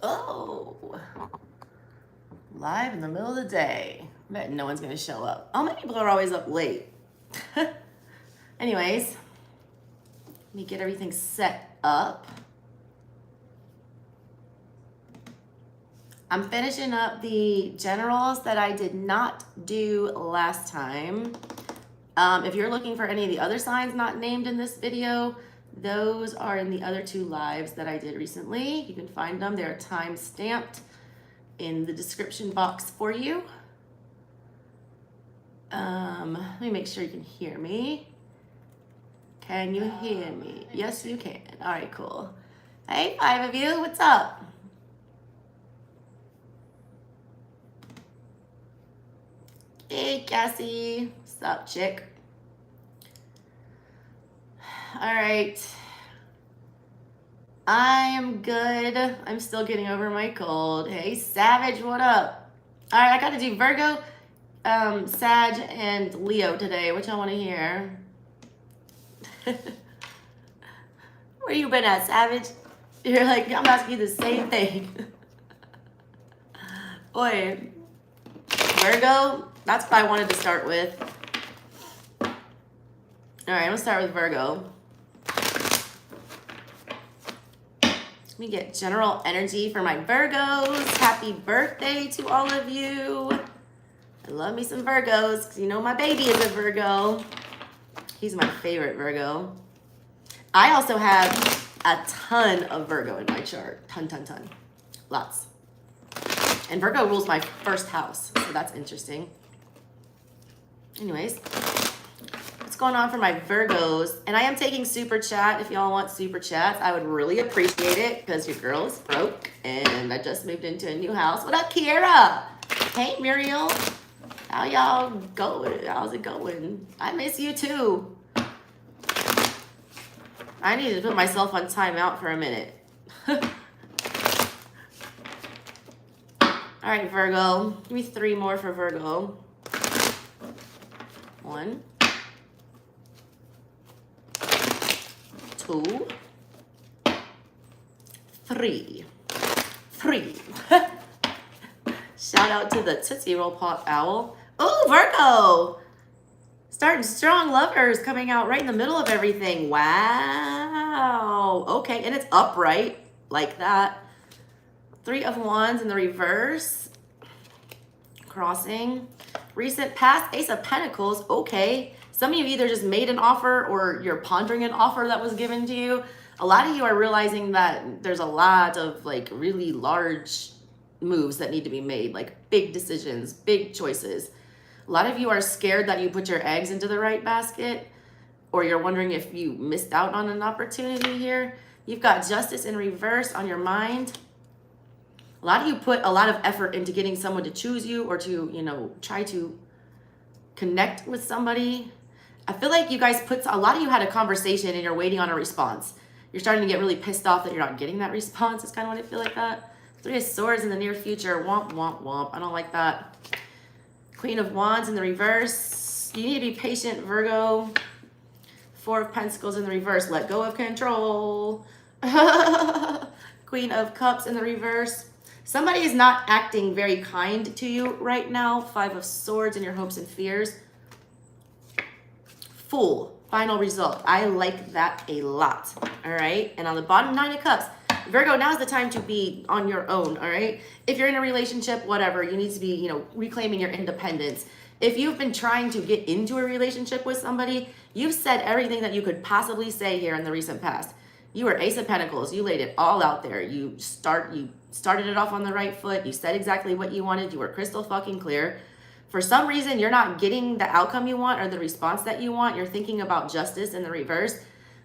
Oh, live in the middle of the day. I bet no one's gonna show up. Oh, many people are always up late. Anyways, let me get everything set up. I'm finishing up the generals that I did not do last time. If you're looking for any of the other signs not named in this video, those are in the other two lives that I did recently. You can find them. They're time stamped in the description box for you. Let me make sure you can hear me. Can you hear me? Yes, you can. All right, cool. Hey, 5 of you, what's up? Hey, Cassie. What's up, chick? All right. I am good. I'm still getting over my cold. Hey, Savage, what up? All right, I got to do Virgo, Sag, and Leo today. What y'all want to hear? Where you been at, Savage? You're like, I'm asking you the same thing. Boy, Virgo, that's what I wanted to start with. All right, I'm gonna start with Virgo. Let me get general energy for my Virgos. Happy birthday to all of you. I love me some Virgos because you know my baby is a Virgo. He's my favorite Virgo. I also have a ton of Virgo in my chart. Ton. Lots. And Virgo rules my first house, so that's interesting. Anyways, what's going on for my Virgos? And I am taking super chat. If y'all want super chats, I would really appreciate it because your girl is broke and I just moved into a new house. What up, Kiera? Hey, Muriel. How y'all going? How's it going? I miss you too. I need to put myself on timeout for a minute. All right, Virgo. Give me 3 more for Virgo. 1, 2, 3. 3. Shout out to the Tootsie Roll Pop Owl. Oh, Virgo! Starting strong, lovers coming out right in the middle of everything. Wow. Okay, and it's upright like that. 3 of Wands in the reverse. Crossing. Recent past, Ace of Pentacles. Okay. Some of you either just made an offer or you're pondering an offer that was given to you. A lot of you are realizing that there's a lot of like really large moves that need to be made, like big decisions, big choices. A lot of you are scared that you put your eggs into the right basket, or you're wondering if you missed out on an opportunity here. You've got Justice in reverse on your mind. A lot of you put a lot of effort into getting someone to choose you or to, you know, try to connect with somebody. I feel like you guys a lot of you had a conversation and you're waiting on a response. You're starting to get really pissed off that you're not getting that response. It's kind of what I feel like that. 3 of Swords in the near future. Womp, womp, womp. I don't like that. Queen of Wands in the reverse. You need to be patient, Virgo. 4 of Pentacles in the reverse. Let go of control. Queen of Cups in the reverse. Somebody is not acting very kind to you right now. 5 of Swords in your hopes and fears. Fool. Final result. I like that a lot. All right. And on the bottom, 9 of Cups. Virgo, now's the time to be on your own, all right? If you're in a relationship, whatever, you need to be, you know, reclaiming your independence. If you've been trying to get into a relationship with somebody, you've said everything that you could possibly say here in the recent past. You were Ace of Pentacles. You laid it all out there. You started it off on the right foot. You said exactly what you wanted. You were crystal fucking clear. For some reason, you're not getting the outcome you want or the response that you want. You're thinking about justice in the reverse.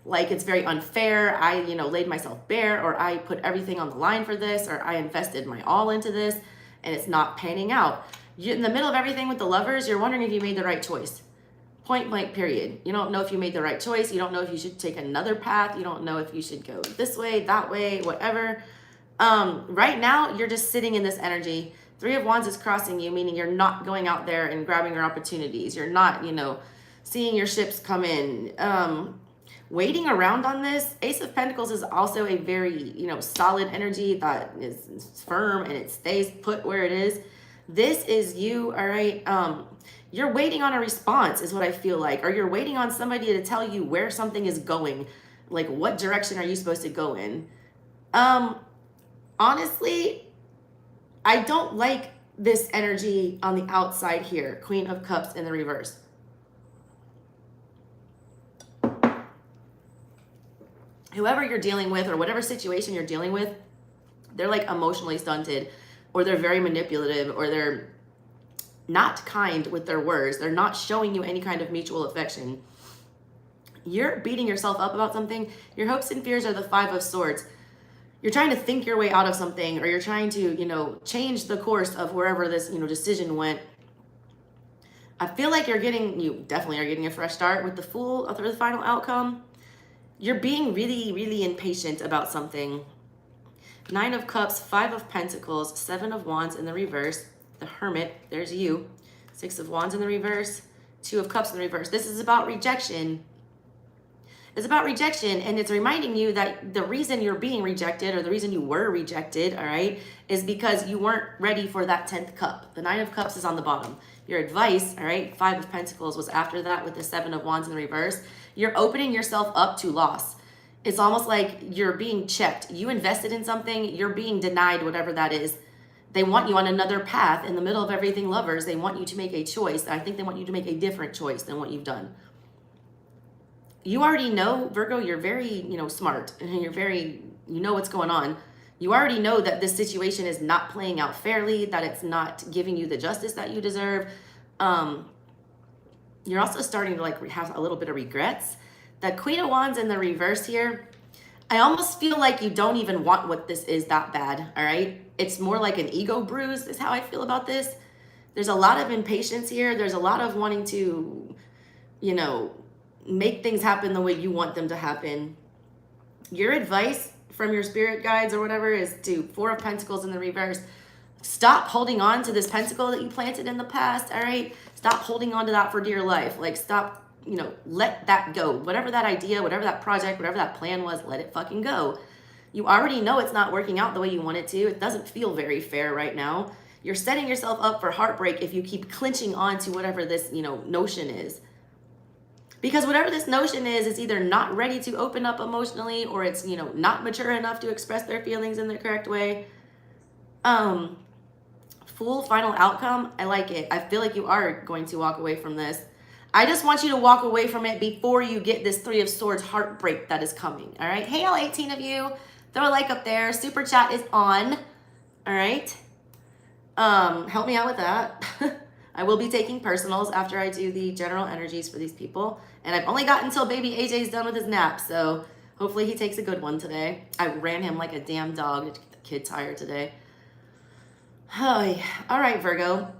Like it's very unfair. I, you know, laid myself bare, or I put everything on the line for this, or I invested my all into this and it's not panning out. You're in the middle of everything with the Lovers. You're wondering if you made the right choice. Point blank, period. You don't know if you made the right choice. You don't know if you should take another path. You don't know if you should go this way, that way, whatever. Right now, you're just sitting in this energy. 3 of Wands is crossing you, meaning you're not going out there and grabbing your opportunities. You're not, you know, seeing your ships come in. waiting around on this. Ace of Pentacles is also a very, solid energy that is firm and it stays put where it is. This is you, all right? You're waiting on a response is what I feel like, or you're waiting on somebody to tell you where something is going. Like, what direction are you supposed to go in? Honestly, I don't like this energy on the outside here. Queen of Cups in the reverse. Whoever you're dealing with or whatever situation you're dealing with, they're like emotionally stunted, or they're very manipulative, or they're not kind with their words. They're not showing you any kind of mutual affection. You're beating yourself up about something. Your hopes and fears are the Five of Swords. You're trying to think your way out of something, or you're trying to, change the course of wherever this, decision went. I feel like you definitely are getting a fresh start with the Fool for the final outcome. You're being really, really impatient about something. Nine of Cups, Five of Pentacles, Seven of Wands in the reverse, the Hermit, there's you. Six of Wands in the reverse, Two of Cups in the reverse. This is about rejection. It's about rejection, and it's reminding you that the reason you're being rejected, or the reason you were rejected, all right, is because you weren't ready for that 10th cup. The Nine of Cups is on the bottom. Your advice, all right, Five of Pentacles was after that with the Seven of Wands in the reverse. You're opening yourself up to loss. It's almost like you're being checked. You invested in something, you're being denied whatever that is. They want you on another path in the middle of everything, lovers. They want you to make a choice. I think they want you to make a different choice than what you've done. You already know, Virgo, you're very, smart, and you're very, what's going on. You already know that this situation is not playing out fairly, that it's not giving you the justice that you deserve. You're also starting to have a little bit of regrets. The Queen of Wands in the reverse here, I almost feel like you don't even want what this is that bad, all right? It's more like an ego bruise is how I feel about this. There's a lot of impatience here. There's a lot of wanting to, make things happen the way you want them to happen. Your advice from your spirit guides or whatever is to Four of Pentacles in the reverse. Stop holding on to this pentacle that you planted in the past, all right? Stop holding on to that for dear life. Stop, let that go. Whatever that idea, whatever that project, whatever that plan was, let it fucking go. You already know it's not working out the way you want it to. It doesn't feel very fair right now. You're setting yourself up for heartbreak if you keep clinching on to whatever this, notion is. Because whatever this notion is either not ready to open up emotionally, or it's, not mature enough to express their feelings in the correct way. Full final outcome, I like it. I feel like you are going to walk away from this. I just want you to walk away from it before you get this Three of Swords heartbreak that is coming, all right? Hey, all 18 of you, throw a like up there. Super chat is on, all right? Help me out with that. I will be taking personals after I do the general energies for these people. And I've only got until baby AJ's done with his nap, so hopefully he takes a good one today. I ran him like a damn dog to get the kid tired today. Oh, all right, Virgo.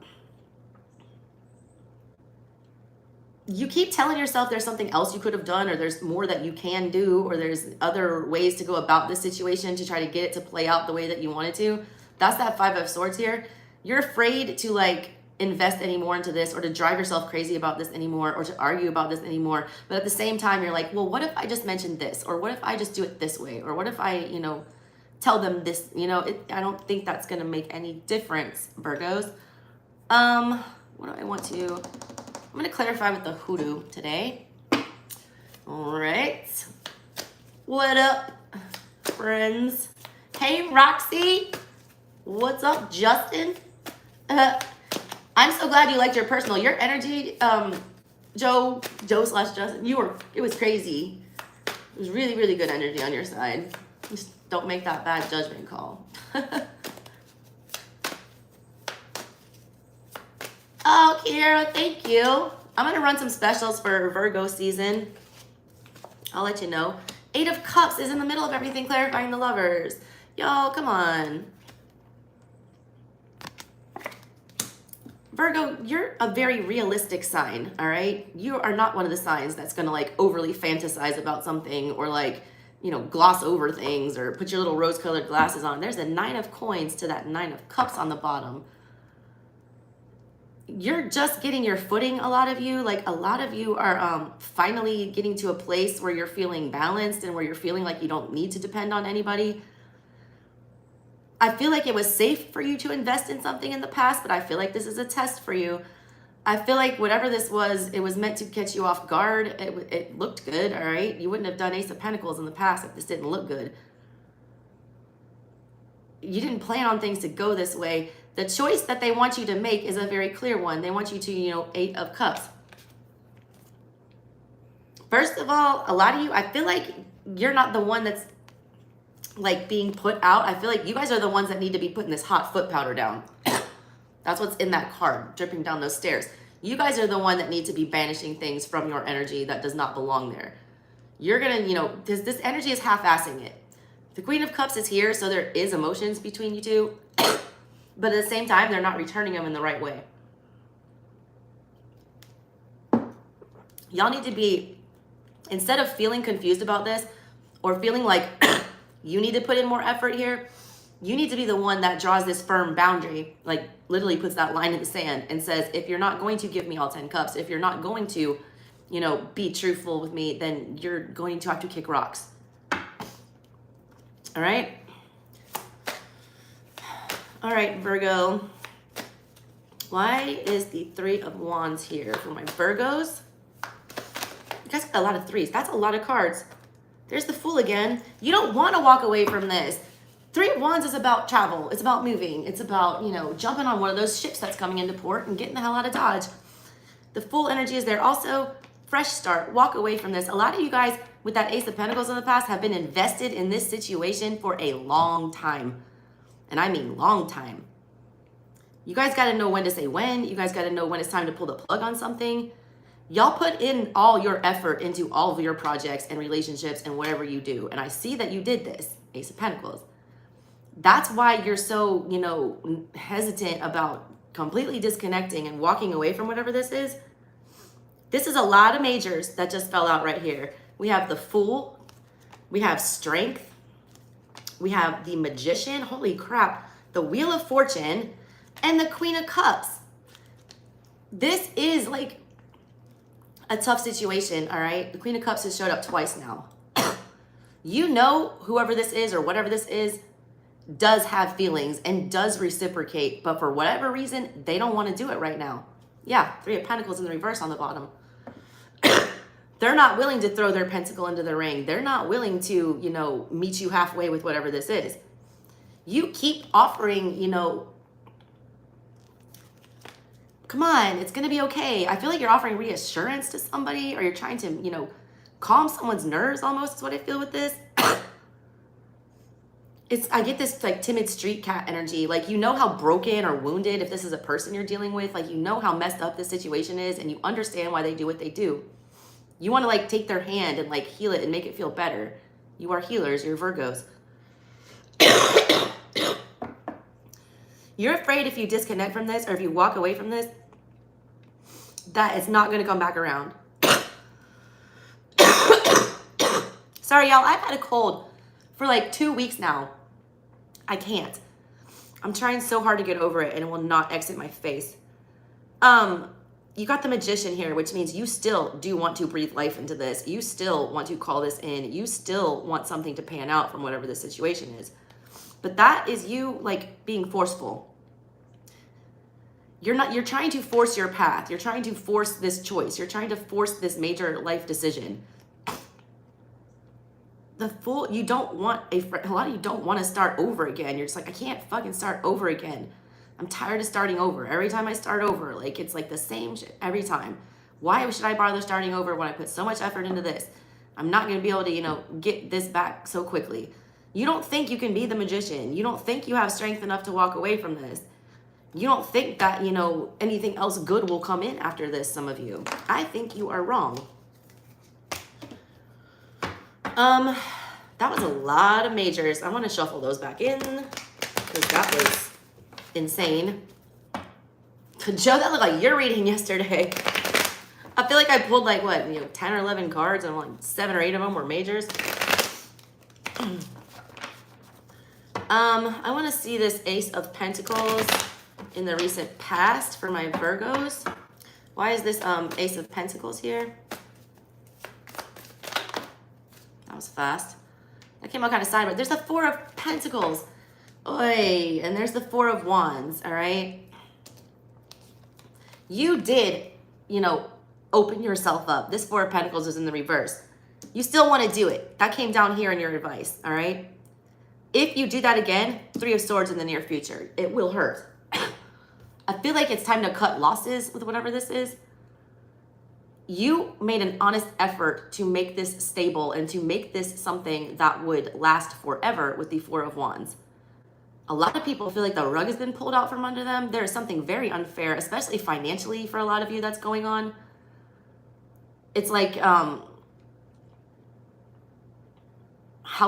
You keep telling yourself there's something else you could have done, or there's more that you can do, or there's other ways to go about this situation to try to get it to play out the way that you want it to. That's that Five of Swords here. You're afraid to invest anymore into this, or to drive yourself crazy about this anymore, or to argue about this anymore. But at the same time, you're like, well, what if I just mention this? Or what if I just do it this way? Or what if I, tell them this? I don't think that's going to make any difference, Virgos. What do I want to... I'm going to clarify with the hoodoo today. All right. What up, friends? Hey, Roxy. What's up, Justin? I'm so glad you liked your personal. Your energy, Joe / Justin, it was crazy. It was really, really good energy on your side. Just don't make that bad judgment call. Oh, Kira, thank you. I'm going to run some specials for Virgo season. I'll let you know. Eight of Cups is in the middle of everything, clarifying the lovers. Y'all, come on. Virgo, you're a very realistic sign, all right? You are not one of the signs that's going to overly fantasize about something, or gloss over things, or put your little rose-colored glasses on. There's a Nine of Coins to that Nine of Cups on the bottom. you're just getting your footing, a lot of you. Like, a lot of you are finally getting to a place where you're feeling balanced and where you're feeling like you don't need to depend on anybody. I feel like it was safe for you to invest in something in the past, but I feel like this is a test for you. I feel like whatever this was, it was meant to catch you off guard. It looked good, all right? You wouldn't have done Ace of Pentacles in the past if this didn't look good. You didn't plan on things to go this way. The choice that they want you to make is a very clear one. They want you to, you know, 8 of Cups. First of all, a lot of you, I feel like you're not the one that's like being put out. I feel like you guys are the ones that need to be putting this hot foot powder down. That's what's in that card, dripping down those stairs. You guys are the one that need to be banishing things from your energy that does not belong there. You're gonna, you know, this energy is half-assing it. The Queen of Cups is here, so there is emotions between you two. But at the same time, they're not returning them in the right way. Y'all need to be, instead of feeling confused about this or feeling like you need to put in more effort here, you need to be the one that draws this firm boundary, like literally puts that line in the sand and says, if you're not going to give me all 10 cups, if you're not going to, you know, be truthful with me, then you're going to have to kick rocks. All right? All right, Virgo. Why is the 3 of Wands here for my Virgos? You guys got a lot of 3s. That's a lot of cards. There's the Fool again. You don't want to walk away from this. 3 of Wands is about travel. It's about moving. It's about, you know, jumping on one of those ships that's coming into port and getting the hell out of Dodge. The Fool energy is there. Also, fresh start. Walk away from this. A lot of you guys with that Ace of Pentacles in the past have been invested in this situation for a long time. And I mean long time. You guys got to know when to say when. You guys got to know when it's time to pull the plug on something. Y'all put in all your effort into all of your projects and relationships and whatever you do. And I see that you did this, Ace of Pentacles. That's why you're so, you know, hesitant about completely disconnecting and walking away from whatever this is. This is a lot of majors that just fell out right here. We have the Fool. We have Strength. We have the Magician. Holy crap. The Wheel of Fortune and the Queen of Cups. This is like a tough situation, all right? The Queen of Cups has showed up twice now. You know whoever this is or whatever this is does have feelings and does reciprocate, but for whatever reason, they don't want to do it right now. Yeah, 3 of Pentacles in the reverse on the bottom. They're not willing to throw their pentacle into the ring. They're not willing to, you know, meet you halfway with whatever this is. You keep offering, you know, come on, it's going to be okay. I feel like you're offering reassurance to somebody or you're trying to, you know, calm someone's nerves almost is what I feel with this. I get this like timid street cat energy. Like, you know how broken or wounded, if this is a person you're dealing with, like, you know how messed up this situation is and you understand why they do what they do. You want to like take their hand and like heal it and make it feel better. You are healers, you're Virgos. You're afraid if you disconnect from this or if you walk away from this, that it's not going to come back around. Sorry, y'all. I've had a cold for like 2 weeks now. I can't. I'm trying so hard to get over it and it will not exit my face. You got the Magician here, which means you still do want to breathe life into this. You still want to call this in. You still want something to pan out from whatever the situation is. But that is you like being forceful. You're trying to force your path. You're trying to force this choice. You're trying to force this major life decision. The Fool, you don't want a lot of you don't want to start over again. You're just like, I can't fucking start over again. I'm tired of starting over. Every time I start over, like it's like the same shit every time. Why should I bother starting over when I put so much effort into this? I'm not going to be able to, you know, get this back so quickly. You don't think you can be the Magician. You don't think you have strength enough to walk away from this. You don't think that, you know, anything else good will come in after this, some of you. I think you are wrong. That was a lot of majors. I want to shuffle those back in because that was insane. Joe, that looked like your reading yesterday. I feel like I pulled like, what, 10 or 11 cards and like 7 or 8 of them were majors. I want to see this Ace of Pentacles in the recent past for my Virgos. Why is this Ace of Pentacles here? That was fast. That came out kind of sideways. There's the Four of Pentacles. Oy, and there's the Four of Wands, all right? You did, you know, open yourself up. This Four of Pentacles is in the reverse. You still want to do it. That came down here in your advice, all right? If you do that again, Three of Swords in the near future, it will hurt. I feel like it's time to cut losses with whatever this is. You made an honest effort to make this stable and to make this something that would last forever with the Four of Wands. A lot of people feel like the rug has been pulled out from under them. There is something very unfair, especially financially for a lot of you, that's going on. It's like, how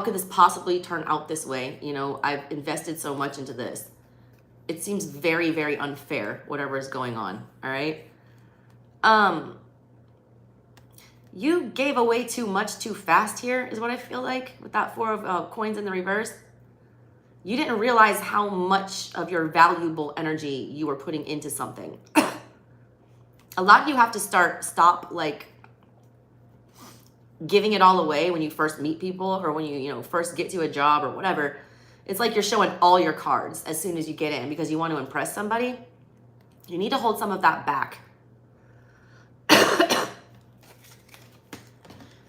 could this possibly turn out this way? You know, I've invested so much into this. It seems very, very unfair, whatever is going on, all right? You gave away too much too fast here, is what I feel like, with that Four of Coins in the reverse. You didn't realize how much of your valuable energy you were putting into something. A lot of you have to stop like giving it all away when you first meet people or when you first get to a job or whatever. It's like you're showing all your cards as soon as you get in because you want to impress somebody. You need to hold some of that back.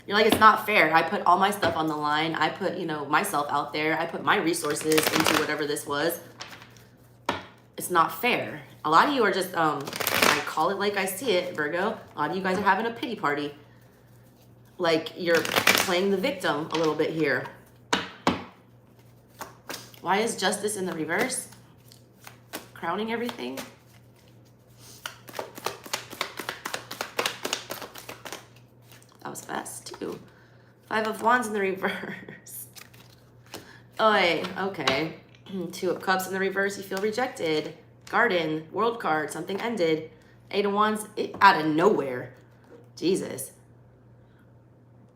You're like, it's not fair. I put all my stuff on the line. I put, myself out there. I put my resources into whatever this was. It's not fair. A lot of you are just, I call it like I see it, Virgo. A lot of you guys are having a pity party. Like you're playing the victim a little bit here. Why is Justice in the reverse? Crowning everything. That was fast too. Five of Wands in the reverse. Oy, okay. Two of Cups in the reverse, you feel rejected. Garden, World card, something ended. Eight of Wands, out of nowhere. Jesus.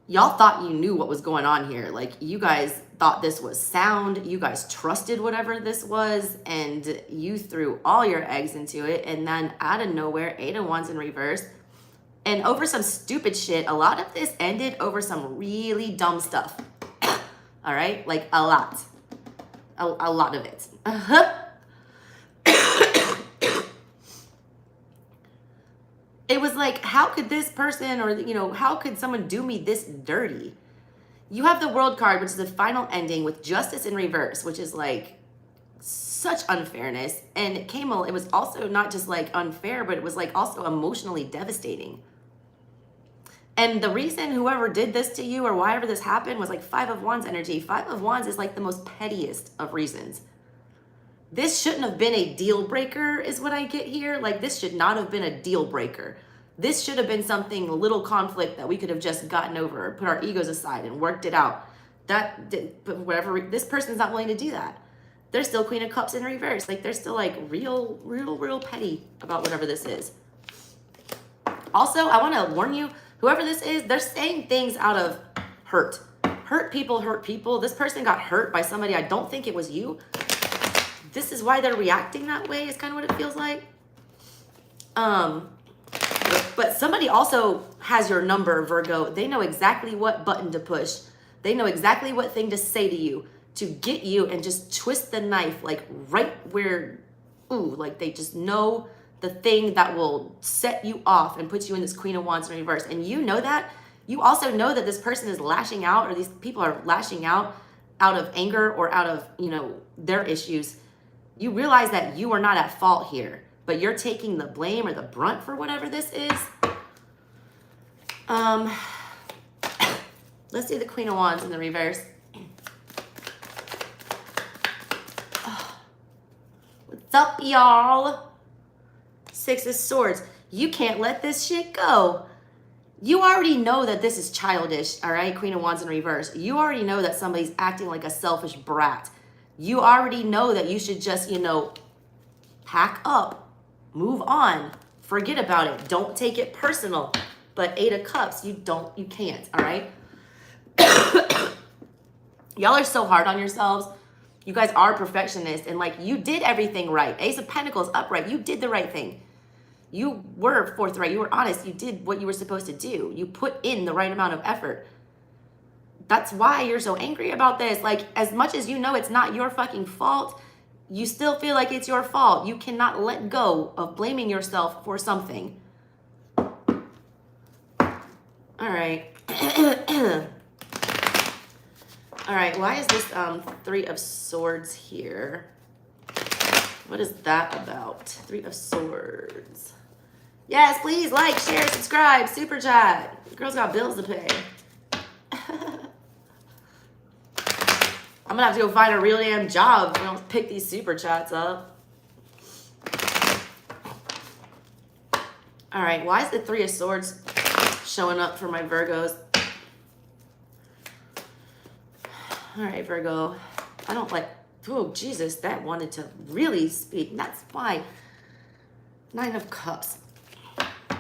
Y'all thought you knew what was going on here. Like, you guys thought this was sound. You guys trusted whatever this was, and you threw all your eggs into it. And then out of nowhere, Eight of Wands in reverse. And over some stupid shit, a lot of this ended over some really dumb stuff. All right? Like, a lot. A lot of it. It was like, how could this person or, how could someone do me this dirty? You have the World card, which is the final ending with Justice in reverse, which is like such unfairness. And it was also not just like unfair, but it was like also emotionally devastating. And the reason whoever did this to you or whatever this happened was like Five of Wands energy. Five of Wands is like the most pettiest of reasons. This shouldn't have been a deal breaker is what I get here. Like, this should not have been a deal breaker. This should have been something, a little conflict that we could have just gotten over, put our egos aside and worked it out. But whatever, this person's not willing to do that. They're still Queen of Cups in reverse. Like, they're still like real petty about whatever this is. Also, I want to warn you, whoever this is, they're saying things out of hurt. Hurt people. This person got hurt by somebody. I don't think it was you. This is why they're reacting that way, is kind of what it feels like. But somebody also has your number, Virgo. They know exactly what button to push. They know exactly what thing to say to you to get you and just twist the knife, like right where, like they just know the thing that will set you off and put you in this Queen of Wands in reverse. And you know that. You also know that this person is lashing out, or these people are lashing out of anger or out of, their issues. You realize that you are not at fault here, but you're taking the blame or the brunt for whatever this is. Let's do the Queen of Wands in the reverse. What's up, y'all? Six of Swords. You can't let this shit go. You already know that this is childish, all right? Queen of Wands in reverse. You already know that somebody's acting like a selfish brat. You already know that you should just, pack up, move on, forget about it. Don't take it personal. But Eight of Cups, you can't, all right? Y'all are so hard on yourselves. You guys are perfectionists, and like you did everything right. Ace of Pentacles upright. You did the right thing. You were forthright. You were honest. You did what you were supposed to do. You put in the right amount of effort. That's why you're so angry about this. Like, as much as you know it's not your fucking fault, you still feel like it's your fault. You cannot let go of blaming yourself for something. All right. All right, why is this Three of Swords here? What is that about? Three of Swords. Yes, please like, share, subscribe, super chat. Girls got bills to pay. I'm gonna have to go find a real damn job if we don't pick these super chats up. All right, why is the Three of Swords showing up for my Virgos? All right, Virgo, I don't like, oh, Jesus, that wanted to really speak. That's why. Nine of Cups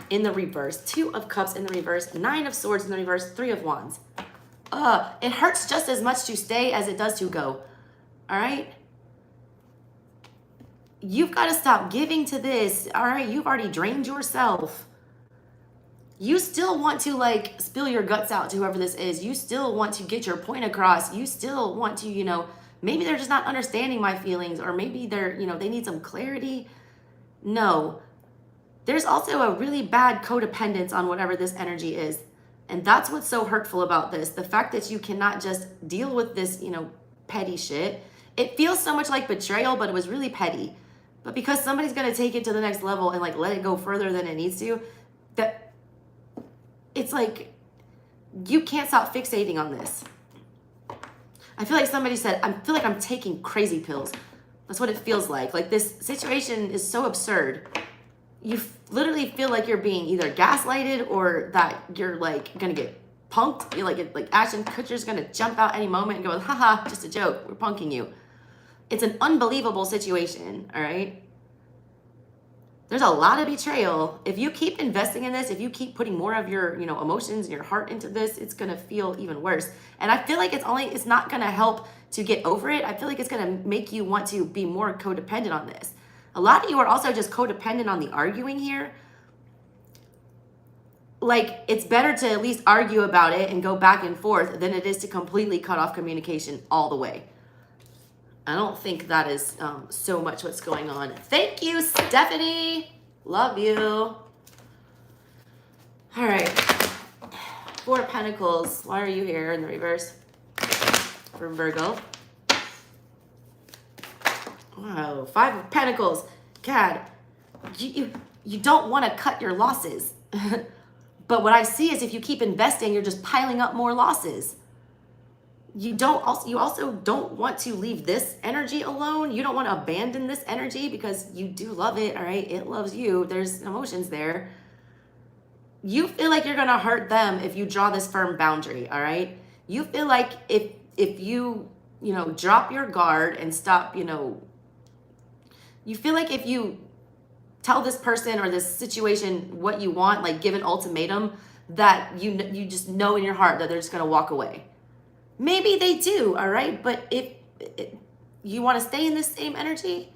in the reverse. Two of Cups in the reverse. Nine of Swords in the reverse. Three of Wands. It hurts just as much to stay as it does to go. All right? You've got to stop giving to this. All right? You've already drained yourself. You still want to like spill your guts out to whoever this is. You still want to get your point across. You still want to, you know, maybe they're just not understanding my feelings, or maybe they're, you know, they need some clarity. No. There's also a really bad codependence on whatever this energy is. And that's what's so hurtful about this. The fact that you cannot just deal with this, you know, petty shit. It feels so much like betrayal, but it was really petty. But because somebody's going to take it to the next level and like let it go further than it needs to, that it's like you can't stop fixating on this. I feel like somebody said, I feel like I'm taking crazy pills. That's what it feels like. Like this situation is so absurd. You literally feel like you're being either gaslighted or that you're like gonna get punked. You're like Ashton Kutcher's gonna jump out any moment and go, haha, just a joke. We're punking you. It's an unbelievable situation, all right? There's a lot of betrayal. If you keep investing in this, if you keep putting more of your, you know, emotions and your heart into this, it's gonna feel even worse. And I feel like it's not gonna help to get over it. I feel like it's gonna make you want to be more codependent on this. A lot of you are also just codependent on the arguing here. Like, it's better to at least argue about it and go back and forth than it is to completely cut off communication all the way. I don't think that is so much what's going on. Thank you, Stephanie. Love you. All right. Four of Pentacles. Why are you here in the reverse? For Virgo. Wow. Five of Pentacles. God, you don't want to cut your losses. But what I see is if you keep investing, you're just piling up more losses. You also don't want to leave this energy alone. You don't want to abandon this energy because you do love it, all right? It loves you. There's emotions there. You feel like you're going to hurt them if you draw this firm boundary, all right? You feel like if you, you know, drop your guard and stop, you know, you feel like if you tell this person or this situation what you want, like give an ultimatum, that you just know in your heart that they're just going to walk away. Maybe they do, all right? But if you want to stay in this same energy,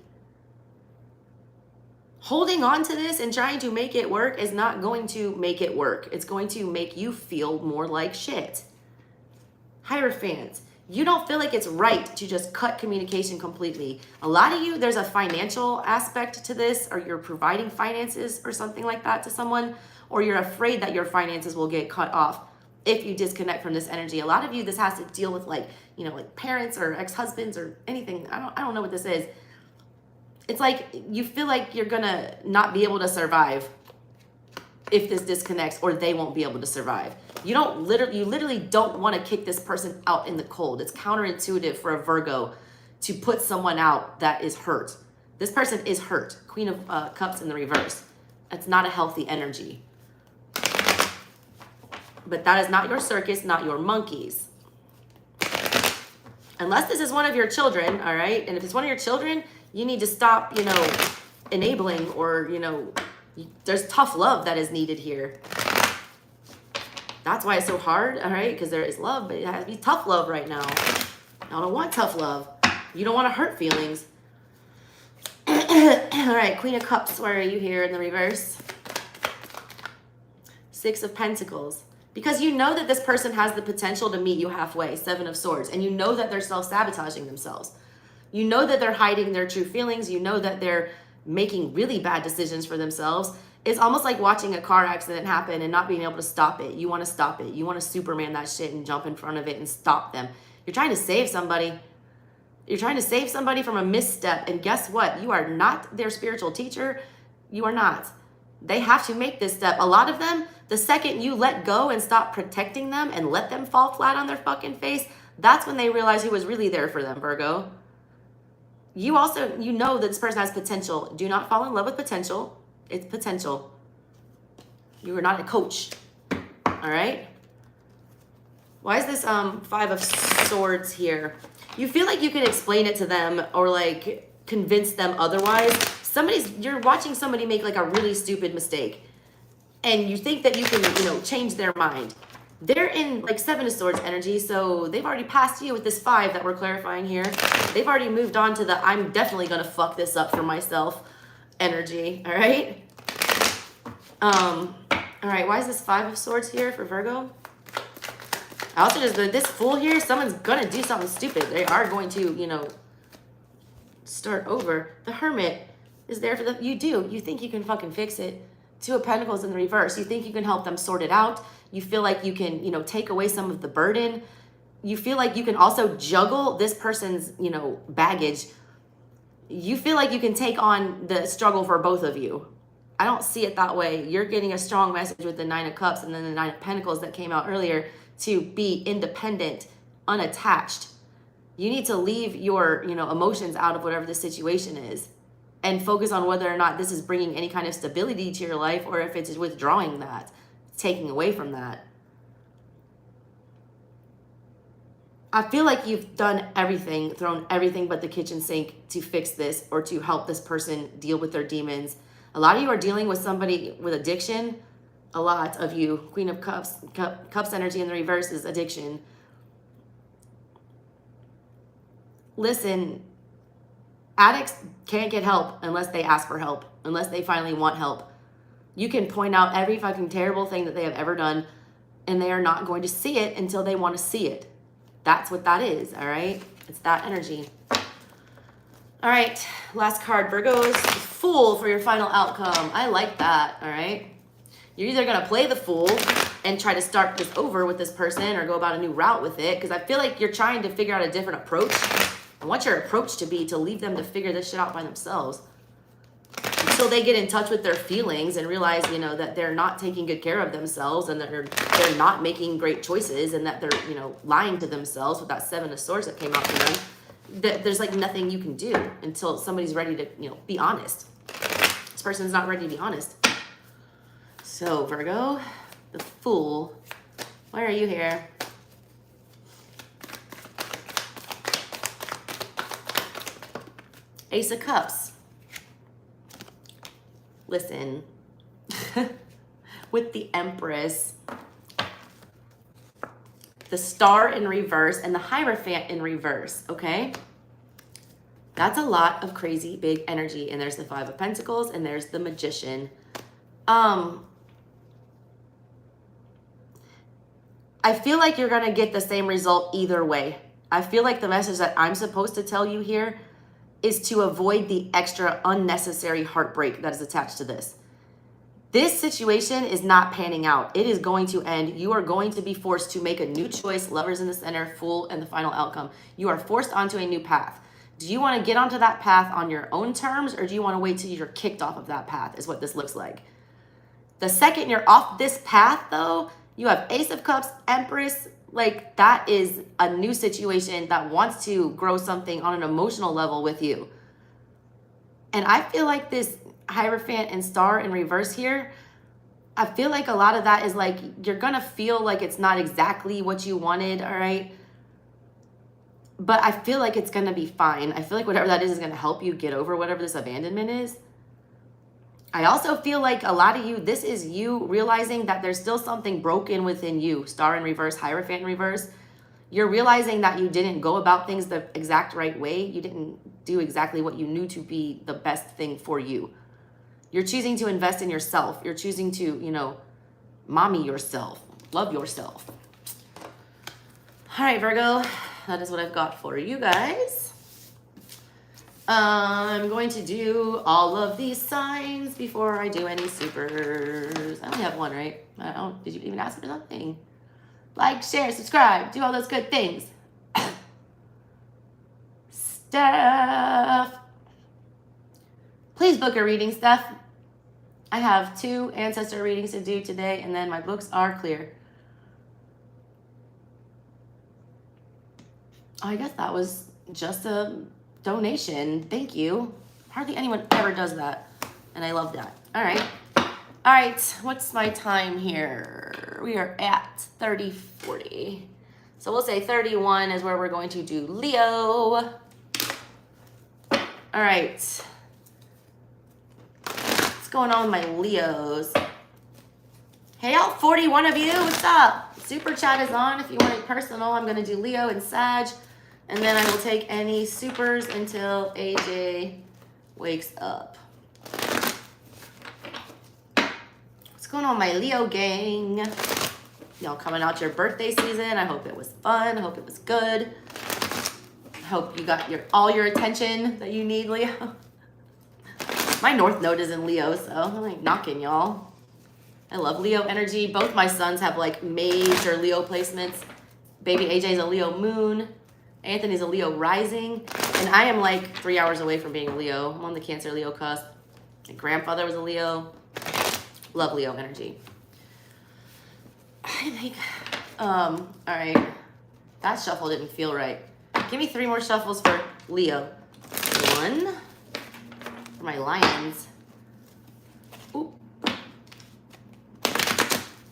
holding on to this and trying to make it work is not going to make it work. It's going to make you feel more like shit. Hierophant, you don't feel like it's right to just cut communication completely. A lot of you, there's a financial aspect to this, or you're providing finances or something like that to someone, or you're afraid that your finances will get cut off if you disconnect from this energy. A lot of you, this has to deal with like, you know, like parents or ex-husbands or anything. I don't know what this is. It's like you feel like you're gonna not be able to survive if this disconnects, or they won't be able to survive. You literally don't want to kick this person out in the cold. It's counterintuitive for a Virgo to put someone out that is hurt. This person is hurt. Queen of Cups in the reverse. It's not a healthy energy. But that is not your circus, not your monkeys. Unless this is one of your children, all right? And if it's one of your children, you need to stop, you know, enabling, or, you know, there's tough love that is needed here. That's why it's so hard, all right? Because there is love, but it has to be tough love right now. I don't want tough love. You don't want to hurt feelings. All right, Queen of Cups, where are you here in the reverse? Six of Pentacles. Because you know that this person has the potential to meet you halfway, Seven of Swords. And you know that they're self-sabotaging themselves. You know that they're hiding their true feelings. You know that they're making really bad decisions for themselves. It's almost like watching a car accident happen and not being able to stop it. You want to stop it. You want to Superman that shit and jump in front of it and stop them. You're trying to save somebody. You're trying to save somebody from a misstep. And guess what? You are not their spiritual teacher. You are not. They have to make this step. A lot of them, the second you let go and stop protecting them and let them fall flat on their fucking face, that's when they realize who was really there for them, Virgo. You also, you know that this person has potential. Do not fall in love with potential. It's potential. You are not a coach. All right? Why is this Five of Swords here? You feel like you can explain it to them or like convince them otherwise. You're watching somebody make like a really stupid mistake and you think that you can, change their mind. They're in like Seven of Swords energy, so they've already passed you with this Five that we're clarifying here. They've already moved on to the I'm definitely gonna fuck this up for myself energy, all right? All right, why is this Five of Swords here for Virgo? Also, just this Fool here, someone's gonna do something stupid. They are going to, start over. The Hermit is there for the, you think you can fucking fix it. Two of Pentacles in the reverse. You think you can help them sort it out. You feel like you can, take away some of the burden. You feel like you can also juggle this person's, baggage. You feel like you can take on the struggle for both of you. I don't see it that way. You're getting a strong message with the Nine of Cups and then the Nine of Pentacles that came out earlier to be independent, unattached. You need to leave your, emotions out of whatever the situation is and focus on whether or not this is bringing any kind of stability to your life or if it's withdrawing that, taking away from that. I feel like you've done everything, thrown everything but the kitchen sink to fix this or to help this person deal with their demons. A lot of you are dealing with somebody with addiction. A lot of you, Queen of Cups, Cups energy in the reverse is addiction. Listen, addicts can't get help unless they ask for help, unless they finally want help. You can point out every fucking terrible thing that they have ever done, and they are not going to see it until they want to see it. That's what that is, all right? It's that energy. All right, last card, Virgo's Fool for your final outcome. I like that, all right? You're either going to play the Fool and try to start this over with this person or go about a new route with it, because I feel like you're trying to figure out a different approach. I want your approach to be to leave them to figure this shit out by themselves until they get in touch with their feelings and realize, that they're not taking good care of themselves and that they're not making great choices and that they're, lying to themselves with that Seven of Swords that came out for them. That there's like nothing you can do until somebody's ready to, be honest. This person's not ready to be honest. So Virgo, the Fool, why are you here? Ace of Cups. Listen, with the Empress, the Star in reverse, and the Hierophant in reverse, okay? That's a lot of crazy big energy. And there's the Five of Pentacles, and there's the Magician. I feel like you're gonna get the same result either way. I feel like the message that I'm supposed to tell you here is to avoid the extra unnecessary heartbreak that is attached to this. This situation is not panning out. It is going to end. You are going to be forced to make a new choice. Lovers in the center, Fool, and the final outcome. You are forced onto a new path. Do you want to get onto that path on your own terms, or do you want to wait till you're kicked off of that path, is what this looks like. The second you're off this path, though, you have Ace of Cups, Empress. Like, that is a new situation that wants to grow something on an emotional level with you. And I feel like this Hierophant and Star in reverse here, I feel like a lot of that is like, you're going to feel like it's not exactly what you wanted, all right? But I feel like it's going to be fine. I feel like whatever that is going to help you get over whatever this abandonment is. I also feel like a lot of you, this is you realizing that there's still something broken within you. Star in reverse, Hierophant in reverse. You're realizing that you didn't go about things the exact right way. You didn't do exactly what you knew to be the best thing for you. You're choosing to invest in yourself. You're choosing to, you know, mommy yourself, love yourself. All right, Virgo, that is what I've got for you guys. I'm going to do all of these signs before I do any supers. I only have one, right? I don't, did you even ask for something? Like, share, subscribe, do all those good things. Steph. Please book a reading, Steph. I have 2 ancestor readings to do today, and then my books are clear. I guess that was just a donation. Thank you. Hardly anyone ever does that, and I love that. All right. All right, what's my time here? We are at 30:40. So we'll say 31 is where we're going to do Leo. All right. What's going on with my Leos? Hey, all 41 of you, what's up? Super chat is on. If you want it personal, I'm going to do Leo and Sag. And then I will take any supers until AJ wakes up. What's going on, my Leo gang? Y'all coming out your birthday season. I hope it was fun. I hope it was good. I hope you got all your attention that you need, Leo. My North Node is in Leo, so I'm like knocking y'all. I love Leo energy. Both my sons have like major Leo placements. Baby AJ is a Leo moon. Anthony's a Leo rising. And I am like 3 hours away from being a Leo. I'm on the Cancer Leo cusp. My grandfather was a Leo. Love Leo energy. I think, all right. That shuffle didn't feel right. Give me 3 more shuffles for Leo. 1 for my lions. Ooh.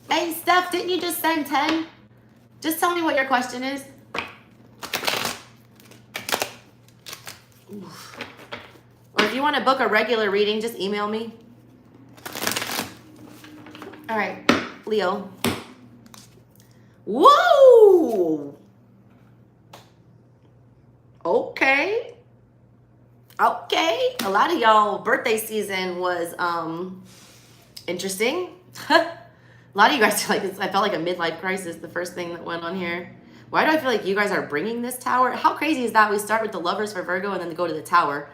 Hey, Steph, didn't you just send 10? Just tell me what your question is. Oof. Or if you want to book a regular reading, just email me. All right, Leo. Whoa! Okay. Okay. A lot of y'all birthday season was interesting. A lot of you guys are like, I felt like a midlife crisis, the first thing that went on here. Why do I feel like you guys are bringing this tower? How crazy is that? We start with the lovers for Virgo and then go to the tower,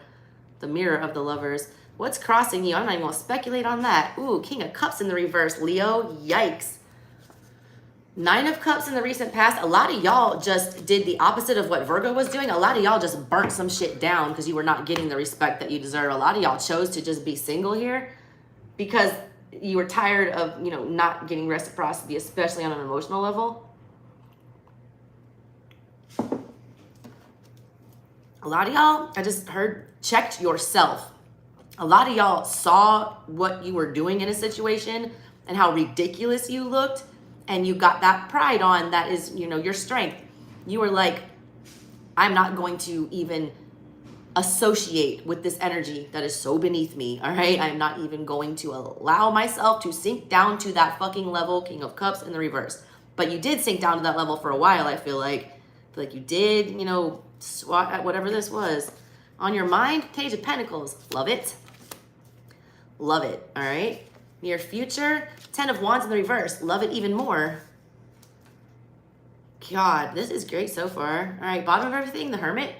the mirror of the lovers. What's crossing you? I'm not even going to speculate on that. Ooh, King of Cups in the reverse, Leo. Yikes. 9 of Cups in the recent past. A lot of y'all just did the opposite of what Virgo was doing. A lot of y'all just burnt some shit down because you were not getting the respect that you deserve. A lot of y'all chose to just be single here because you were tired of, you know, not getting reciprocity, especially on an emotional level. A lot of y'all, I just heard, checked yourself. A lot of y'all saw what you were doing in a situation and how ridiculous you looked, and you got that pride on that is, you know, your strength. You were like, I'm not going to even associate with this energy that is so beneath me, all right? I'm not even going to allow myself to sink down to that fucking level, King of Cups in the reverse. But you did sink down to that level for a while, I feel like. I feel like you did, you know, swat at whatever this was. On your mind, Page of Pentacles. Love it. Love it, all right? Near future, 10 of Wands in the reverse. Love it even more. God, this is great so far. All right, bottom of everything, the Hermit.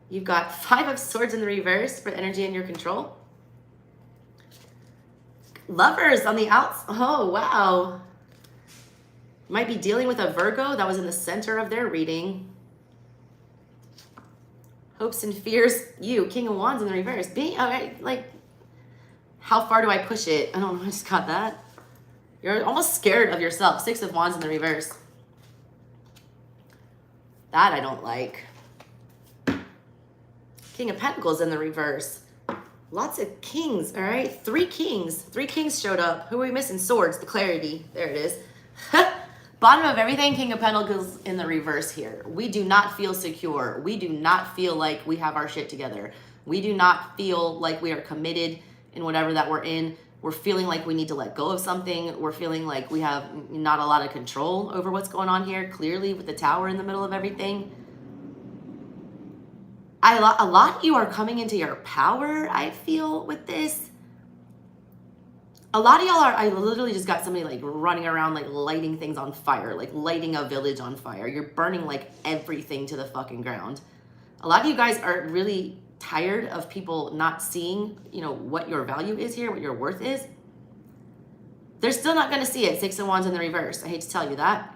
You've got 5 of Swords in the reverse for energy in your control. Lovers on the outs. Oh, wow. Might be dealing with a Virgo that was in the center of their reading. Hopes and fears, you, King of Wands in the reverse. Being, all right, like, how far do I push it? I don't know, I just got that. You're almost scared of yourself. 6 of Wands in the reverse. That I don't like. King of Pentacles in the reverse. Lots of kings, all right? 3 kings. 3 kings showed up. Who are we missing? Swords, the clarity. There it is. Bottom of everything, King of Pentacles in the reverse here. We do not feel secure. We do not feel like we have our shit together. We do not feel like we are committed in whatever that we're in. We're feeling like we need to let go of something. We're feeling like we have not a lot of control over what's going on here, clearly with the Tower in the middle of everything. A lot of you are coming into your power, I feel, with this. A lot of y'all are, I literally just got somebody like running around like lighting things on fire, like lighting a village on fire. You're burning like everything to the fucking ground. A lot of you guys are really tired of people not seeing, you know, what your value is here, what your worth is. They're still not going to see it. 6 of Wands in the reverse. I hate to tell you that.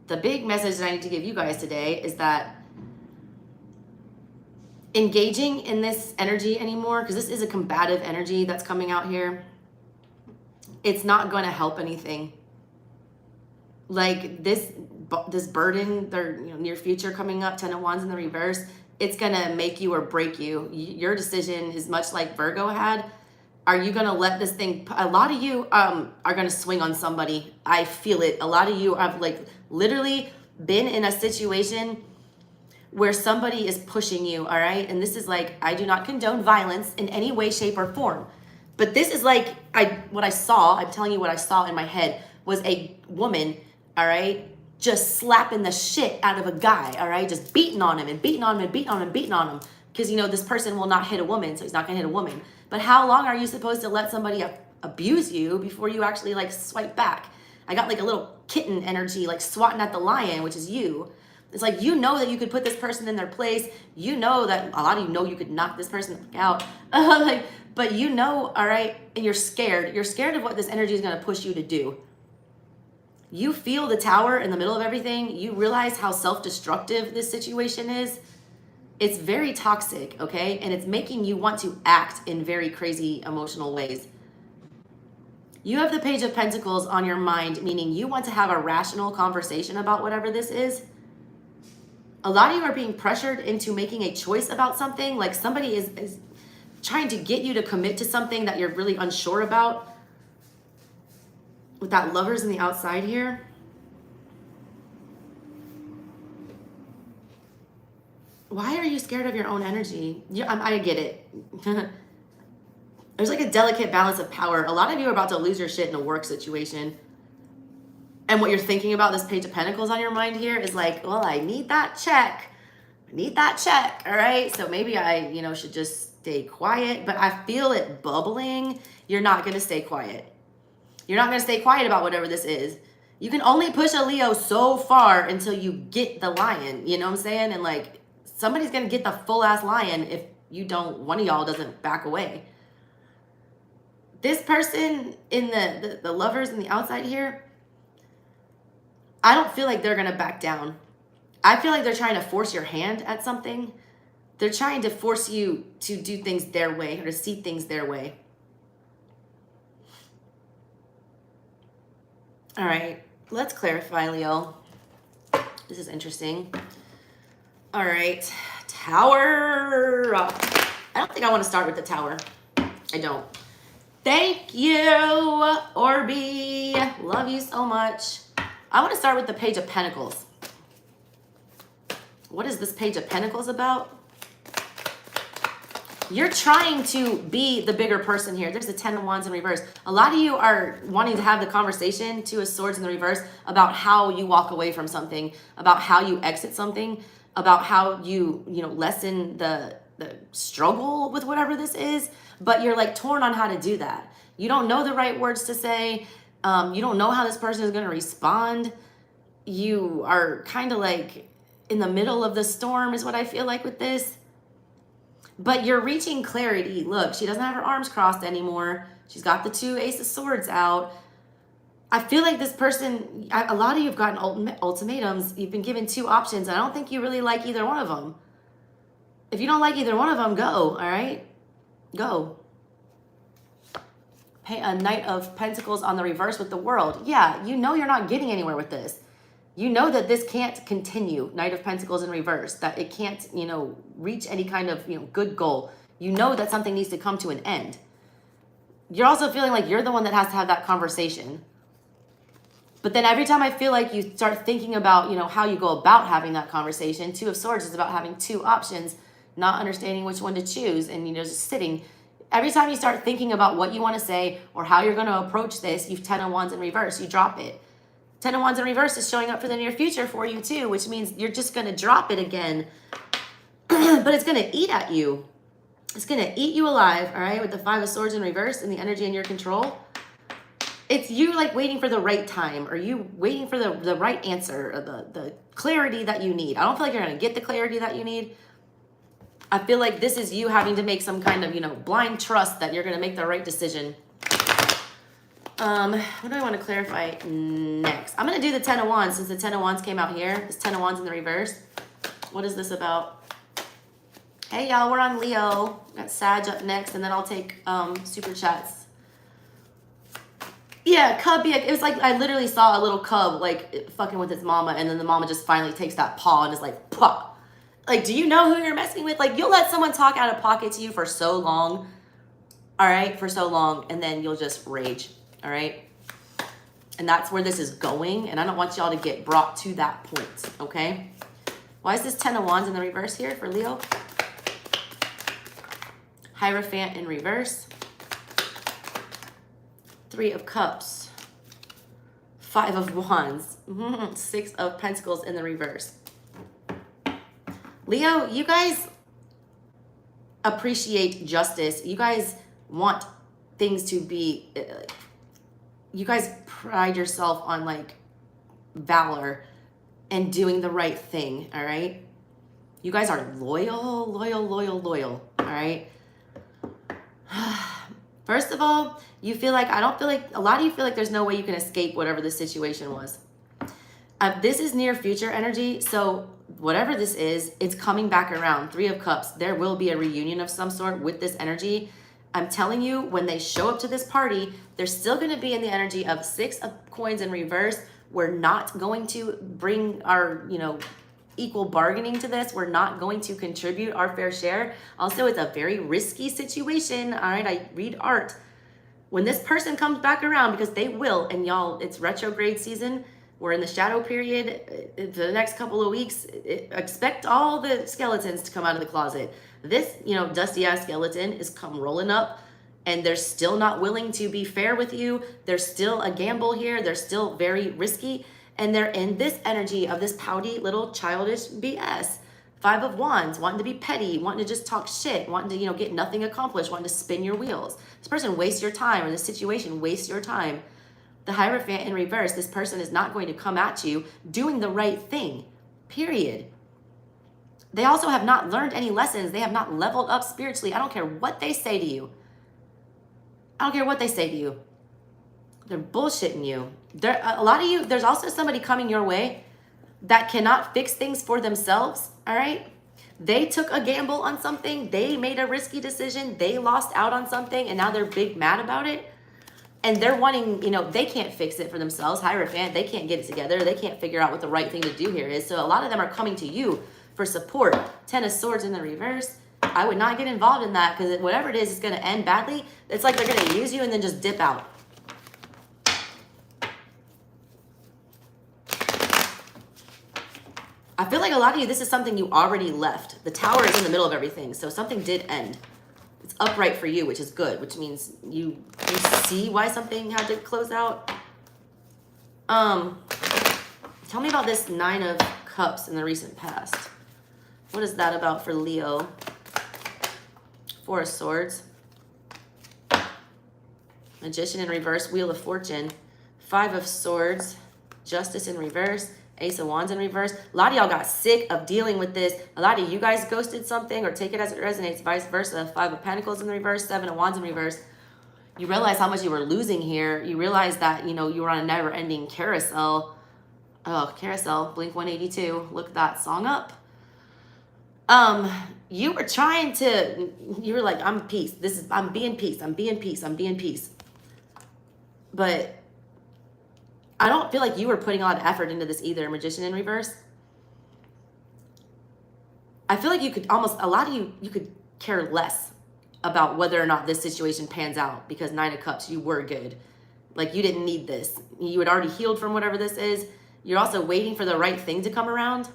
The big message that I need to give you guys today is that engaging in this energy anymore, because this is a combative energy that's coming out here, it's not going to help anything. Like this burden, their near future coming up, 10 of Wands in the reverse, it's going to make you or break you. Your decision is much like Virgo had. Are you going to let this thing, a lot of you are going to swing on somebody. I feel it. A lot of you have like literally been in a situation where somebody is pushing you, all right? And this is like, I do not condone violence in any way, shape, or form. But this is like, what I saw, I'm telling you what I saw in my head, was a woman, all right, just slapping the shit out of a guy, all right? Just beating on him and beating on him and beating on him and beating on him. Because, you know, this person will not hit a woman, so he's not gonna hit a woman. But how long are you supposed to let somebody abuse you before you actually like swipe back? I got like a little kitten energy, like swatting at the lion, which is you. It's like, you know that you could put this person in their place. You know that a lot of you know you could knock this person out. But you know, all right, and you're scared. You're scared of what this energy is going to push you to do. You feel the Tower in the middle of everything. You realize how self-destructive this situation is. It's very toxic, okay? And it's making you want to act in very crazy emotional ways. You have the Page of Pentacles on your mind, meaning you want to have a rational conversation about whatever this is. A lot of you are being pressured into making a choice about something. Like somebody is trying to get you to commit to something that you're really unsure about. With that Lovers in the outside here. Why are you scared of your own energy? I get it. There's like a delicate balance of power. A lot of you are about to lose your shit in a work situation. And what you're thinking about, this Page of Pentacles on your mind here, is like, well, I need that check. I need that check, all right? So maybe I, should just stay quiet. But I feel it bubbling. You're not going to stay quiet. You're not going to stay quiet about whatever this is. You can only push a Leo so far until you get the lion. You know what I'm saying? And like, somebody's going to get the full-ass lion if you don't, one of y'all doesn't back away. This person in the Lovers in the outside here, I don't feel like they're going to back down. I feel like they're trying to force your hand at something. They're trying to force you to do things their way or to see things their way. All right, let's clarify, Leo. This is interesting. All right, Tower. I don't think I want to start with the Tower. I don't. Thank you, Orby. Love you so much. I want to start with the Page of Pentacles. What is this Page of Pentacles about? You're trying to be the bigger person here. There's the 10 of Wands in reverse. A lot of you are wanting to have the conversation, 2 of Swords in the reverse, about how you walk away from something, about how you exit something, about how you lessen the struggle with whatever this is. But you're like torn on how to do that. You don't know the right words to say. You don't know how this person is going to respond. You are kind of like in the middle of the storm is what I feel like with this. But you're reaching clarity. Look, she doesn't have her arms crossed anymore. She's got the 2 Ace of Swords out. I feel like this person, a lot of you have gotten ultimatums. You've been given 2 options. I don't think you really like either one of them. If you don't like either one of them, go, all right? Go. Pay a Knight of Pentacles on the reverse with the World. Yeah, you know you're not getting anywhere with this. You know that this can't continue, Knight of Pentacles in reverse, that it can't, reach any kind of, good goal. You know that something needs to come to an end. You're also feeling like you're the one that has to have that conversation. But then every time I feel like you start thinking about, how you go about having that conversation, 2 of Swords is about having 2 options, not understanding which one to choose, and, just sitting. Every time you start thinking about what you want to say or how you're going to approach this, you've 10 of Wands in reverse, you drop it. 10 of Wands in reverse is showing up for the near future for you too, which means you're just going to drop it again. But it's going to eat at you. It's going to eat you alive, all right, with the 5 of Swords in reverse and the energy in your control. It's you like waiting for the right time, or you waiting for the right answer, or the clarity that you need. I don't feel like you're going to get the clarity that you need. I feel like this is you having to make some kind of, you know, blind trust that you're going to make the right decision. What do I want to clarify next? I'm going to do the 10 of Wands since the 10 of Wands came out here. This 10 of Wands in the reverse. What is this about? Hey, y'all, we're on Leo. Got Sag up next, and then I'll take super chats. Yeah, cub. It was like I literally saw a little cub like fucking with its mama, and then the mama just finally takes that paw and is like, pop. Like, do you know who you're messing with? Like, you'll let someone talk out of pocket to you for so long, all right, for so long, and then you'll just rage, all right? And that's where this is going, and I don't want y'all to get brought to that point, okay? Why is this 10 of Wands in the reverse here for Leo? Hierophant in reverse. 3 of Cups. 5 of Wands. 6 of Pentacles in the reverse. Leo, you guys appreciate justice. You guys want things to be, you guys pride yourself on like valor and doing the right thing, all right? You guys are loyal, all right? First of all, you feel like, a lot of you feel like there's no way you can escape whatever the situation was. This is near future energy, so whatever this is, it's coming back around. 3 of Cups. There will be a reunion of some sort with this energy. I'm telling you, when they show up to this party, they're still going to be in the energy of 6 of Coins in reverse. We're not going to bring our, you know, equal bargaining to this. We're not going to contribute our fair share. Also, it's a very risky situation. All right, I read art. When this person comes back around, because they will, and y'all, it's retrograde season. We're in the shadow period. For the next couple of weeks, expect all the skeletons to come out of the closet. This, you know, dusty ass skeleton is come rolling up, and they're still not willing to be fair with you. There's still a gamble here. They're still very risky. And they're in this energy of this pouty little childish BS. 5 of Wands, wanting to be petty, wanting to just talk shit, wanting to, you know, get nothing accomplished, wanting to spin your wheels. This person wastes your time, or this situation wastes your time. The Hierophant in reverse, this person is not going to come at you doing the right thing, period. They also have not learned any lessons. They have not leveled up spiritually. I don't care what they say to you. I don't care what they say to you. They're bullshitting you. A lot of you, there's also somebody coming your way that cannot fix things for themselves, all right? They took a gamble on something. They made a risky decision. They lost out on something, and now they're big mad about it. And they're wanting, you know, they can't fix it for themselves. Hierophant, they can't get it together. They can't figure out what the right thing to do here is. So a lot of them are coming to you for support. 10 of Swords in the reverse. I would not get involved in that, because whatever it is going to end badly. It's like they're going to use you and then just dip out. I feel like a lot of you, this is something you already left. The Tower is in the middle of everything, so something did end. It's upright for you, which is good, which means you see why something had to close out. Tell me about this 9 of Cups in the recent past. What is that about for Leo? 4 of Swords. Magician in reverse, Wheel of Fortune. 5 of Swords, Justice in reverse. Ace of Wands in reverse. A lot of y'all got sick of dealing with this. A lot of you guys ghosted something, or take it as it resonates, vice versa. 5 of Pentacles in the reverse, 7 of Wands in reverse. You realize how much you were losing here. You realize that, you know, you were on a never-ending carousel. Oh, carousel, Blink 182. Look that song up. You were trying to, you were like, I'm peace. I'm being peace. I'm being peace. I'm being peace. But I don't feel like you were putting a lot of effort into this either, Magician in reverse. I feel like you could almost, a lot of you could care less about whether or not this situation pans out, because 9 of Cups, you were good. Like, you didn't need this. You had already healed from whatever this is. You're also waiting for the right thing to come around.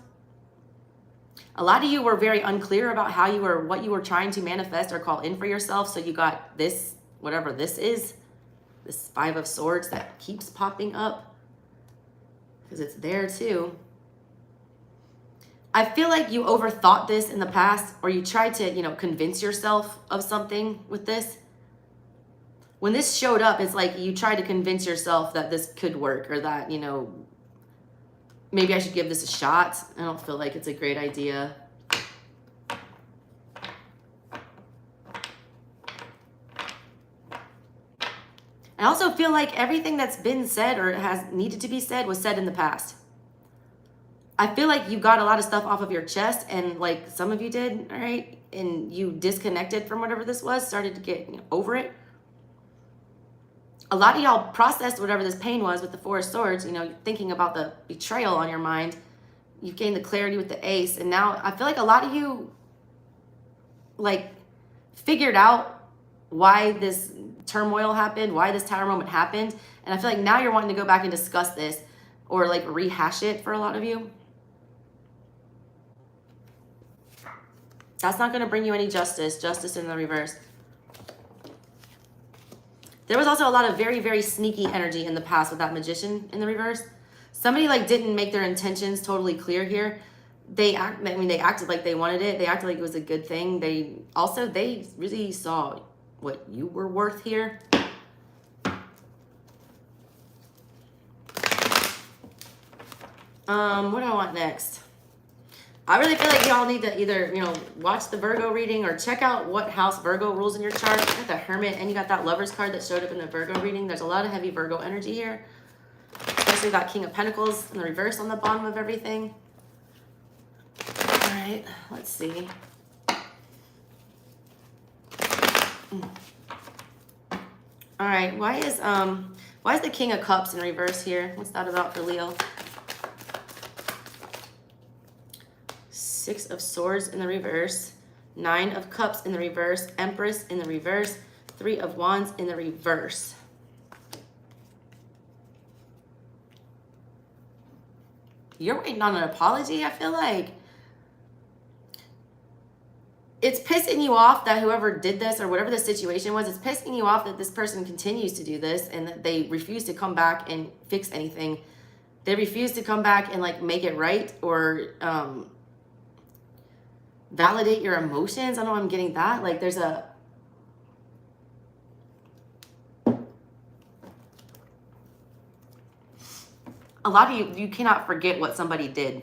A lot of you were very unclear about how you were, what you were trying to manifest or call in for yourself. So you got this, whatever this is, this 5 of Swords that keeps popping up because it's there too. I feel like you overthought this in the past, or you tried to, you know, convince yourself of something with this. When this showed up, it's like you tried to convince yourself that this could work, or that, you know, maybe I should give this a shot. I don't feel like it's a great idea. I also feel like everything that's been said or has needed to be said was said in the past. I feel like you got a lot of stuff off of your chest, and like some of you did, all right? And you disconnected from whatever this was, started to get, you know, over it. A lot of y'all processed whatever this pain was with the 4 of Swords, you know, thinking about the betrayal on your mind. You've gained the clarity with the Ace. And now I feel like a lot of you like figured out why this turmoil happened, why this Tower moment happened. And I feel like now you're wanting to go back and discuss this or like rehash it for a lot of you. That's not going to bring you any justice. Justice in the reverse. There was also a lot of very, very sneaky energy in the past with that Magician in the reverse. Somebody like didn't make their intentions totally clear here. They acted like they wanted it. They acted like it was a good thing. They really saw what you were worth here. What do I want next? I really feel like y'all need to either, you know, watch the Virgo reading or check out what house Virgo rules in your chart. You got the Hermit and you got that Lovers card that showed up in the Virgo reading. There's a lot of heavy Virgo energy here. Especially that King of Pentacles in the reverse on the bottom of everything. All right, let's see. All right, why is the King of Cups in reverse here? What's that about for Leo? 6 of Swords in the reverse, 9 of Cups in the reverse, Empress in the reverse, 3 of Wands in the reverse. You're waiting on an apology, I feel like. It's pissing you off that whoever did this or whatever the situation was, it's pissing you off that this person continues to do this and that they refuse to come back and fix anything. They refuse to come back and like make it right or validate your emotions. I don't know, I'm getting that. Like there's a lot of you cannot forget what somebody did.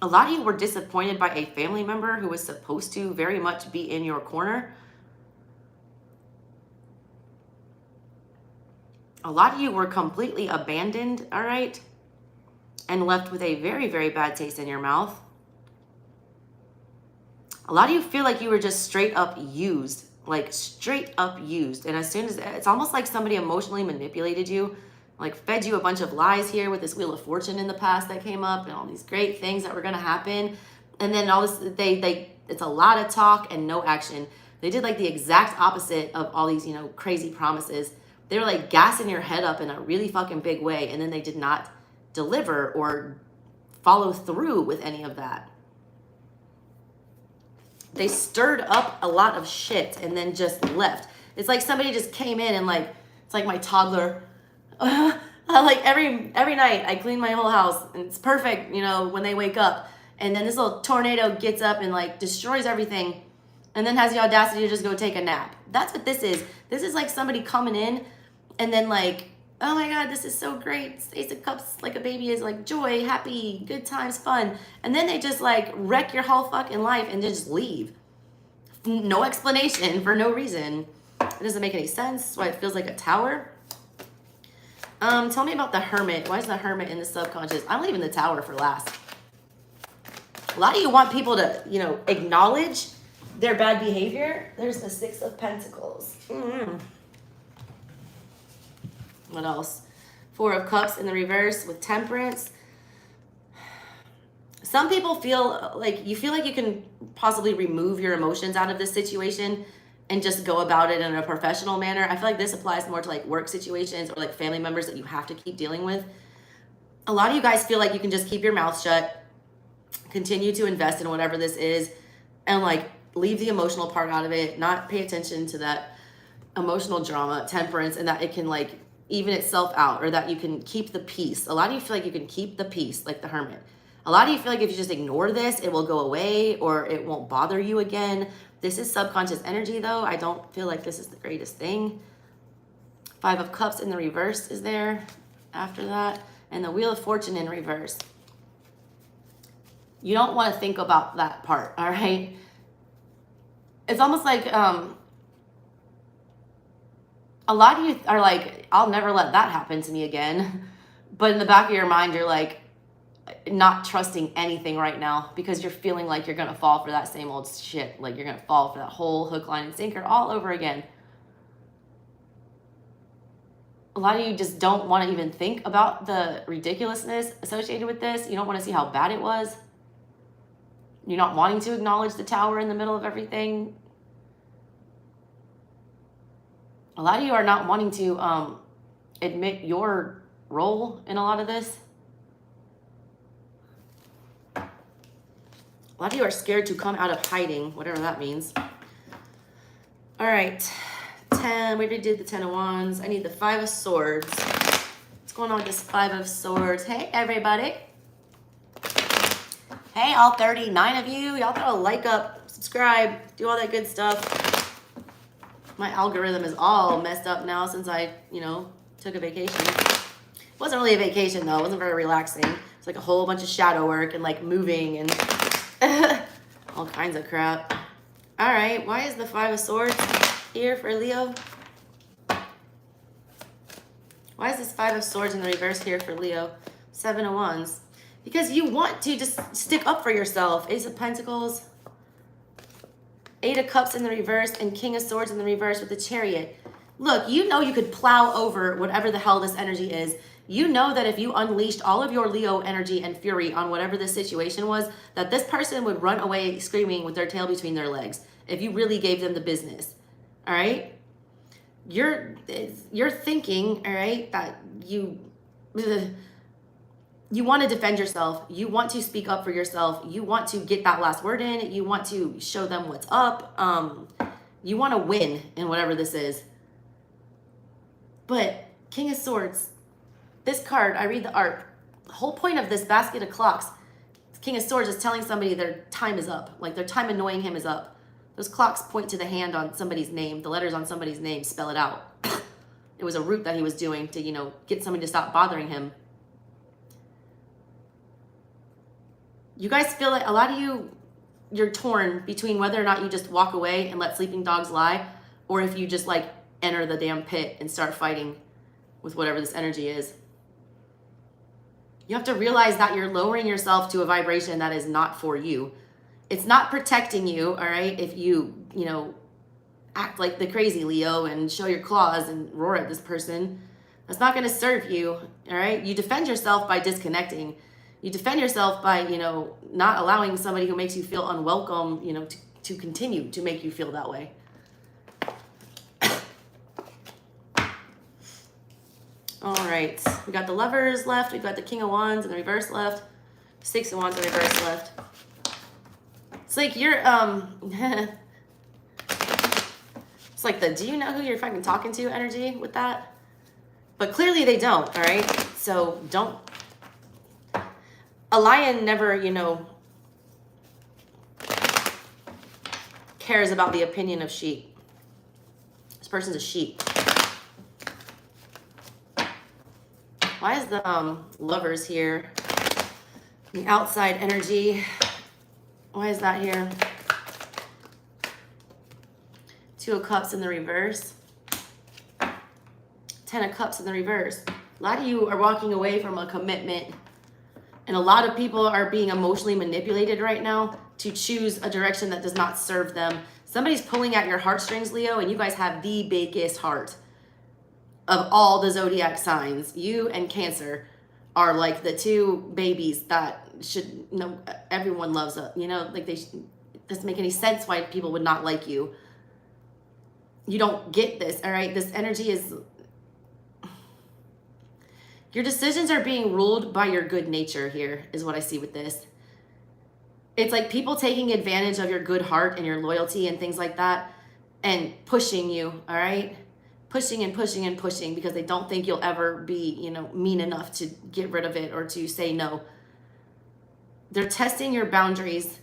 A lot of you were disappointed by a family member who was supposed to very much be in your corner. A lot of you were completely abandoned, all right? And left with a very, very bad taste in your mouth. A lot of you feel like you were just straight up used, like straight up used. And as soon as, it's almost like somebody emotionally manipulated you, like fed you a bunch of lies here with this Wheel of Fortune in the past that came up and all these great things that were gonna happen. And then all this, it's a lot of talk and no action. They did like the exact opposite of all these, you know, crazy promises. They were like gassing your head up in a really fucking big way. And then they did not deliver or follow through with any of that. They stirred up a lot of shit and then just left. It's like somebody just came in and like, it's like my toddler. Like every night I clean my whole house and it's perfect, you know, when they wake up. And then this little tornado gets up and like destroys everything and then has the audacity to just go take a nap. That's what this is. This is like somebody coming in and then like, oh my God, this is so great. Ace of Cups, like a baby, is like joy, happy, good times, fun. And then they just like wreck your whole fucking life and just leave. No explanation for no reason. It doesn't make any sense. That's why it feels like a tower. Tell me about the Hermit. Why is the Hermit in the subconscious? I'm leaving the Tower for last. A lot of you want people to, you know, acknowledge their bad behavior. There's the 6 of Pentacles. What else? 4 of Cups in the reverse with Temperance. Some people feel like you can possibly remove your emotions out of this situation and just go about it in a professional manner. I feel like this applies more to like work situations or like family members that you have to keep dealing with. A lot of you guys feel like you can just keep your mouth shut, continue to invest in whatever this is, and like leave the emotional part out of it, not pay attention to that emotional drama, temperance, and that it can like even itself out, or that you can keep the peace. A lot of you feel like you can keep the peace, like the hermit. A lot of you feel like if you just ignore this, it will go away or it won't bother you again. This is subconscious energy though. I don't feel like this is the greatest thing. 5 of Cups in the reverse is there after that. And the Wheel of Fortune in reverse. You don't want to think about that part, all right? It's almost like a lot of you are like, I'll never let that happen to me again. But in the back of your mind, you're like not trusting anything right now because you're feeling like you're going to fall for that same old shit. Like you're going to fall for that whole hook, line, and sinker all over again. A lot of you just don't want to even think about the ridiculousness associated with this. You don't want to see how bad it was. You're not wanting to acknowledge the Tower in the middle of everything. A lot of you are not wanting to admit your role in a lot of this. A lot of you are scared to come out of hiding, whatever that means. All right. 10, we already did the 10 of Wands. I need the 5 of Swords. What's going on with this 5 of Swords? Hey, everybody. Hey, all 39 of you. Y'all gotta like up, subscribe, do all that good stuff. My algorithm is all messed up now since I, took a vacation. It wasn't really a vacation, though. It wasn't very relaxing. It's like a whole bunch of shadow work and, like, moving and all kinds of crap. All right, why is the 5 of Swords here for Leo? Why is this 5 of Swords in the reverse here for Leo? 7 of Wands. Because you want to just stick up for yourself. Ace of Pentacles, 8 of Cups in the reverse, and King of Swords in the reverse with the Chariot. Look, you know you could plow over whatever the hell this energy is. You know that if you unleashed all of your Leo energy and fury on whatever this situation was, that this person would run away screaming with their tail between their legs if you really gave them the business. All right? You're thinking, all right, that you want to defend yourself. You want to speak up for yourself. You want to get that last word in. You want to show them what's up. You want to win in whatever this is. But King of Swords, this card, I read the art. The whole point of this basket of clocks, King of Swords is telling somebody their time is up. Like their time annoying him is up. Those clocks point to the hand on somebody's name. The letters on somebody's name spell it out. It was a route that he was doing to, get somebody to stop bothering him. You guys feel like a lot of you're torn between whether or not you just walk away and let sleeping dogs lie, or if you just like enter the damn pit and start fighting with whatever this energy is. You have to realize that you're lowering yourself to a vibration that is not for you. It's not protecting you, all right? If you, act like the crazy Leo and show your claws and roar at this person, that's not going to serve you, all right? You defend yourself by disconnecting. You defend yourself by, not allowing somebody who makes you feel unwelcome, to continue to make you feel that way. All right, we got the Lovers left. We've got the King of Wands in the reverse left. 6 of Wands in the reverse left. It's like you're, it's like the do you know who you're fucking talking to energy with that? But clearly they don't, all right? So don't. A lion never, cares about the opinion of sheep. This person's a sheep. Why is the Lovers here? The outside energy. Why is that here? 2 of Cups in the reverse. 10 of Cups in the reverse. A lot of you are walking away from a commitment. And a lot of people are being emotionally manipulated right now to choose a direction that does not serve them. Somebody's pulling at your heartstrings, Leo, and you guys have the biggest heart of all the zodiac signs. You and Cancer are like the 2 babies that should, everyone loves, like it doesn't make any sense why people would not like you. you don't get this, all right? This energy is, your decisions are being ruled by your good nature here, is what I see with this. It's like people taking advantage of your good heart and your loyalty and things like that and pushing you, all right? Pushing and pushing and pushing because they don't think you'll ever be, you know, mean enough to get rid of it or to say no. They're testing your boundaries.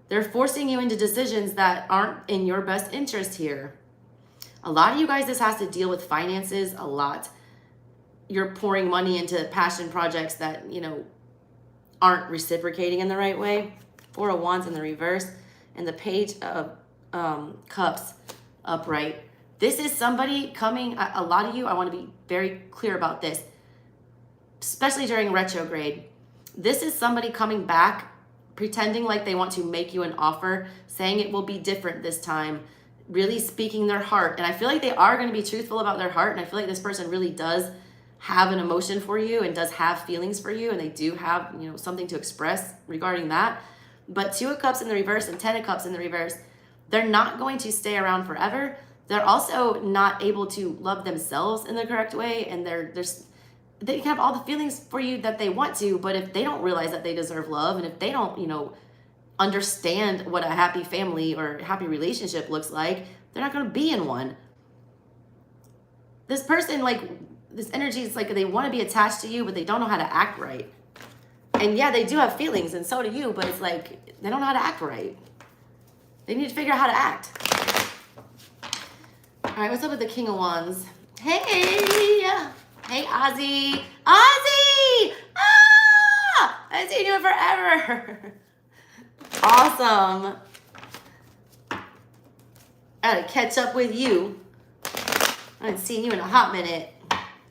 They're forcing you into decisions that aren't in your best interest here. A lot of you guys, this has to deal with finances a lot. You're pouring money into passion projects that, you know, aren't reciprocating in the right way. Four of Wands in the reverse and the Page of Cups upright. This is somebody coming, a lot of you, I want to be very clear about this, especially during retrograde. This is somebody coming back, pretending like they want to make you an offer, saying it will be different this time, really speaking their heart. And I feel like they are going to be truthful about their heart. And I feel like this person really does have an emotion for you and does have feelings for you. And they do have, you know, something to express regarding that. But Two of Cups in the reverse and Ten of Cups in the reverse, they're not going to stay around forever. They're also not able to love themselves in the correct way. And they have all the feelings for you that they want to, but if they don't realize that they deserve love, and if they don't, you know, understand what a happy family or happy relationship looks like, they're not going to be in one. This person, like, this energy is like they want to be attached to you, but they don't know how to act right. And yeah, they do have feelings, and so do you, but it's like they don't know how to act right. They need to figure out how to act. All right, what's up with the King of Wands? Hey, Ozzy. Ozzy! Ah! I haven't seen you in forever. Awesome. I gotta catch up with you. I haven't seen you in a hot minute.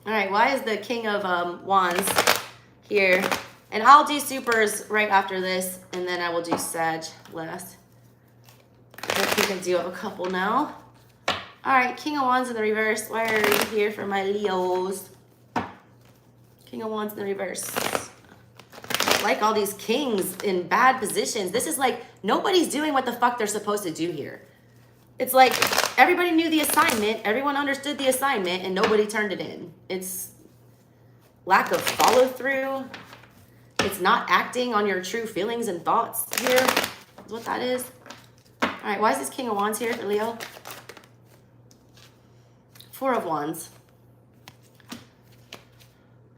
All right, why is the King of Wands here? And I'll do supers right after this, and then I will do Sag last. I think I do have a couple now. All right, King of Wands in the reverse. Why are you here for my Leos? King of Wands in the reverse. I like all these kings in bad positions. This is like nobody's doing what the fuck they're supposed to do here. It's like everybody knew the assignment, everyone understood the assignment, and nobody turned it in. It's lack of follow through. It's not acting on your true feelings and thoughts here. That's what that is. All right, why is this King of Wands here for Leo? Four of Wands.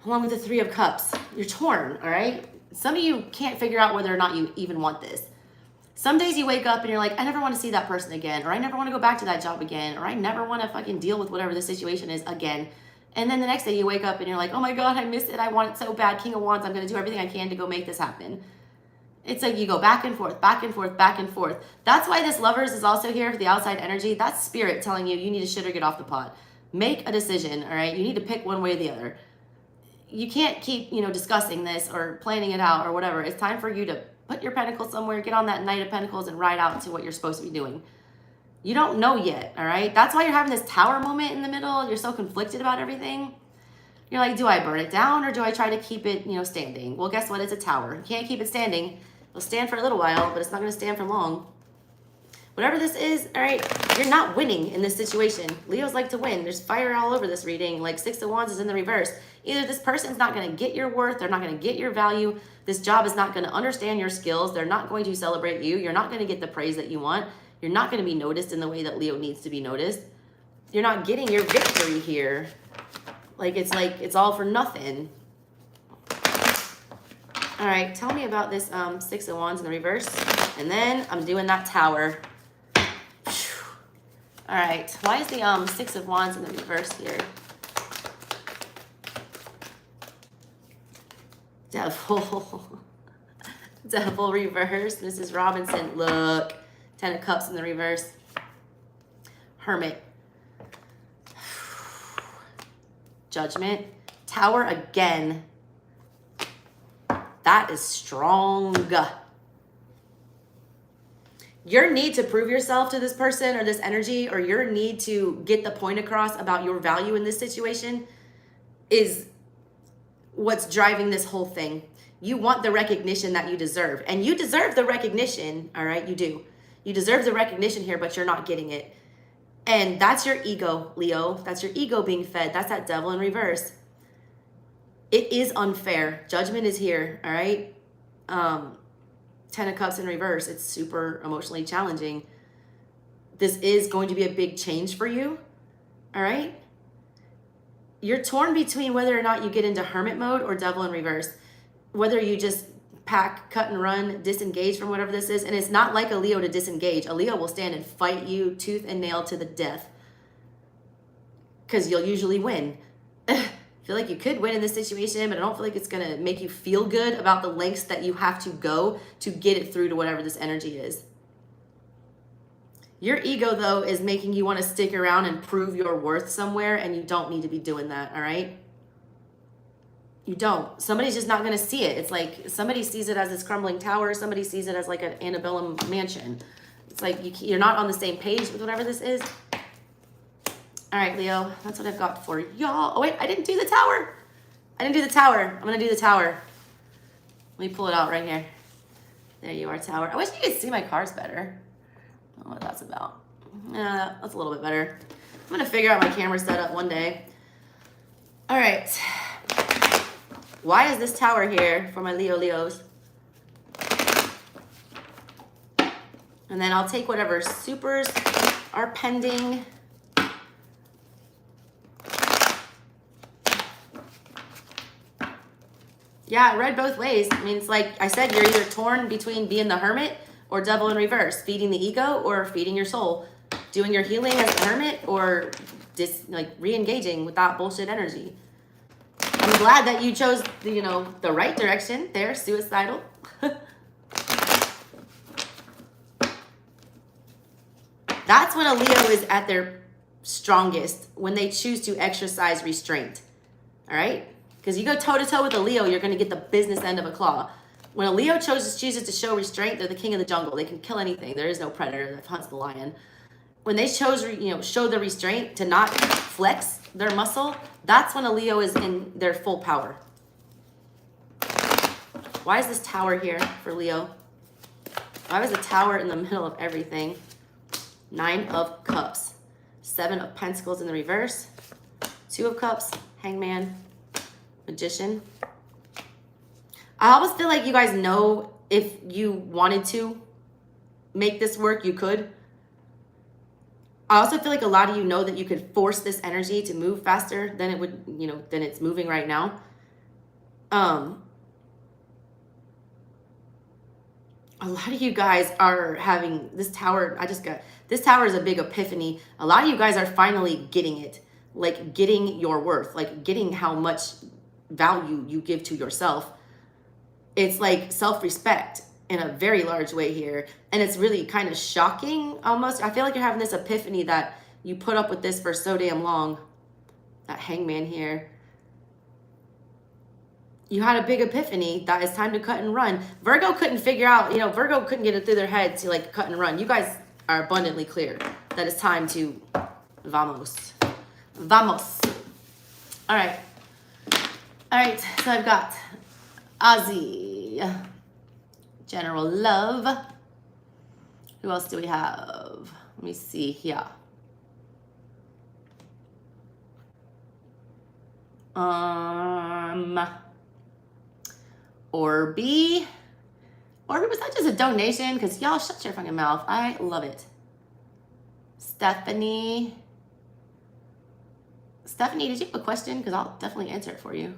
Along with the Three of Cups. You're torn, all right? Some of you can't figure out whether or not you even want this. Some days you wake up and you're like, I never want to see that person again, or I never want to go back to that job again, or I never want to fucking deal with whatever the situation is again. And then the next day you wake up and you're like, oh my God, I miss it. I want it so bad. King of Wands, I'm going to do everything I can to go make this happen. It's like you go back and forth, back and forth, back and forth. That's why this Lovers is also here for the outside energy. That's spirit telling you need to shit or get off the pot. Make a decision, all right? You need to pick one way or the other. You can't keep, discussing this or planning it out or whatever. It's time for you to put your pentacles somewhere, get on that Knight of Pentacles and ride out to what you're supposed to be doing. You don't know yet, all right? That's why you're having this tower moment in the middle. You're so conflicted about everything. You're like, do I burn it down or do I try to keep it, standing? Well, guess what? It's a tower. You can't keep it standing. It'll stand for a little while, but it's not going to stand for long. Whatever this is, all right, you're not winning in this situation. Leos like to win. There's fire all over this reading. Like Six of Wands is in the reverse. Either this person's not going to get your worth. They're not going to get your value. This job is not going to understand your skills. They're not going to celebrate you. You're not going to get the praise that you want. You're not going to be noticed in the way that Leo needs to be noticed. You're not getting your victory here. Like it's all for nothing. All right, tell me about this Six of Wands in the reverse. And then I'm doing that tower. All right, why is the Six of Wands in the reverse here? Devil. Devil reverse. Mrs. Robinson, look. Ten of Cups in the reverse. Hermit. Judgment. Tower again. That is strong. Your need to prove yourself to this person or this energy, or your need to get the point across about your value in this situation is what's driving this whole thing. You want the recognition that you deserve, and you deserve the recognition. All right, you do. You deserve the recognition here, but you're not getting it. And that's your ego, Leo. That's your ego being fed. That's that devil in reverse. It is unfair. Judgment is here, all right? 10 of Cups in reverse. It's super emotionally challenging. This is going to be a big change for you, all right? You're torn between whether or not you get into hermit mode or devil in reverse. Whether you just pack, cut and run, disengage from whatever this is. And it's not like a Leo to disengage. A Leo will stand and fight you tooth and nail to the death. Because you'll usually win. I feel like you could win in this situation, but I don't feel like it's going to make you feel good about the lengths that you have to go to get it through to whatever this energy is. Your ego, though, is making you want to stick around and prove your worth somewhere, and you don't need to be doing that, all right? You don't. Somebody's just not going to see it. It's like somebody sees it as this crumbling tower. Somebody sees it as like an antebellum mansion. It's like you're not on the same page with whatever this is. All right, Leo, that's what I've got for y'all. Oh, wait, I didn't do the tower. I didn't do the tower. I'm going to do the tower. Let me pull it out right here. There you are, tower. I wish you could see my cards better. I don't know what that's about. Yeah, that's a little bit better. I'm going to figure out my camera setup one day. All right. Why is this tower here for my Leos? And then I'll take whatever supers are pending. Yeah, it read both ways. I mean, it's like I said, you're either torn between being the hermit or devil in reverse, feeding the ego or feeding your soul, doing your healing as the hermit or just like re-engaging with that bullshit energy. I'm glad that you chose, the right direction there, suicidal. That's when a Leo is at their strongest, when they choose to exercise restraint. All right? Because you go toe-to-toe with a Leo, you're going to get the business end of a claw. When a Leo chooses to show restraint, they're the king of the jungle. They can kill anything. There is no predator that hunts the lion. When they show the restraint to not flex their muscle, that's when a Leo is in their full power. Why is this tower here for Leo? Why was the tower in the middle of everything? 9 of Cups. 7 of Pentacles in the reverse. 2 of Cups. Hangman. Magician. I almost feel like you guys know if you wanted to make this work, you could. I also feel like a lot of you know that you could force this energy to move faster than it would, than it's moving right now. A lot of you guys are having this tower. This tower is a big epiphany. A lot of you guys are finally getting it, like getting your worth, like getting how much value you give to yourself. It's like self-respect in a very large way here. And it's really kind of shocking almost. I feel like you're having this epiphany that you put up with this for so damn long. That hangman here. You had a big epiphany that it's time to cut and run. Virgo couldn't figure out, Virgo couldn't get it through their head to like cut and run. You guys are abundantly clear that it's time to vamos. Vamos. All right. All right. So I've got Ozzy, General Love. Who else do we have? Let me see here. Orby. Orby, was that just a donation? Because y'all shut your fucking mouth. I love it. Stephanie. Stephanie, did you have a question? Because I'll definitely answer it for you.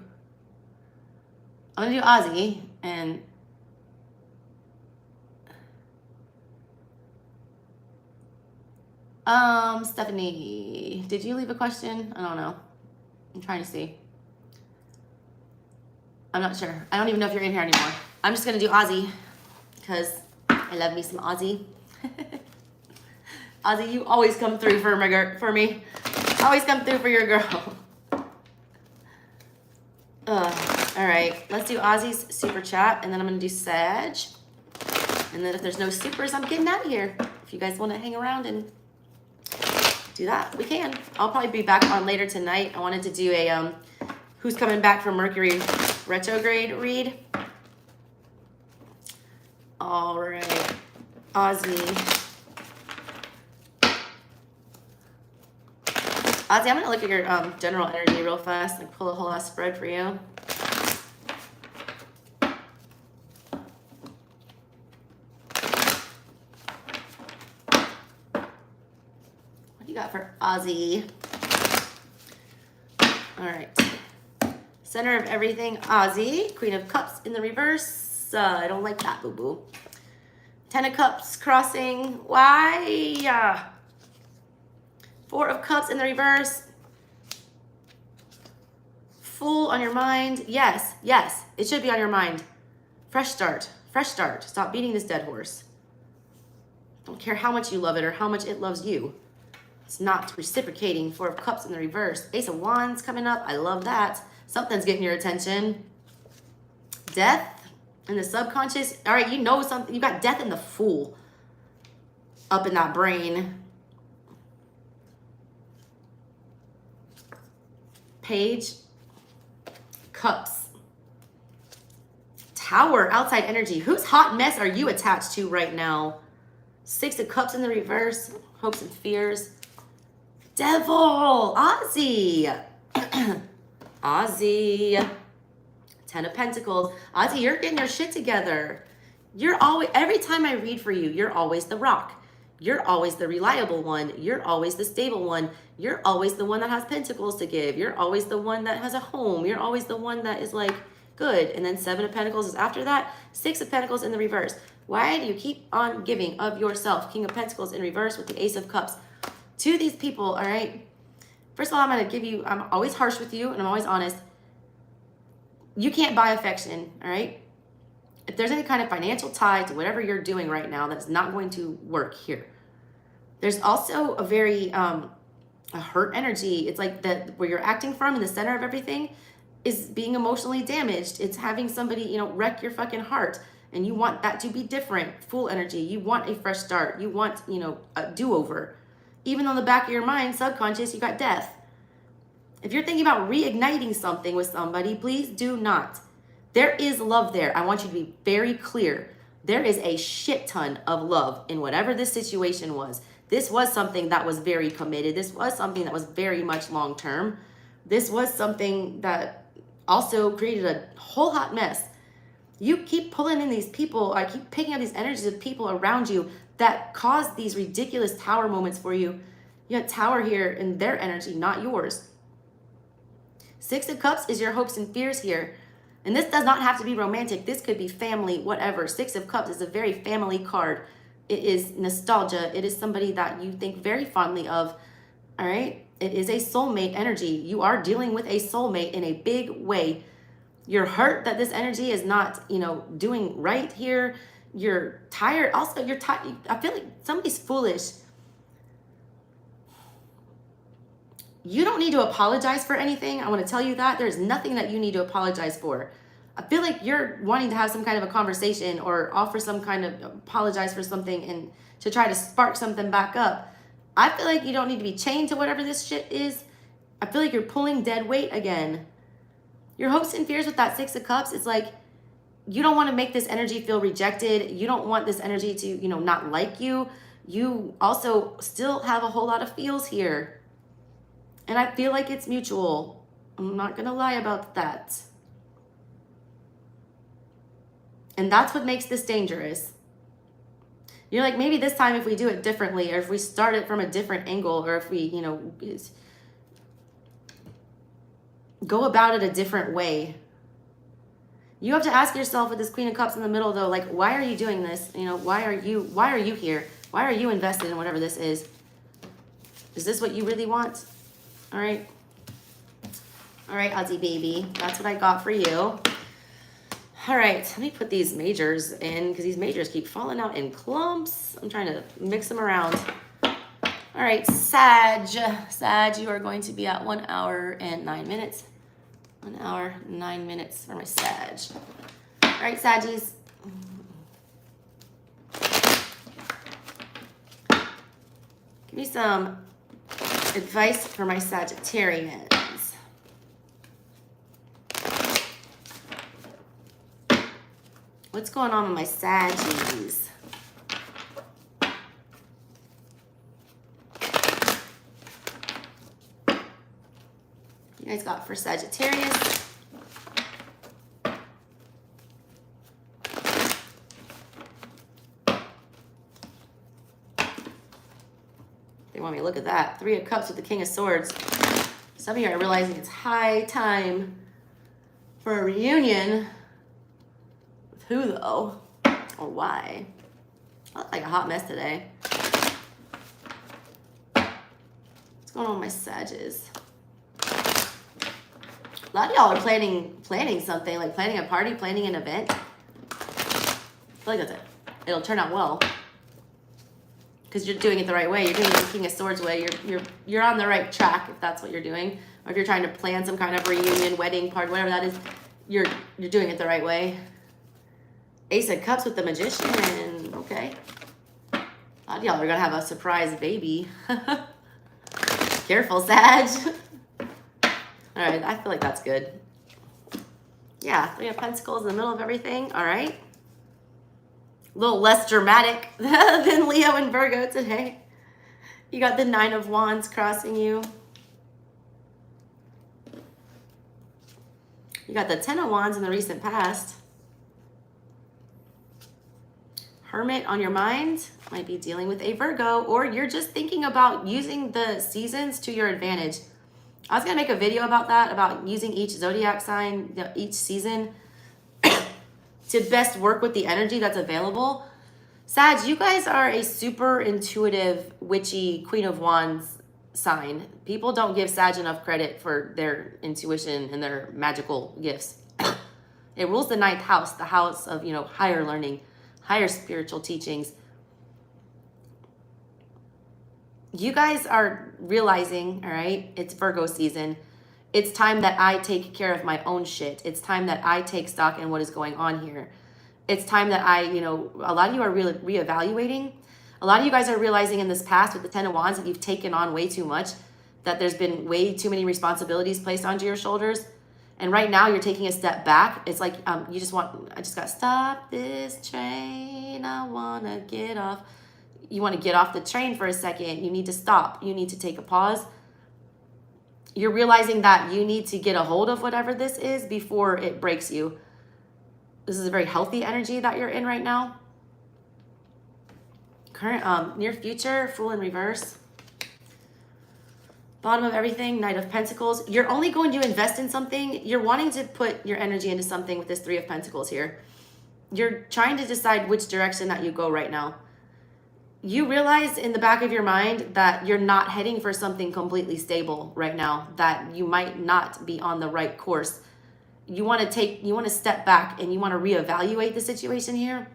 I'm going to do Ozzy. And Stephanie, did you leave a question? I don't know. I'm trying to see. I'm not sure. I don't even know if you're in here anymore. I'm just going to do Ozzy because I love me some Ozzy. Ozzy, you always come through for me. Always come through for your girl. All right. Let's do Ozzy's super chat, and then I'm going to do Sag. And then if there's no supers, I'm getting out of here. If you guys want to hang around and do that, we can. I'll probably be back on later tonight. I wanted to do a who's coming back from Mercury retrograde read. All right, Ozzy. Ozzy, I'm going to look at your general energy real fast and pull a whole ass spread for you. What do you got for Ozzy? All right. Center of everything, Ozzy. Queen of Cups in the reverse. I don't like that, boo-boo. 10 of Cups crossing. Why? 4 of Cups in the reverse. Fool on your mind. Yes, yes, it should be on your mind. Fresh start, fresh start. Stop beating this dead horse. Don't care how much you love it or how much it loves you. It's not reciprocating. 4 of Cups in the reverse. Ace of Wands coming up. I love that. Something's getting your attention. Death in the subconscious. All right, you know something. You got death in the Fool up in that brain. Page. Cups. Tower, outside energy. Whose hot mess are you attached to right now? 6 of Cups in the reverse. Hopes and fears. Devil. Ozzy. Ozzy. 10 of Pentacles. Ozzy, you're getting your shit together. You're always, every time I read for you, you're always the rock. You're always the reliable one. You're always the stable one. You're always the one that has pentacles to give. You're always the one that has a home. You're always the one that is like good. And then 7 of Pentacles is after that. 6 of Pentacles in the reverse. Why do you keep on giving of yourself? King of Pentacles in reverse with the Ace of Cups. To these people, all right? First of all, I'm going to give you, I'm always harsh with you and I'm always honest. You can't buy affection, all right? If there's any kind of financial tie to whatever you're doing right now, that's not going to work here. There's also a very a hurt energy. It's like that where you're acting from in the center of everything is being emotionally damaged. It's having somebody, you know, wreck your fucking heart. And you want that to be different. Fool energy. You want a fresh start. You want, you know, a do-over. Even on the back of your mind, subconscious, you got death. If you're thinking about reigniting something with somebody, please do not. There is love there. I want you to be very clear. There is a shit ton of love in whatever this situation was. This was something that was very committed. This was something that was very much long-term. This was something that also created a whole hot mess. You keep pulling in these people, I keep picking up these energies of people around you that cause these ridiculous tower moments for you. You got Tower here in their energy, not yours. 6 of Cups is your hopes and fears here. And this does not have to be romantic. This could be family, whatever. 6 of Cups is a very family card. It is nostalgia. It is somebody that you think very fondly of. All right? It is a soulmate energy. You are dealing with a soulmate in a big way. You're hurt that this energy is not, you know, doing right here. You're tired. Also, you're tired. I feel like somebody's foolish. You don't need to apologize for anything. I want to tell you that. There's nothing that you need to apologize for. I feel like you're wanting to have some kind of a conversation or offer some kind of apologize for something and to try to spark something back up. I feel like you don't need to be chained to whatever this shit is. I feel like you're pulling dead weight again. Your hopes and fears with that 6 of Cups, it's like you don't want to make this energy feel rejected. You don't want this energy to, you know, not like you. You also still have a whole lot of feels here. And I feel like it's mutual. I'm not going to lie about that. And that's what makes this dangerous. You're like, maybe this time if we do it differently, or if we start it from a different angle, or if we, you know, go about it a different way. You have to ask yourself with this Queen of Cups in the middle, though, like, why are you doing this? You know, why are you here? Why are you invested in whatever this is? Is this what you really want? All right. All right, Ozzy baby. That's what I got for you. All right, let me put these majors in because these majors keep falling out in clumps. I'm trying to mix them around. All right, Sag. Sag, you are going to be at 1 hour and 9 minutes. 1 hour, 9 minutes for my Sag. All right, Saggies. Give me some advice for my Sagittarians. What's going on with my Saggies? you guys got for Sagittarius? They want me to look at that. 3 of Cups with the King of Swords. Some of you are realizing it's high time for a reunion. With who, though? Or why? I look like a hot mess today. What's going on with my Sages? A lot of y'all are planning something, like planning a party, planning an event. I feel like that's it. It'll turn out well. Because you're doing it the right way. You're doing it the King of Swords way. You're on the right track if that's what you're doing. Or if you're trying to plan some kind of reunion, wedding party, whatever that is, you're doing it the right way. Ace of Cups with the Magician. Okay. A lot of y'all are gonna have a surprise baby. Careful, Sag. All right, I feel like that's good. Yeah, 3 of Pentacles in the middle of everything. All right. A little less dramatic than Leo and Virgo today. You got the 9 of Wands crossing you. You got the 10 of Wands in the recent past. Hermit on your mind. Might be dealing with a Virgo, or you're just thinking about using the seasons to your advantage. I was going to make a video about that, about using each zodiac sign, each season, to best work with the energy that's available. Sag, you guys are a super intuitive, witchy, Queen of Wands sign. People don't give Sag enough credit for their intuition and their magical gifts. It rules the 9th house, the house of, higher learning, higher spiritual teachings. You guys are realizing, all right, it's Virgo season. It's time that I take care of my own shit. It's time that I take stock in what is going on here. It's time that I, a lot of you are really reevaluating. A lot of you guys are realizing in this past with the 10 of Wands that you've taken on way too much, that there's been way too many responsibilities placed onto your shoulders. And right now you're taking a step back. It's like, I just got to stop this train. I want to get off. You want to get off the train for a second. You need to stop. You need to take a pause. You're realizing that you need to get a hold of whatever this is before it breaks you. This is a very healthy energy that you're in right now. Current, near future, Fool in reverse. Bottom of everything, Knight of Pentacles. You're only going to invest in something. You're wanting to put your energy into something with this 3 of Pentacles here. You're trying to decide which direction that you go right now. You realize in the back of your mind that you're not heading for something completely stable right now, that you might not be on the right course. You want to step back and you want to reevaluate the situation here.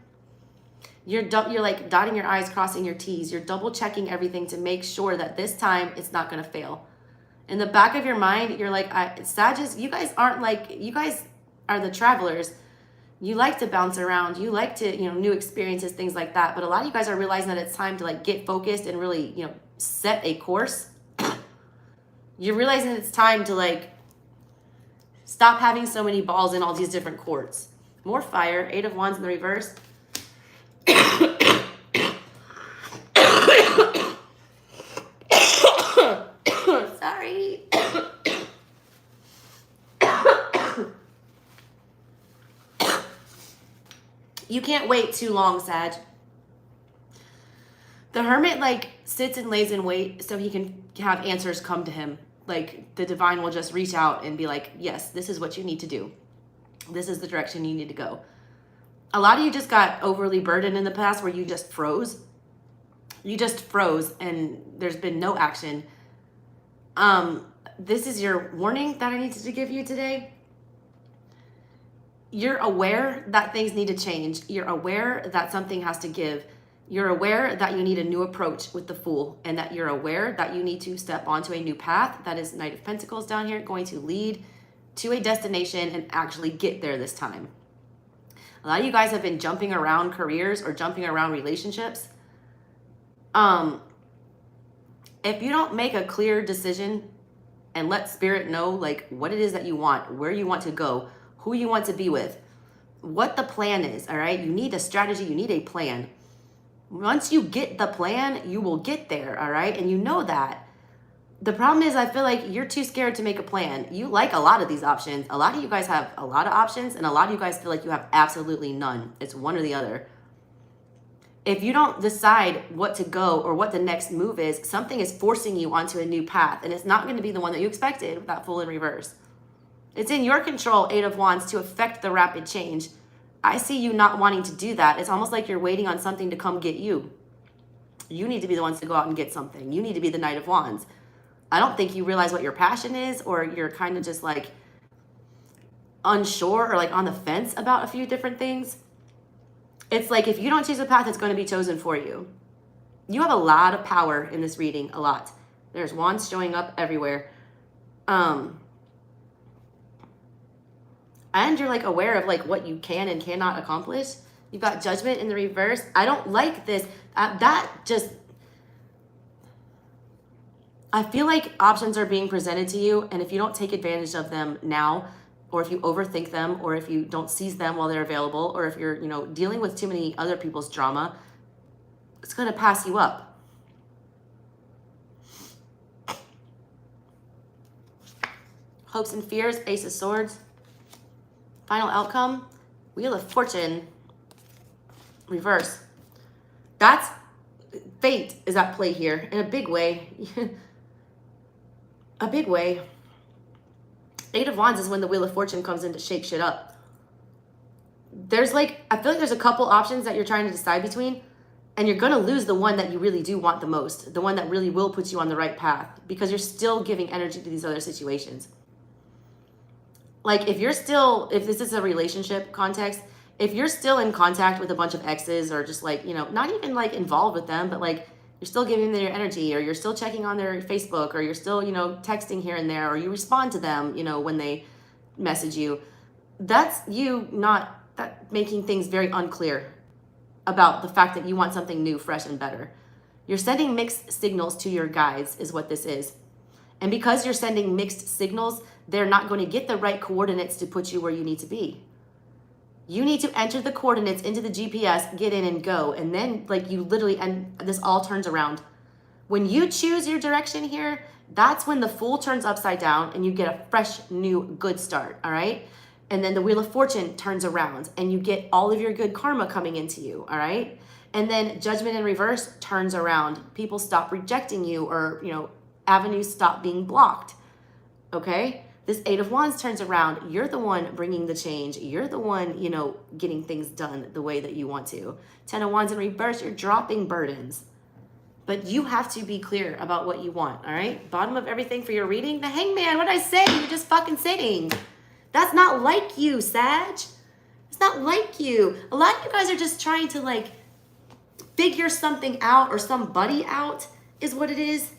You're like dotting your I's, crossing your T's. You're double checking everything to make sure that this time it's not going to fail. In the back of your mind, you're like, Sagittarius, you guys are the travelers. You like to bounce around. You like to, new experiences, things like that. But a lot of you guys are realizing that it's time to get focused and really, set a course. You're realizing it's time to stop having so many balls in all these different courts. More fire, 8 of Wands in the reverse. Sorry. You can't wait too long, Sag. The Hermit sits and lays in wait so he can have answers come to him. The divine will just reach out and be like, yes, this is what you need to do. This is the direction you need to go. A lot of you just got overly burdened in the past where you just froze. You just froze and there's been no action. This is your warning that I needed to give you today. You're aware that things need to change. You're aware that something has to give. You're aware that you need a new approach with the Fool, and that you're aware that you need to step onto a new path. That is Knight of Pentacles down here, going to lead to a destination and actually get there this time. A lot of you guys have been jumping around careers or jumping around relationships. If you don't make a clear decision and let spirit know what it is that you want, where you want to go, who you want to be with, what the plan is, all right? You need a strategy, you need a plan. Once you get the plan, you will get there, all right? And you know that. The problem is I feel like you're too scared to make a plan. You like a lot of these options. A lot of you guys have a lot of options, and a lot of you guys feel like you have absolutely none. It's one or the other. If you don't decide what to go or what the next move is, something is forcing you onto a new path, and it's not going to be the one that you expected with that Fool in reverse. It's in your control, Eight of Wands, to affect the rapid change. I see you not wanting to do that. It's almost like you're waiting on something to come get you. You need to be the ones to go out and get something. You need to be the Knight of Wands. I don't think you realize what your passion is, or you're kind of just like unsure or like on the fence about a few different things. It's like if you don't choose a path, it's going to be chosen for you. You have a lot of power in this reading, a lot. There's wands showing up everywhere. And you're like aware of like what you can and cannot accomplish. You've got Judgment in the reverse. I don't like this. I feel like options are being presented to you, and if you don't take advantage of them now, or if you overthink them, or if you don't seize them while they're available, or if you're, dealing with too many other people's drama, it's going to pass you up. Hopes and fears, Ace of Swords. Final outcome, Wheel of Fortune, reverse. That's fate is at play here in a big way. A big way. Eight of Wands is when the Wheel of Fortune comes in to shake shit up. There's I feel like there's a couple options that you're trying to decide between, and you're going to lose the one that you really do want the most, the one that really will put you on the right path, because you're still giving energy to these other situations. Like if this is a relationship context, if you're still in contact with a bunch of exes, or just not even involved with them, but you're still giving them your energy, or you're still checking on their Facebook, or you're still, texting here and there, or you respond to them, when they message you, that's you making things very unclear about the fact that you want something new, fresh, and better. You're sending mixed signals to your guides is what this is. And because you're sending mixed signals, they're not going to get the right coordinates to put you where you need to be. You need to enter the coordinates into the GPS, get in and go. And then and this all turns around. When you choose your direction here, that's when the Fool turns upside down and you get a fresh, new, good start, all right? And then the Wheel of Fortune turns around and you get all of your good karma coming into you, all right? And then Judgment in reverse turns around. People stop rejecting you, or, avenues stop being blocked, okay? This Eight of Wands turns around. You're the one bringing the change. You're the one, getting things done the way that you want to. Ten of Wands in reverse, you're dropping burdens. But you have to be clear about what you want, all right? Bottom of everything for your reading, the Hangman. What did I say? You're just fucking sitting. That's not like you, Sag. It's not like you. A lot of you guys are just trying to, figure something out, or somebody out is what it is.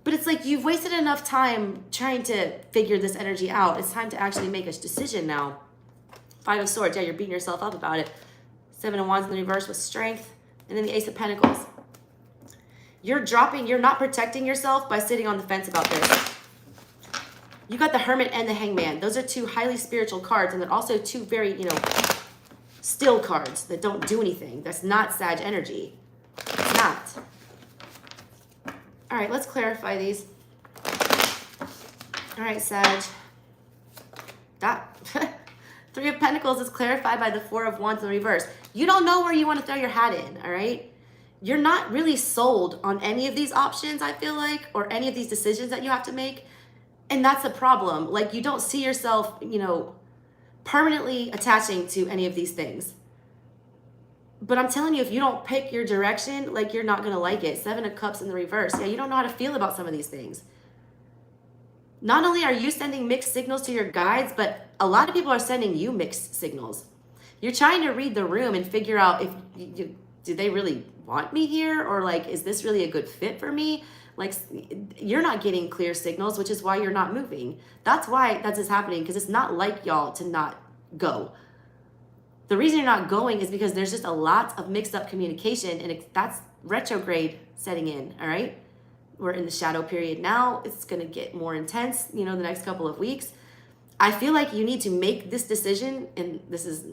But it's you've wasted enough time trying to figure this energy out. It's time to actually make a decision now. Five of Swords. Yeah, you're beating yourself up about it. Seven of Wands in the reverse with strength. And then the Ace of Pentacles. You're not protecting yourself by sitting on the fence about this. You got the Hermit and the Hangman. Those are two highly spiritual cards, and they're also two very, still cards that don't do anything. That's not Sag energy. It's not. All right, let's clarify these. All right, Sag. That Three of Pentacles is clarified by the Four of Wands in reverse. You don't know where you want to throw your hat in, all right? You're not really sold on any of these options, I feel like, or any of these decisions that you have to make. And that's the problem. You don't see yourself, permanently attaching to any of these things. But I'm telling you, if you don't pick your direction, you're not going to like it. Seven of Cups in the reverse. Yeah, you don't know how to feel about some of these things. Not only are you sending mixed signals to your guides, but a lot of people are sending you mixed signals. You're trying to read the room and figure out if do they really want me here, or is this really a good fit for me? You're not getting clear signals, which is why you're not moving. That's why that's just happening, because it's not like y'all to not go. The reason you're not going is because there's just a lot of mixed up communication, and that's retrograde setting in, all right? We're in the shadow period now. It's going to get more intense, the next couple of weeks. I feel like you need to make this decision, and this is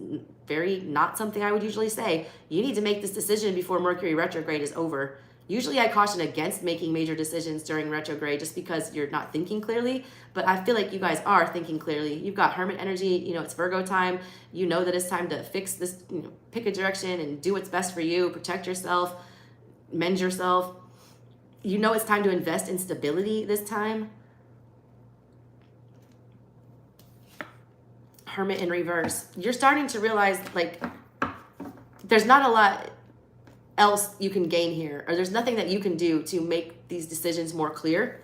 very not something I would usually say. You need to make this decision before Mercury retrograde is over. Usually I caution against making major decisions during retrograde just because you're not thinking clearly, but I feel like you guys are thinking clearly. You've got Hermit energy, you know, it's Virgo time. You know that it's time to fix this, you know, pick a direction and do what's best for you, protect yourself, mend yourself. You know it's time to invest in stability this time. Hermit in reverse. You're starting to realize, like, there's not a lot else you can gain here, or there's nothing that you can do to make these decisions more clear.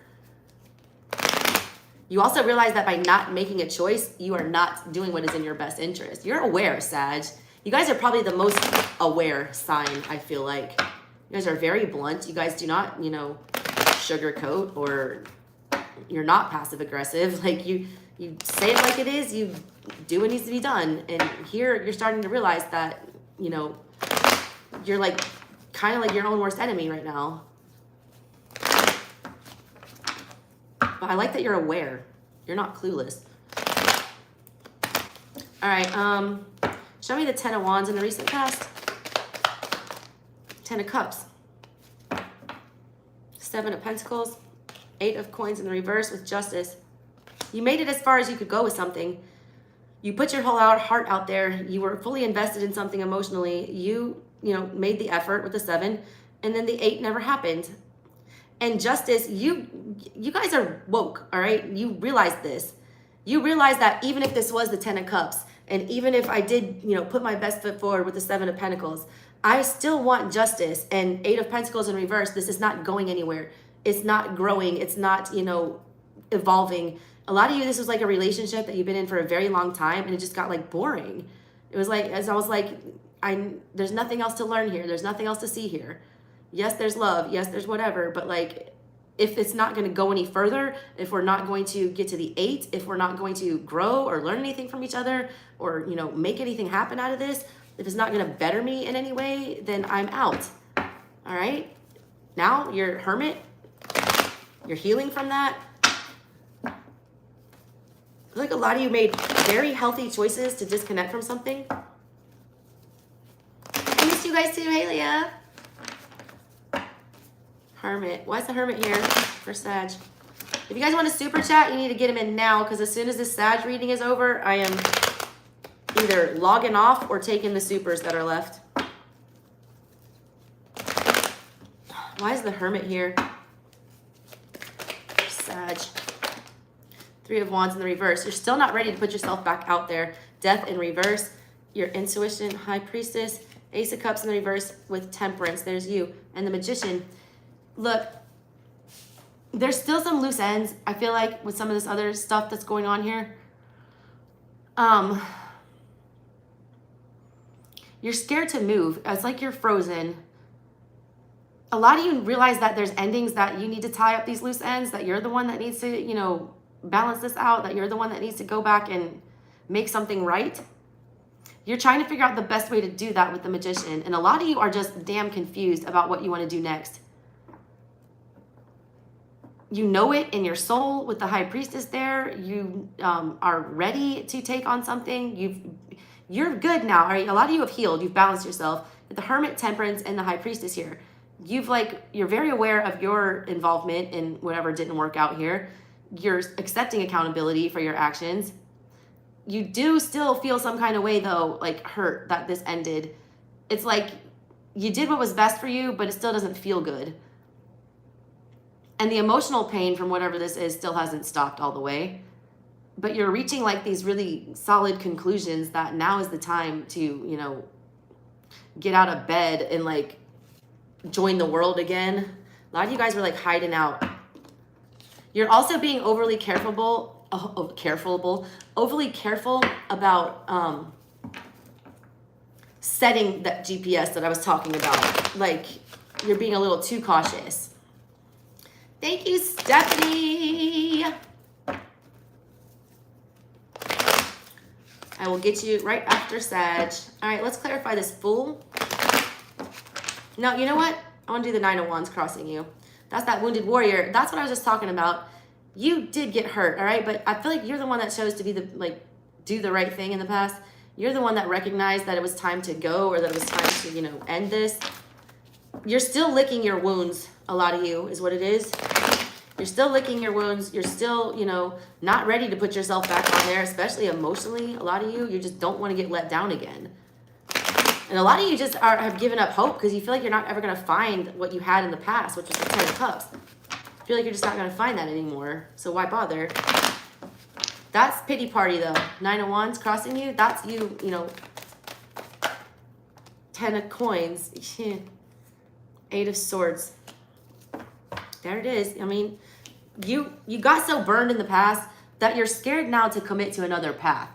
You also realize that by not making a choice, you are not doing what is in your best interest. You're aware, Sag. You guys are probably the most aware sign, I feel like. You guys are very blunt. You guys do not, you know, sugarcoat, or you're not passive aggressive. Like, you say it like it is, you do what needs to be done. And here you're starting to realize that, you know, you're like kind of like your own worst enemy right now. But I like that you're aware. You're not clueless. All right, show me the 10 of Wands in the recent past. 10 of Cups. 7 of Pentacles. 8 of Coins in the reverse with Justice. You made it as far as you could go with something. You put your whole heart out there. You were fully invested in something emotionally. You know, made the effort with the 7, and then the 8 never happened. And Justice, you guys are woke, all right? You realize this. You realize that even if this was the 10 of Cups, and even if I did, you know, put my best foot forward with the 7 of Pentacles, I still want justice. And 8 of Pentacles in reverse, this is not going anywhere. It's not growing. It's not, you know, evolving. A lot of you, this was like a relationship that you've been in for a very long time, and it just got like boring. It was like, as I was like, there's nothing else to learn here. There's nothing else to see here. Yes, there's love. Yes, there's whatever. But like, if it's not going to go any further, if we're not going to get to the 8, if we're not going to grow or learn anything from each other, or, you know, make anything happen out of this, if it's not going to better me in any way, then I'm out. All right. Now you're Hermit. You're healing from that. I feel like a lot of you made very healthy choices to disconnect from something. I missed you guys too. Hey, Leah. Hermit. Why is the Hermit here for Sag? If you guys want to super chat, you need to get him in now, because as soon as this Sag reading is over, I am either logging off or taking the supers that are left. Why is the Hermit here? Sag. 3 of Wands in the reverse. You're still not ready to put yourself back out there. Death in reverse. Your intuition, High Priestess. Ace of Cups in the reverse with Temperance. There's you. And the Magician. Look, there's still some loose ends, I feel like, with some of this other stuff that's going on here. You're scared to move. It's like you're frozen. A lot of you realize that there's endings that you need to tie up these loose ends, that you're the one that needs to, you know, balance this out, that you're the one that needs to go back and make something right. You're trying to figure out the best way to do that with the Magician. And a lot of you are just damn confused about what you want to do next. You know it in your soul with the High Priestess there. You are ready to take on something. You're good now. All right? A lot of you have healed. You've balanced yourself. With the Hermit, Temperance, and the High Priestess here, you're very aware of your involvement in whatever didn't work out here. You're accepting accountability for your actions. You do still feel some kind of way, though, like hurt that this ended. It's like you did what was best for you, but it still doesn't feel good. And the emotional pain from whatever this is still hasn't stopped all the way. But you're reaching like these really solid conclusions that now is the time to, you know, get out of bed and like join the world again. A lot of you guys were like hiding out. You're also being overly careful about setting that GPS that I was talking about. Like, you're being a little too cautious. Thank you, Stephanie. I will get you right after Sag. All right, let's clarify this Fool. No, you know what? I want to do the 9 of Wands crossing you. That's that wounded warrior. That's what I was just talking about. You did get hurt, all right? But I feel like you're the one that chose to be do the right thing in the past. You're the one that recognized that it was time to go, or that it was time to, you know, end this. You're still licking your wounds. A lot of you is what it is. You're still licking your wounds. You're still, you know, not ready to put yourself back on there, especially emotionally. A lot of you just don't want to get let down again. And a lot of you just have given up hope because you feel like you're not ever going to find what you had in the past, which was the 10 of Cups. I feel like you're just not going to find that anymore. So why bother? That's pity party though. 9 of Wands crossing you. That's you, you know, 10 of Coins. 8 of Swords. There it is. I mean, you got so burned in the past that you're scared now to commit to another path.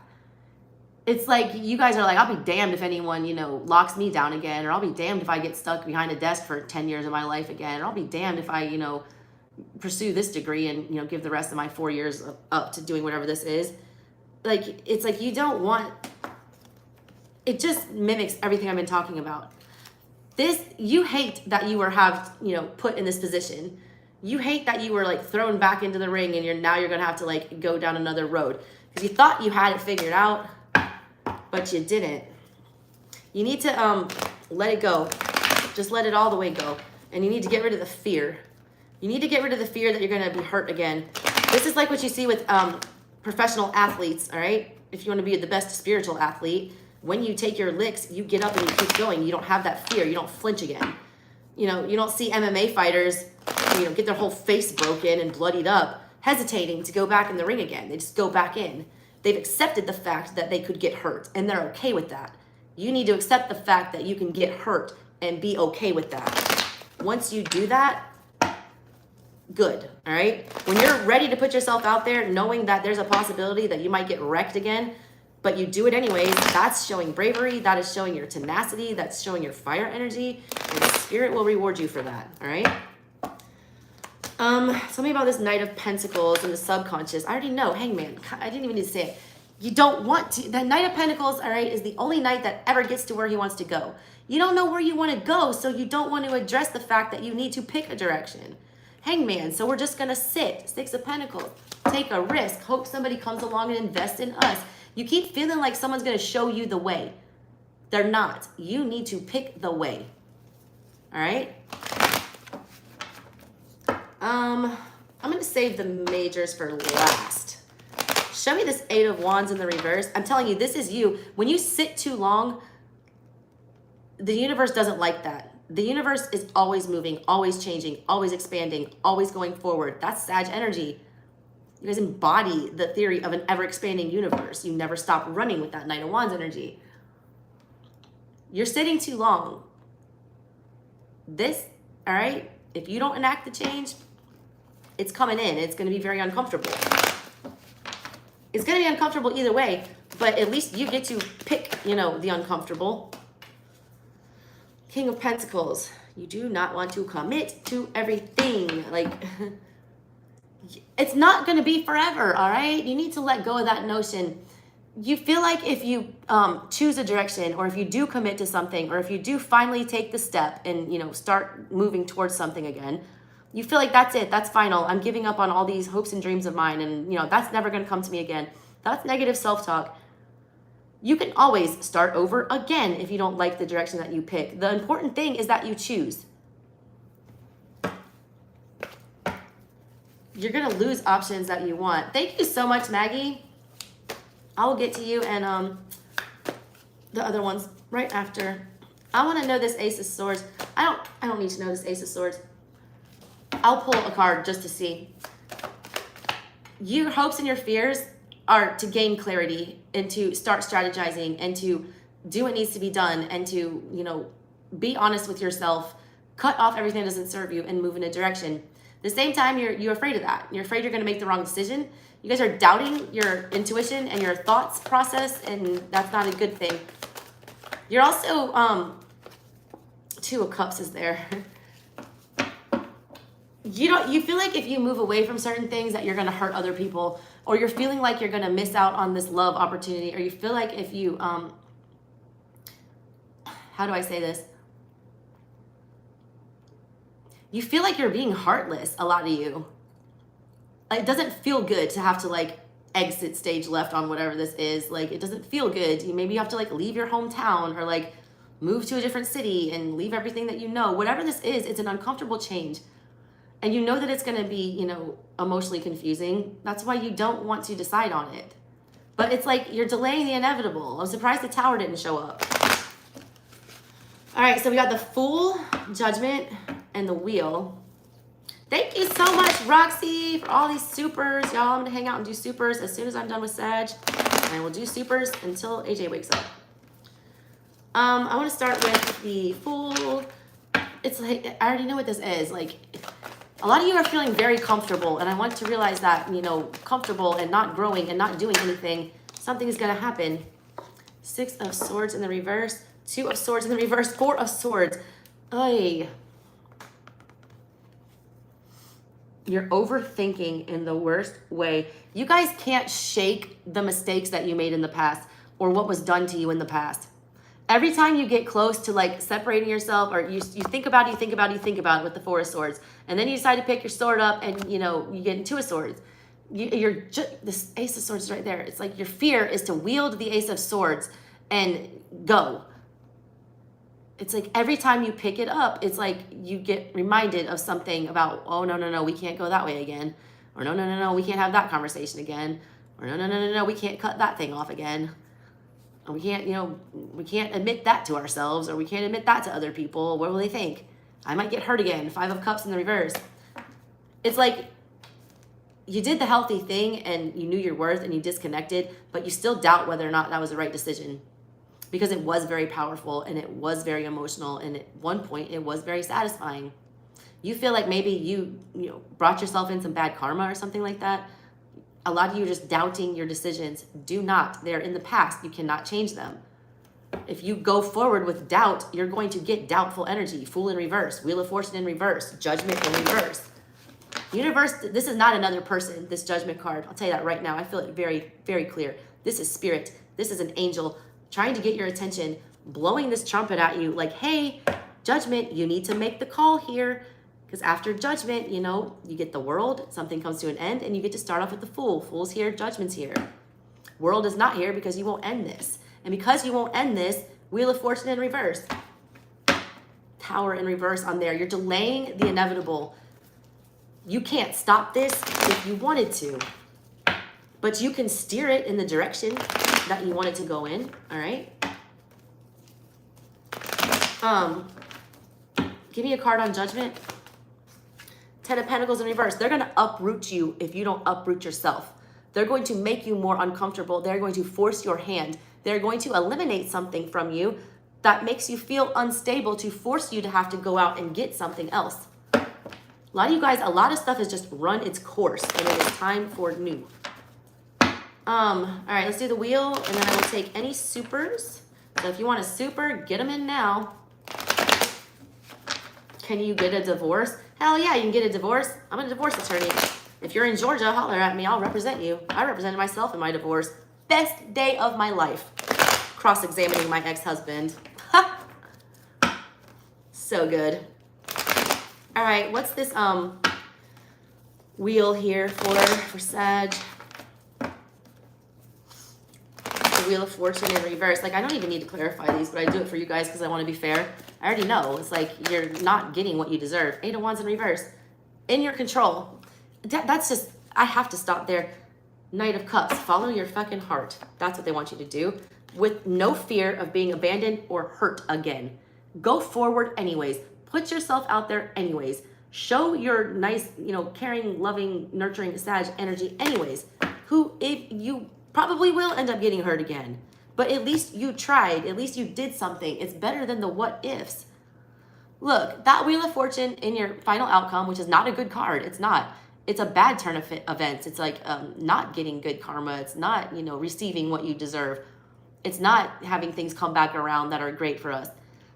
It's like you guys are like, I'll be damned if anyone, you know, locks me down again, or I'll be damned if I get stuck behind a desk for 10 years of my life again, or I'll be damned if I, you know, pursue this degree and, you know, give the rest of my 4 years up to doing whatever this is. Like, it's like you don't want, it just mimics everything I've been talking about. This, you hate that you were you know, put in this position. You hate that you were like thrown back into the ring and now you're going to have to like go down another road because you thought you had it figured out, but you didn't. You need to let it go. Just let it all the way go. And you need to get rid of the fear. You need to get rid of the fear that you're going to be hurt again. This is like what you see with professional athletes, all right? If you want to be the best spiritual athlete, when you take your licks, you get up and you keep going. You don't have that fear. You don't flinch again. You know, you don't see MMA fighters, you know, get their whole face broken and bloodied up, hesitating to go back in the ring again. They just go back in. They've accepted the fact that they could get hurt, and they're okay with that. You need to accept the fact that you can get hurt and be okay with that. Once you do that, good, all right? When you're ready to put yourself out there, knowing that there's a possibility that you might get wrecked again, but you do it anyways, that's showing bravery, that is showing your tenacity, that's showing your fire energy, and Spirit will reward you for that, all right? Tell me about this Knight of Pentacles and the subconscious. I already know, Hangman. I didn't even need to say it. You don't want to. The Knight of Pentacles, all right, is the only knight that ever gets to where he wants to go. You don't know where you want to go, so you don't want to address the fact that you need to pick a direction. Hangman, so we're just going to sit. 6 of Pentacles. Take a risk. Hope somebody comes along and invests in us. You keep feeling like someone's going to show you the way. They're not. You need to pick the way. All right? I'm going to save the majors for last. Show me this 8 of Wands in the reverse. I'm telling you, this is you. When you sit too long, the universe doesn't like that. The universe is always moving, always changing, always expanding, always going forward. That's Sag energy. You guys embody the theory of an ever-expanding universe. You never stop running with that Knight of Wands energy. You're sitting too long. This, all right, if you don't enact the change, it's coming in. It's going to be very uncomfortable. It's going to be uncomfortable either way, but at least you get to pick, you know, the uncomfortable. King of Pentacles. You do not want to commit to everything. Like, it's not going to be forever, all right? You need to let go of that notion. You feel like if you choose a direction, or if you do commit to something, or if you do finally take the step and, you know, start moving towards something again, you feel like that's it, that's final. I'm giving up on all these hopes and dreams of mine, and, you know, that's never going to come to me again. That's negative self-talk. You can always start over again if you don't like the direction that you pick. The important thing is that you choose. You're going to lose options that you want. Thank you so much, Maggie. I will get to you and the other ones right after. I want to know this Ace of Swords. I don't need to know this Ace of Swords. I'll pull a card just to see. Your hopes and your fears are to gain clarity and to start strategizing and to do what needs to be done and to, you know, be honest with yourself, cut off everything that doesn't serve you and move in a direction. At the same time, you're afraid of that. You're afraid you're going to make the wrong decision. You guys are doubting your intuition and your thoughts process, and that's not a good thing. You're also, 2 of Cups is there. You feel like if you move away from certain things that you're going to hurt other people, or you're feeling like you're going to miss out on this love opportunity, or you feel like if you, how do I say this? You feel like you're being heartless, a lot of you. It doesn't feel good to have to like exit stage left on whatever this is. Like, it doesn't feel good. Maybe you have to like leave your hometown, or like move to a different city and leave everything that you know. Whatever this is, it's an uncomfortable change. And you know that it's going to be, you know, emotionally confusing. That's why you don't want to decide on it. But it's like you're delaying the inevitable. I'm surprised the Tower didn't show up. All right, so we got the Fool, Judgment, and the Wheel. Thank you so much, Roxy, for all these supers. Y'all, I'm going to hang out and do supers as soon as I'm done with Sag. And I will do supers until AJ wakes up. I want to start with the Fool. It's like, I already know what this is. Like, a lot of you are feeling very comfortable, and I want to realize that, you know, comfortable and not growing and not doing anything, something is going to happen. 6 of Swords in the reverse, 2 of Swords in the reverse, 4 of Swords. Ay. You're overthinking in the worst way. You guys can't shake the mistakes that you made in the past or what was done to you in the past. Every time you get close to like separating yourself, or you think about it with the 4 of Swords, and then you decide to pick your sword up and, you know, you get into 2 of Swords. This Ace of Swords is right there. It's like your fear is to wield the Ace of Swords and go. It's like every time you pick it up, it's like you get reminded of something about, oh, no, we can't go that way again. Or no, we can't have that conversation again. Or no, we can't cut that thing off again. Or we can't, you know, we can't admit that to ourselves, or we can't admit that to other people. What will they think? I might get hurt again. 5 of Cups in the reverse. It's like you did the healthy thing and you knew your worth and you disconnected, but you still doubt whether or not that was the right decision. Because it was very powerful and it was very emotional, and at one point it was very satisfying. You feel like maybe you brought yourself in some bad karma or something like that. A lot of you are just doubting your decisions. Do not. They're in the past. You cannot change them. If you go forward with doubt, you're going to get doubtful energy. Fool in reverse, Wheel of Fortune in reverse, Judgment in reverse. Universe, this is not another person, this Judgment card. I'll tell you that right now. I feel it very, very clear. This is spirit. This is an angel trying to get your attention, blowing this trumpet at you like, hey, Judgment, you need to make the call here. Because after Judgment, you know, you get the World, something comes to an end, and you get to start off with the Fool. Fool's here, Judgment's here. World is not here because you won't end this. And because you won't end this, Wheel of Fortune in reverse. Tower in reverse on there. You're delaying the inevitable. You can't stop this if you wanted to. But you can steer it in the direction that you want it to go in, all right? Give me a card on Judgment. 10 of Pentacles in reverse. They're going to uproot you if you don't uproot yourself. They're going to make you more uncomfortable. They're going to force your hand. They're going to eliminate something from you that makes you feel unstable to force you to have to go out and get something else. A lot of you guys, a lot of stuff has just run its course, and it is time for new. All right, let's do the Wheel, and then I will take any supers. So if you want a super, get them in now. Can you get a divorce? Hell yeah, you can get a divorce. I'm a divorce attorney. If you're in Georgia, holler at me. I'll represent you. I represented myself in my divorce. Best day of my life. Cross-examining my ex-husband. So good. All right, what's this wheel here for Sag? The Wheel of Fortune in reverse. Like, I don't even need to clarify these, but I do it for you guys because I want to be fair. I already know. It's like you're not getting what you deserve. 8 of Wands in reverse. In your control. That's just, I have to stop there. Knight of Cups. Follow your fucking heart. That's what they want you to do. With no fear of being abandoned or hurt again. Go forward anyways. Put yourself out there anyways. Show your nice, caring, loving, nurturing Sag energy anyways. Who, if you probably will end up getting hurt again. But at least you tried. At least you did something. It's better than the what ifs. Look, that Wheel of Fortune in your final outcome, which is not a good card. It's not. It's a bad turn of events. It's like not getting good karma. It's not, receiving what you deserve. It's not having things come back around that are great for us.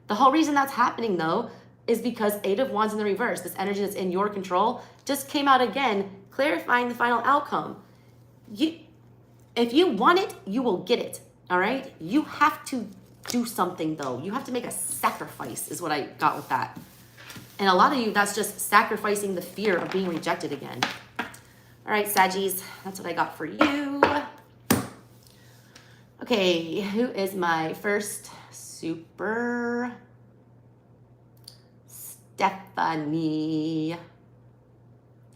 The whole reason that's happening, though, is because 8 of Wands in the reverse, this energy that's in your control, just came out again, clarifying the final outcome. If you want it, you will get it, all right? You have to do something, though. You have to make a sacrifice is what I got with that. And a lot of you, that's just sacrificing the fear of being rejected again. All right, Saggies, that's what I got for you. Okay, who is my first Super Stephanie.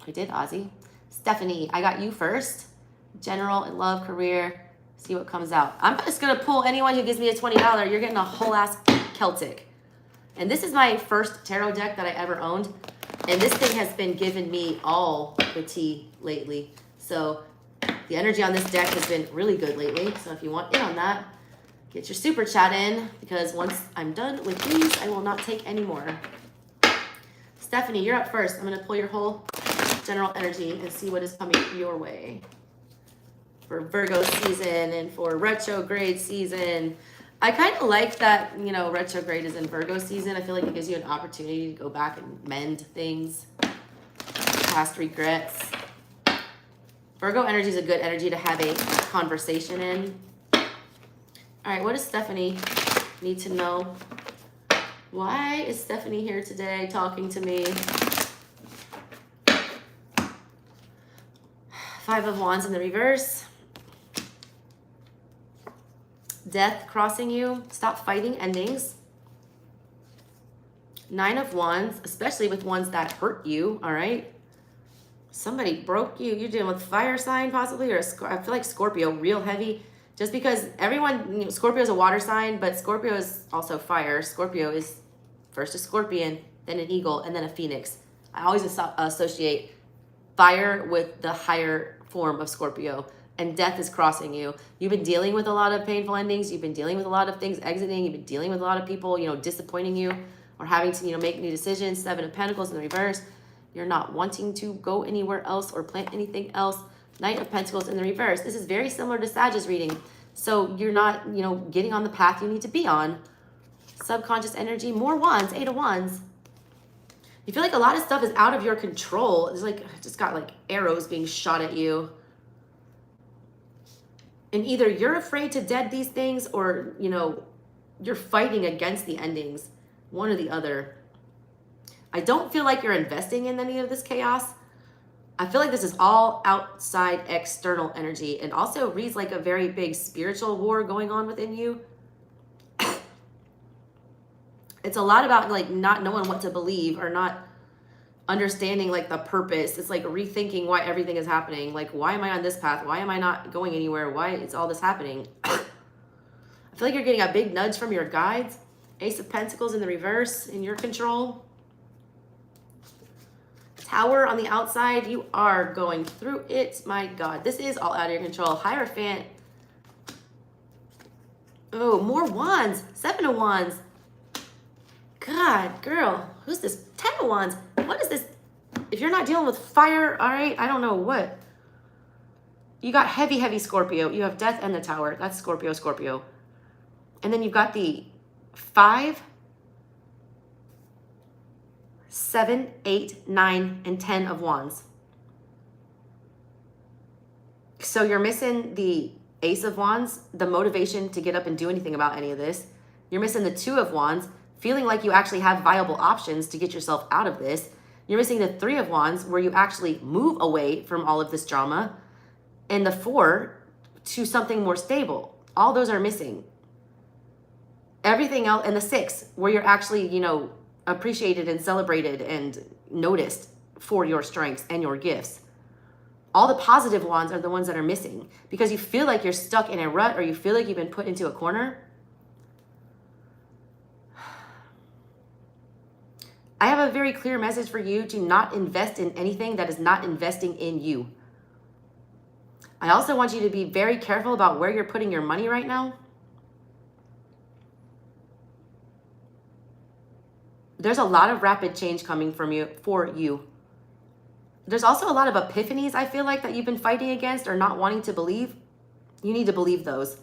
I did, Ozzy. Stephanie, I got you first. General and love, career. See what comes out. I'm just going to pull anyone who gives me a $20. You're getting a whole ass Celtic. And this is my first tarot deck that I ever owned. And this thing has been giving me all the tea lately. So the energy on this deck has been really good lately. So if you want in on that, get your super chat in. Because once I'm done with these, I will not take any more. Stephanie, you're up first. I'm going to pull your whole general energy and see what is coming your way. For Virgo season and for retrograde season. I kind of like that, you know, retrograde is in Virgo season. I feel like it gives you an opportunity to go back and mend things, past regrets. Virgo energy is a good energy to have a conversation in. All right, what does Stephanie need to know? Why is Stephanie here today talking to me? Five of Wands in the reverse. Death crossing you. Stop fighting endings. Nine of Wands, especially with ones that hurt you, all right? Somebody broke you. You're dealing with fire sign possibly, or I feel like Scorpio, real heavy. Just because everyone, you know, Scorpio is a water sign, but Scorpio is also fire. Scorpio is first a scorpion, then an eagle, and then a phoenix. I always associate fire with the higher form of Scorpio. And death is crossing you. You've been dealing with a lot of painful endings. You've been dealing with a lot of things exiting. You've been dealing with a lot of people, you know, disappointing you or having to, you know, make new decisions. Seven of Pentacles in the reverse. You're not wanting to go anywhere else or plant anything else. Knight of Pentacles in the reverse. This is very similar to Sag's reading. So you're not, you know, getting on the path you need to be on. Subconscious energy. More Wands. Eight of Wands. You feel like a lot of stuff is out of your control. It's like, just got like arrows being shot at you. And either you're afraid to dead these things or, you know, you're fighting against the endings. One or the other. I don't feel like you're investing in any of this chaos. I feel like this is all outside external energy and also reads like a very big spiritual war going on within you. It's a lot about like not knowing what to believe or not understanding like the purpose. It's like rethinking why everything is happening. Like, why am I on this path? Why am I not going anywhere? Why is all this happening? I feel like you're getting a big nudge from your guides. Ace of Pentacles in the reverse in your control. Tower on the outside. You are going through it. My God, this is all out of your control. Hierophant. Oh, more Wands. Seven of Wands. God, girl, who's this? 10 of Wands. What is this? If you're not dealing with fire, all right, I don't know what. You got heavy, heavy Scorpio. You have Death and the Tower. That's Scorpio, Scorpio. And then you've got the 5, 7, 8, 9, and 10 of Wands. So you're missing the Ace of Wands, the motivation to get up and do anything about any of this. You're missing the 2 of Wands, feeling like you actually have viable options to get yourself out of this. You're missing the 3 of Wands, where you actually move away from all of this drama. And the 4 to something more stable. All those are missing. Everything else, and the 6, where you're actually, you know, appreciated and celebrated and noticed for your strengths and your gifts. All the positive Wands are the ones that are missing because you feel like you're stuck in a rut or you feel like you've been put into a corner. I have a very clear message for you to not invest in anything that is not investing in you. I also want you to be very careful about where you're putting your money right now. There's a lot of rapid change coming from you for you. There's also a lot of epiphanies, I feel like, that you've been fighting against or not wanting to believe. You need to believe those.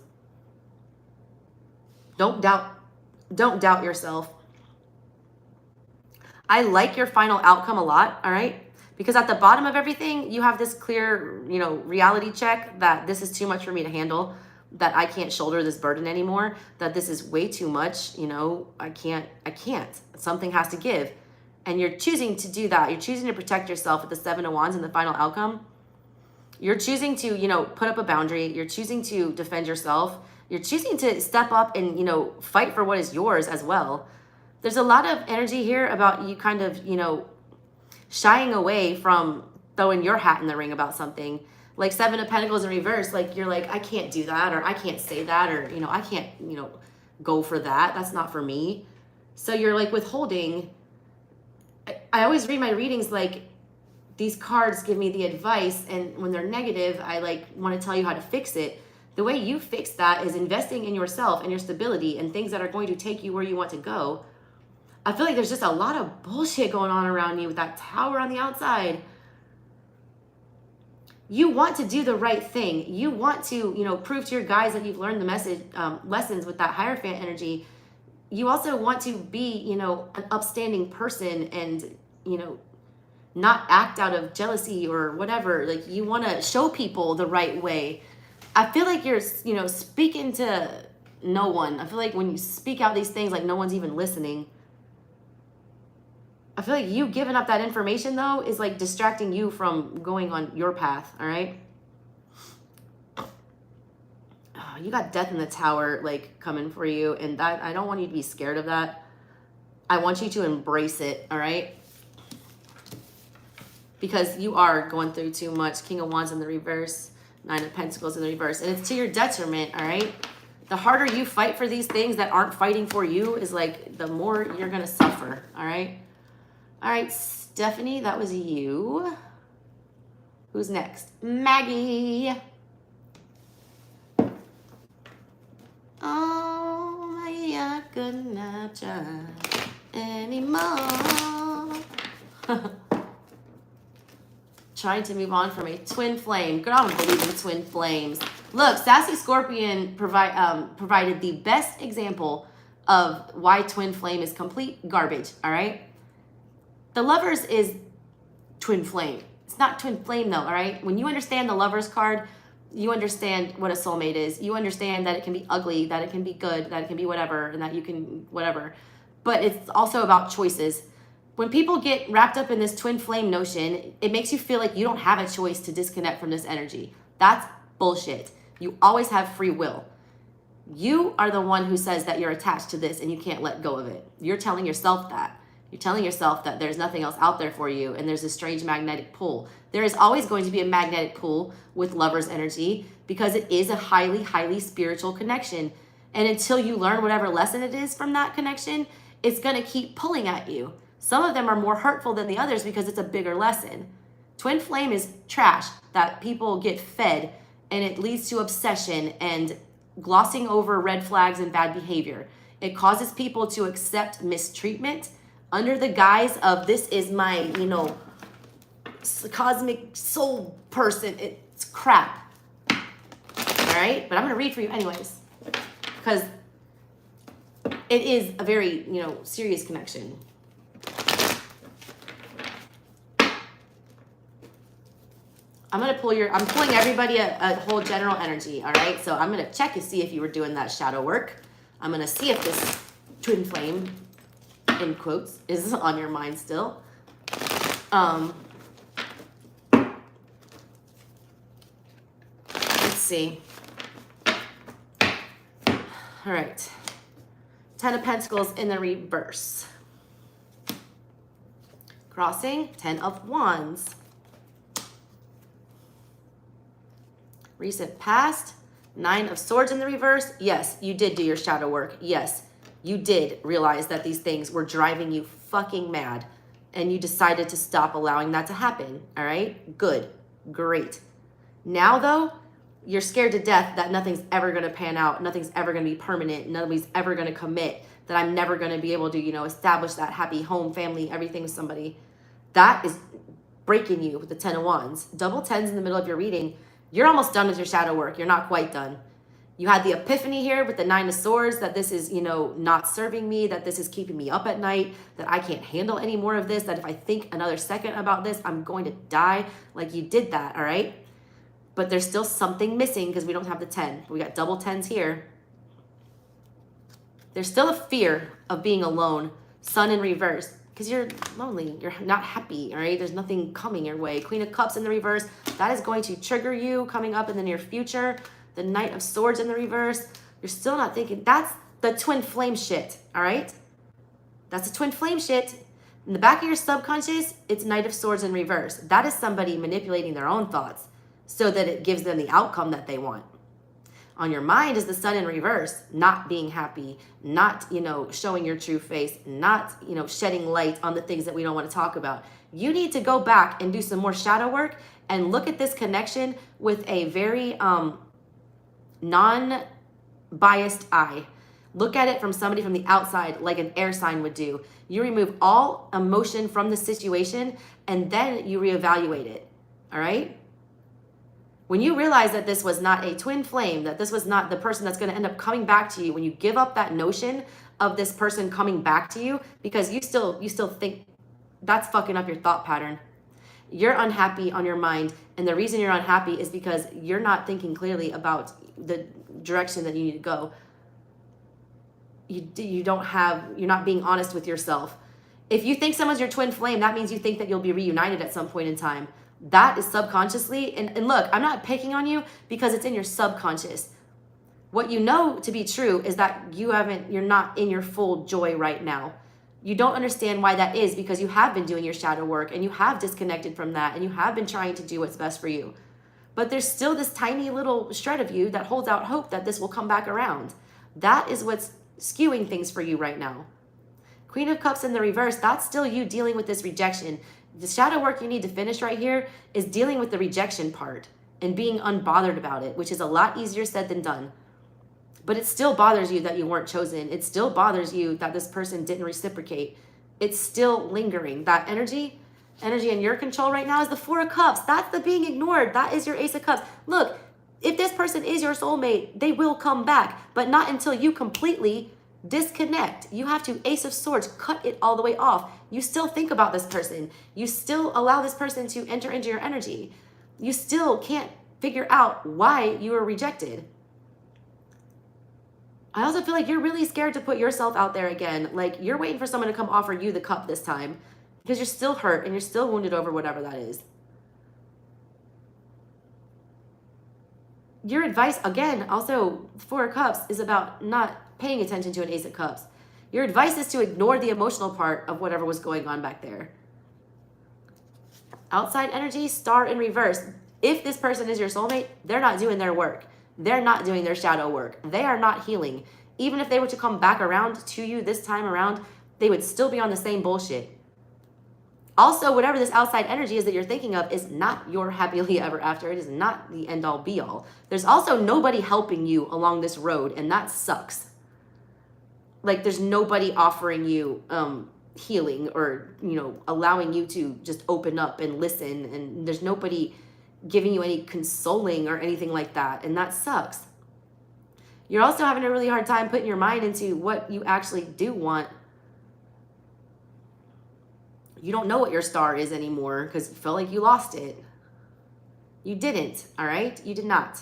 Don't doubt yourself. I like your final outcome a lot, all right? Because at the bottom of everything, you have this clear, you know, reality check that this is too much for me to handle, that I can't shoulder this burden anymore, that this is way too much, you know, I can't. Something has to give. And you're choosing to do that. You're choosing to protect yourself with the 7 of Wands in the final outcome. You're choosing to, you know, put up a boundary. You're choosing to defend yourself. You're choosing to step up and, you know, fight for what is yours as well. There's a lot of energy here about you kind of, you know, shying away from throwing your hat in the ring about something. Like Seven of Pentacles in reverse, like you're like, I can't do that, or I can't say that, or, you know, I can't, you know, go for that. That's not for me. So you're like withholding. I always read my readings like these cards give me the advice, and when they're negative, I like want to tell you how to fix it. The way you fix that is investing in yourself and your stability and things that are going to take you where you want to go. I feel like there's just a lot of bullshit going on around you with that Tower on the outside. You want to do the right thing. You want to, you know, prove to your guys that you've learned the message, lessons with that Hierophant energy. You also want to be, you know, an upstanding person and, you know, not act out of jealousy or whatever. Like you want to show people the right way. I feel like you're, you know, speaking to no one. I feel like when you speak out these things, like no one's even listening. I feel like you giving up that information, though, is like distracting you from going on your path, all right? Oh, you got Death in the Tower, like, coming for you, and that I don't want you to be scared of that. I want you to embrace it, all right? Because you are going through too much. King of Wands in the reverse, Nine of Pentacles in the reverse, and it's to your detriment, all right? The harder you fight for these things that aren't fighting for you is like the more you're going to suffer, all right? All right, Stephanie, that was you. Who's next? Maggie. Oh, I could not try anymore. Trying to move on from a twin flame. Girl, I don't believe in twin flames. Look, Sassy Scorpion provided the best example of why twin flame is complete garbage, all right? The Lovers is twin flame. It's not twin flame though, all right? When you understand the Lovers card, you understand what a soulmate is. You understand that it can be ugly, that it can be good, that it can be whatever, and that you can whatever. But it's also about choices. When people get wrapped up in this twin flame notion, it makes you feel like you don't have a choice to disconnect from this energy. That's bullshit. You always have free will. You are the one who says that you're attached to this and you can't let go of it. You're telling yourself that. You're telling yourself that there's nothing else out there for you and there's a strange magnetic pull. There is always going to be a magnetic pull with Lovers energy because it is a highly, highly spiritual connection. And until you learn whatever lesson it is from that connection, it's going to keep pulling at you. Some of them are more hurtful than the others because it's a bigger lesson. Twin flame is trash that people get fed, and it leads to obsession and glossing over red flags and bad behavior. It causes people to accept mistreatment under the guise of this is my, you know, cosmic soul person. It's crap. All right? But I'm going to read for you anyways because it is a very, you know, serious connection. I'm pulling everybody a whole general energy, all right? So I'm going to check to see if you were doing that shadow work. I'm going to see if this twin flame, in quotes, is on your mind still. Let's see. All right. 10 of Pentacles in the reverse. Crossing, 10 of Wands. Recent past, 9 of Swords in the reverse. Yes, you did do your shadow work. Yes, you did realize that these things were driving you fucking mad. And you decided to stop allowing that to happen. All right? Good. Great. Now, though, you're scared to death that nothing's ever going to pan out. Nothing's ever going to be permanent. Nobody's ever going to commit. That I'm never going to be able to, you know, establish that happy home, family, everything with somebody. That is breaking you with the 10 of Wands. Double 10s in the middle of your reading. You're almost done with your shadow work. You're not quite done. You had the epiphany here with the 9 of Swords that this is, you know, not serving me, that this is keeping me up at night, that I can't handle any more of this, that if I think another second about this, I'm going to die. Like you did that, all right? But there's still something missing because we don't have the 10. We got double 10s here. There's still a fear of being alone. Sun in reverse. Because you're lonely, you're not happy, all right? There's nothing coming your way. Queen of Cups in the reverse, that is going to trigger you coming up in the near future. The Knight of Swords in the reverse, You're still not thinking. That's the twin flame shit, all right? That's the twin flame shit. In the back of your subconscious, it's Knight of Swords in reverse. That is somebody manipulating their own thoughts so that it gives them the outcome that they want. On your mind is the Sun in reverse, not being happy, not, showing your true face, not, shedding light on the things that we don't want to talk about. You need to go back and do some more shadow work and look at this connection with a very non-biased eye. Look at it from somebody from the outside, like an air sign would do. You remove all emotion from the situation and then you reevaluate it, all right? When you realize that this was not a twin flame, that this was not the person that's going to end up coming back to you, when you give up that notion of this person coming back to you, because you still think that's fucking up your thought pattern. You're unhappy on your mind, and the reason you're unhappy is because you're not thinking clearly about the direction that you need to go. You're not being honest with yourself. If you think someone's your twin flame, that means you think that you'll be reunited at some point in time. That is subconsciously, and look, I'm not picking on you because it's in your subconscious. What you know to be true is that you're not in your full joy right now. You don't understand why that is because you have been doing your shadow work and you have disconnected from that and you have been trying to do what's best for you. But there's still this tiny little shred of you that holds out hope that this will come back around. That is what's skewing things for you right now. Queen of Cups in the reverse, that's still you dealing with this rejection. The shadow work you need to finish right here is dealing with the rejection part and being unbothered about it, which is a lot easier said than done. But it still bothers you that you weren't chosen. It still bothers you that this person didn't reciprocate. It's still lingering. That energy in your control right now is the Four of Cups. That's the being ignored. That is your Ace of Cups. Look, if this person is your soulmate, they will come back, but not until you completely disconnect. You have to Ace of Swords, cut it all the way off. You still think about this person. You still allow this person to enter into your energy. You still can't figure out why you were rejected. I also feel like you're really scared to put yourself out there again. Like you're waiting for someone to come offer you the cup this time because you're still hurt and you're still wounded over whatever that is. Your advice, again, also Four of Cups is about not paying attention to an Ace of Cups. Your advice is to ignore the emotional part of whatever was going on back there. Outside energy, Star in reverse. If this person is your soulmate, they're not doing their work. They're not doing their shadow work. They are not healing. Even if they were to come back around to you this time around, they would still be on the same bullshit. Also, whatever this outside energy is that you're thinking of is not your happily ever after. It is not the end all be all. There's also nobody helping you along this road, and that sucks. Like there's nobody offering you healing or, allowing you to just open up and listen. And there's nobody giving you any consoling or anything like that. And that sucks. You're also having a really hard time putting your mind into what you actually do want. You don't know what your star is anymore because you felt like you lost it. You didn't, all right? You did not.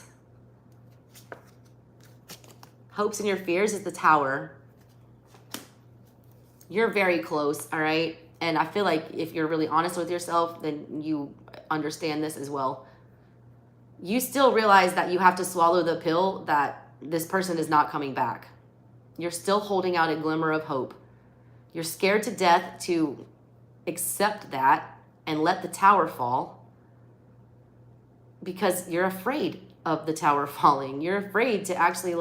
Hopes and your fears is the Tower. You're very close, all right? And I feel like if you're really honest with yourself, then you understand this as well. You still realize that you have to swallow the pill that this person is not coming back. You're still holding out a glimmer of hope. You're scared to death to accept that and let the tower fall because you're afraid of the tower falling. You're afraid to actually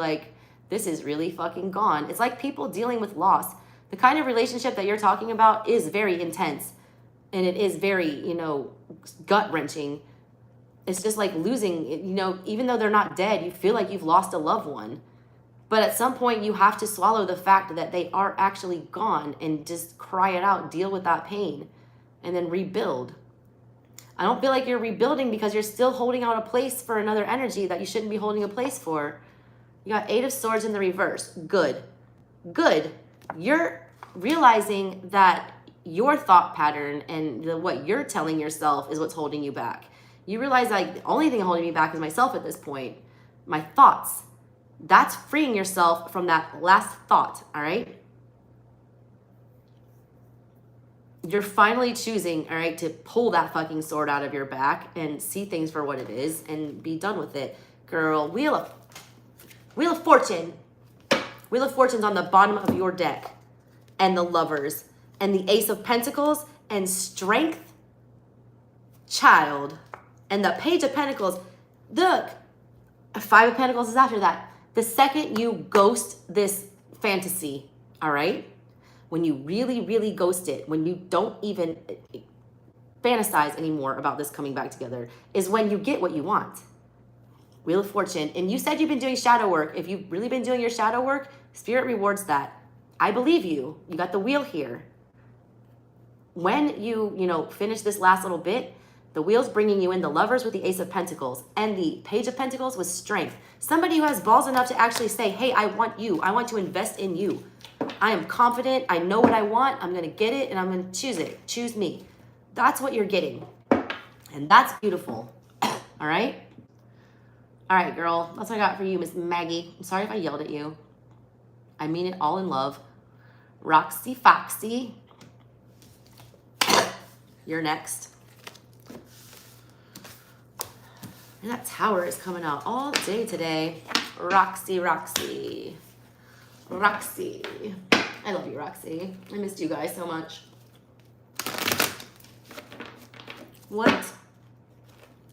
this is really fucking gone. It's like people dealing with loss. The kind of relationship that you're talking about is very intense and it is very, gut-wrenching. It's just like losing, even though they're not dead, you feel like you've lost a loved one. But at some point you have to swallow the fact that they are actually gone and just cry it out, deal with that pain, and then rebuild. I don't feel like you're rebuilding because you're still holding out a place for another energy that you shouldn't be holding a place for. You got Eight of Swords in the reverse. Good. Good. You're realizing that your thought pattern and what you're telling yourself is what's holding you back. You realize the only thing holding me back is myself at this point. My thoughts. That's freeing yourself from that last thought, all right? You're finally choosing, all right, to pull that fucking sword out of your back and see things for what it is and be done with it. Girl, Wheel of Fortune. Wheel of Fortune's on the bottom of your deck. And the Lovers. And the Ace of Pentacles. And Strength. Child. And the Page of Pentacles. Look. Five of Pentacles is after that. The second you ghost this fantasy, all right? When you really, really ghost it, when you don't even fantasize anymore about this coming back together, is when you get what you want. Wheel of Fortune. And you said you've been doing shadow work. If you've really been doing your shadow work, Spirit rewards that. I believe you. You got the wheel here. When you finish this last little bit, the wheel's bringing you in the Lovers with the Ace of Pentacles and the Page of Pentacles with Strength. Somebody who has balls enough to actually say, hey, I want you. I want to invest in you. I am confident. I know what I want. I'm going to get it and I'm going to choose it. Choose me. That's what you're getting. And that's beautiful. All right? All right, girl. That's what I got for you, Miss Maggie. I'm sorry if I yelled at you. I mean it all in love. Roxy Foxy. You're next. And that Tower is coming out all day today. Roxy, Roxy. Roxy. I love you, Roxy. I missed you guys so much. What?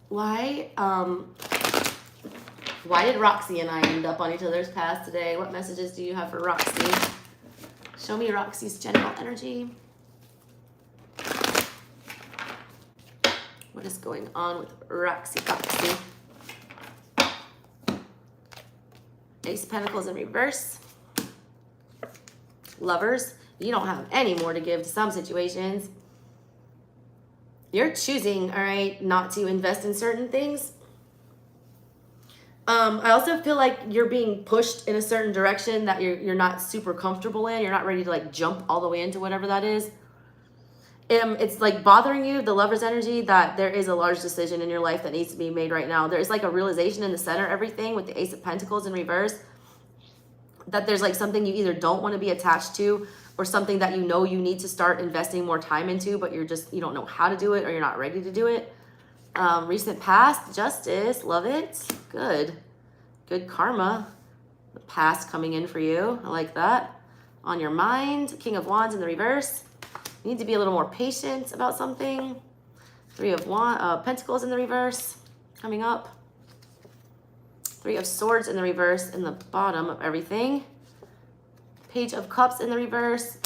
Why did Roxy and I end up on each other's paths today? What messages do you have for Roxy? Show me Roxy's general energy. What is going on with Roxy Foxy? Ace of Pentacles in reverse. Lovers. You don't have any more to give to some situations. You're choosing, all right, not to invest in certain things. I also feel like you're being pushed in a certain direction that you're not super comfortable in. You're not ready to like jump all the way into whatever that is. It's like bothering you, the Lover's energy, that there is a large decision in your life that needs to be made right now. There's like a realization in the center of everything with the Ace of Pentacles in reverse, that there's like something you either don't want to be attached to or something that you know you need to start investing more time into, but you don't know how to do it or you're not ready to do it. Recent past, Justice, love it. Good karma. The past coming in for you. I like that. On your mind, King of Wands in the reverse. You need to be a little more patient about something. Three of Pentacles in the reverse coming up. Three of Swords in the reverse in the bottom of everything. Page of Cups in the reverse.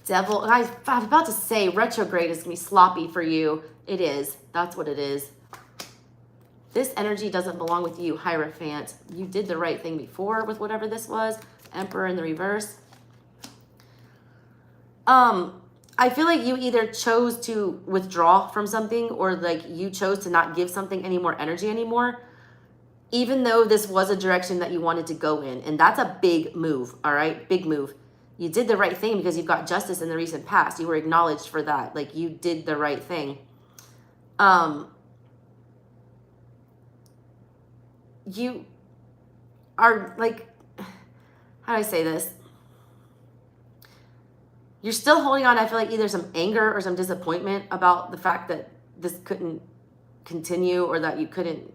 Devil. I was about to say retrograde is going to be sloppy for you. It is. That's what it is. This energy doesn't belong with you, Hierophant. You did the right thing before with whatever this was. Emperor in the reverse. I feel like you either chose to withdraw from something or like you chose to not give something any more energy anymore, even though this was a direction that you wanted to go in. And that's a big move, all right? Big move. You did the right thing because you've got Justice in the recent past. You were acknowledged for that. Like you did the right thing. You are like, how do I say this? You're still holding on, I feel like, either some anger or some disappointment about the fact that this couldn't continue or that you couldn't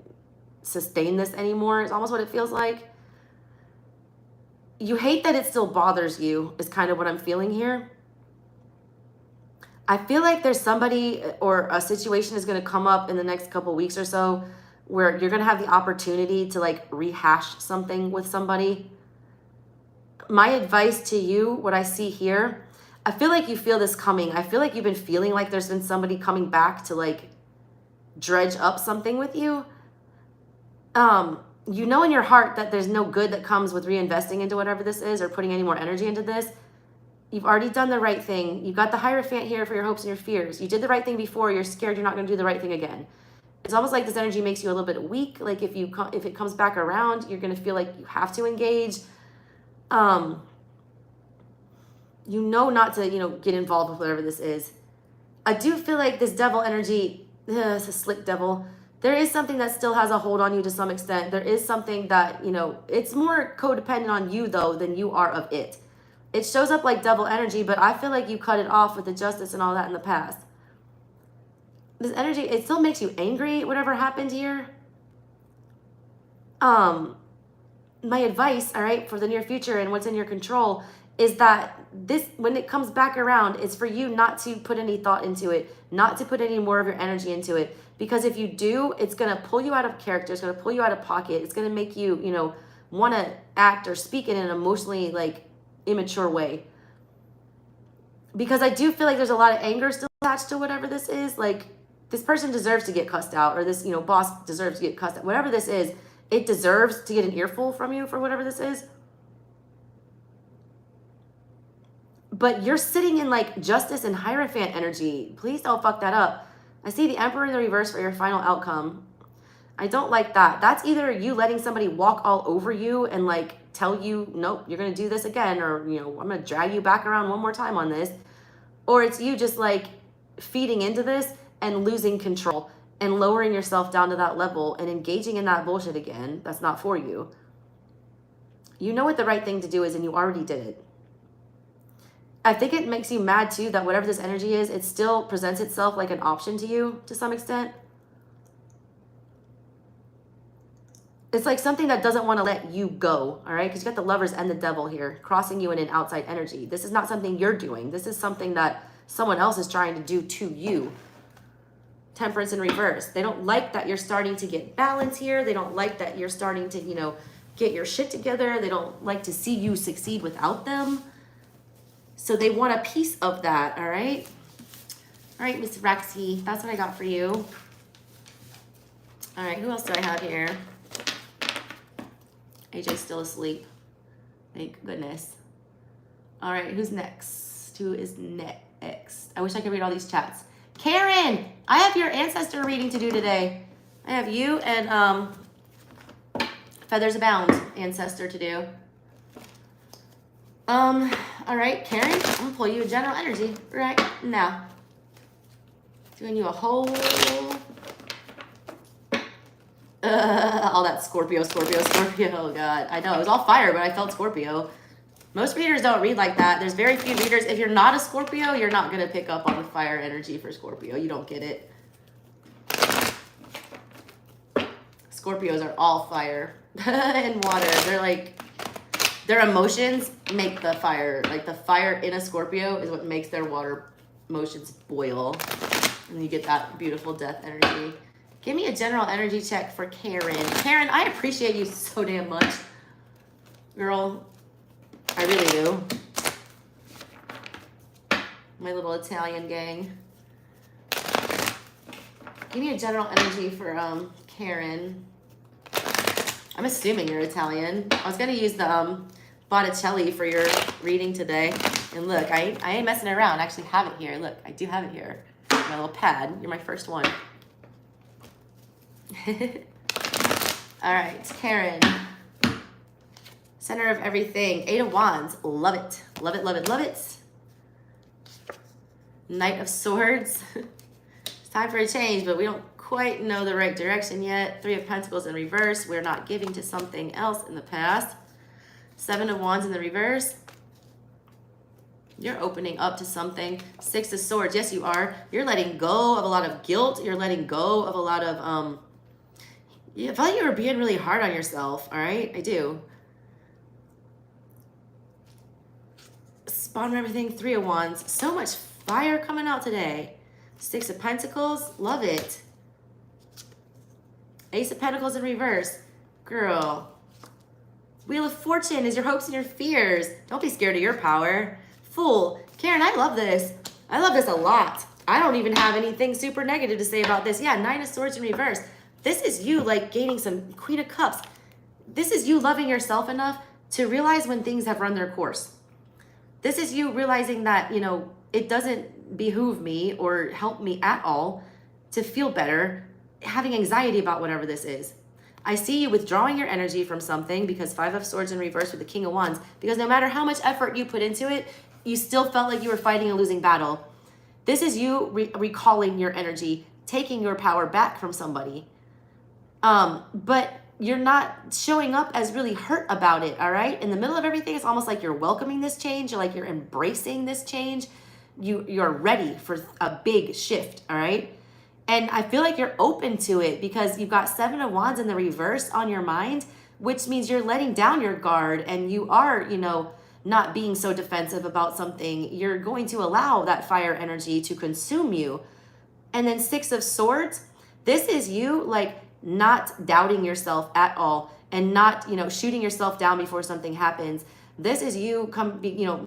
sustain this anymore. It's almost what it feels like. You hate that it still bothers you is kind of what I'm feeling here. I feel like there's somebody or a situation is going to come up in the next couple weeks or so where you're going to have the opportunity to like rehash something with somebody. My advice to you, what I see here, I feel like you feel this coming. I feel like you've been feeling like there's been somebody coming back to like dredge up something with you. You know in your heart that there's no good that comes with reinvesting into whatever this is or putting any more energy into this. You've already done the right thing. You've got the Hierophant here for your hopes and your fears. You did the right thing before. You're scared you're not going to do the right thing again. It's almost like this energy makes you a little bit weak. Like if it comes back around, you're going to feel like you have to engage. You know not to, get involved with whatever this is. I do feel like this devil energy, it's a slick devil. There is something that still has a hold on you to some extent. There is something that, it's more codependent on you though than you are of it. It shows up like devil energy, but I feel like you cut it off with the Justice and all that in the past. This energy, it still makes you angry, whatever happened here. my advice, all right, for the near future and what's in your control is that this, when it comes back around, it's for you not to put any thought into it, not to put any more of your energy into it. Because if you do, it's going to pull you out of character. It's going to pull you out of pocket. It's going to make you, you know, want to act or speak in an emotionally like immature way. Because I do feel like there's a lot of anger still attached to whatever this is. Like, this person deserves to get cussed out, or this, you know, boss deserves to get cussed out. Whatever this is, it deserves to get an earful from you for whatever this is. But you're sitting in like justice and Hierophant energy. Please don't fuck that up. I see the Emperor in the reverse for your final outcome. I don't like that. That's either you letting somebody walk all over you and like tell you, nope, you're going to do this again. Or, you know, I'm going to drag you back around one more time on this. Or it's you just like feeding into this and losing control and lowering yourself down to that level and engaging in that bullshit again. That's not for you. You know what the right thing to do is, and you already did it. I think it makes you mad too that whatever this energy is, it still presents itself like an option to you to some extent. It's like something that doesn't want to let you go, all right? Because you got the Lovers and the Devil here, crossing you in an outside energy. This is not something you're doing. This is something that someone else is trying to do to you. Temperance in reverse. They don't like that you're starting to get balance here. They don't like that you're starting to, you know, get your shit together. They don't like to see you succeed without them. So they want a piece of that, all right? All right, Miss Rexy, that's what I got for you. All right, who else do I have here? AJ's still asleep. Thank goodness. All right, who's next? Who is next? I wish I could read all these chats. Karen, I have your ancestor reading to do today. I have you and Feathers Abound ancestor to do. All right, Karen, I'm gonna pull you a general energy right now. Doing you a whole, all that Scorpio. Oh God, I know it was all fire, but I felt Scorpio. Most readers don't read like that. There's very few readers. If you're not a Scorpio, you're not gonna pick up on the fire energy for Scorpio. You don't get it. Scorpios are all fire and water. They're like, their emotions make the fire. Like the fire in a Scorpio is what makes their water emotions boil. And you get that beautiful death energy. Give me a general energy check for Karen. Karen, I appreciate you so damn much. Girl, I really do. My little Italian gang. Give me a general energy for Karen. I'm assuming you're Italian. I was gonna use the Botticelli for your reading today. And look, I ain't messing around. I actually have it here. Look, I do have it here. My little pad. You're my first one. All right, Karen. Center of everything. 8 of Wands. Love it. Love it, love it, love it. Knight of Swords. It's time for a change, but we don't quite know the right direction yet. 3 of Pentacles in reverse. We're not giving to something else in the past. 7 of Wands in the reverse. You're opening up to something. 6 of Swords. Yes, you are. You're letting go of a lot of guilt. You're letting go of a lot of, I felt like you were being really hard on yourself. All right. I do. Bottom of everything. 3 of Wands. So much fire coming out today. 6 of Pentacles. Love it. Ace of Pentacles in reverse. Girl. Wheel of Fortune is your hopes and your fears. Don't be scared of your power. Fool. Karen, I love this. I love this a lot. I don't even have anything super negative to say about this. Yeah, 9 of Swords in reverse. This is you like gaining some Queen of Cups. This is you loving yourself enough to realize when things have run their course. This is you realizing that, you know, it doesn't behoove me or help me at all to feel better, having anxiety about whatever this is. I see you withdrawing your energy from something because 5 of Swords in reverse with the King of Wands, because no matter how much effort you put into it, you still felt like you were fighting a losing battle. This is you recalling your energy, taking your power back from somebody. But you're not showing up as really hurt about it, all right? In the middle of everything, it's almost like you're welcoming this change. You're like you're embracing this change. You're ready for a big shift, all right? And I feel like you're open to it because you've got 7 of Wands in the reverse on your mind, which means you're letting down your guard and you are, you know, not being so defensive about something. You're going to allow that fire energy to consume you. And then Six of Swords, this is you like not doubting yourself at all and not, you know, shooting yourself down before something happens. This is you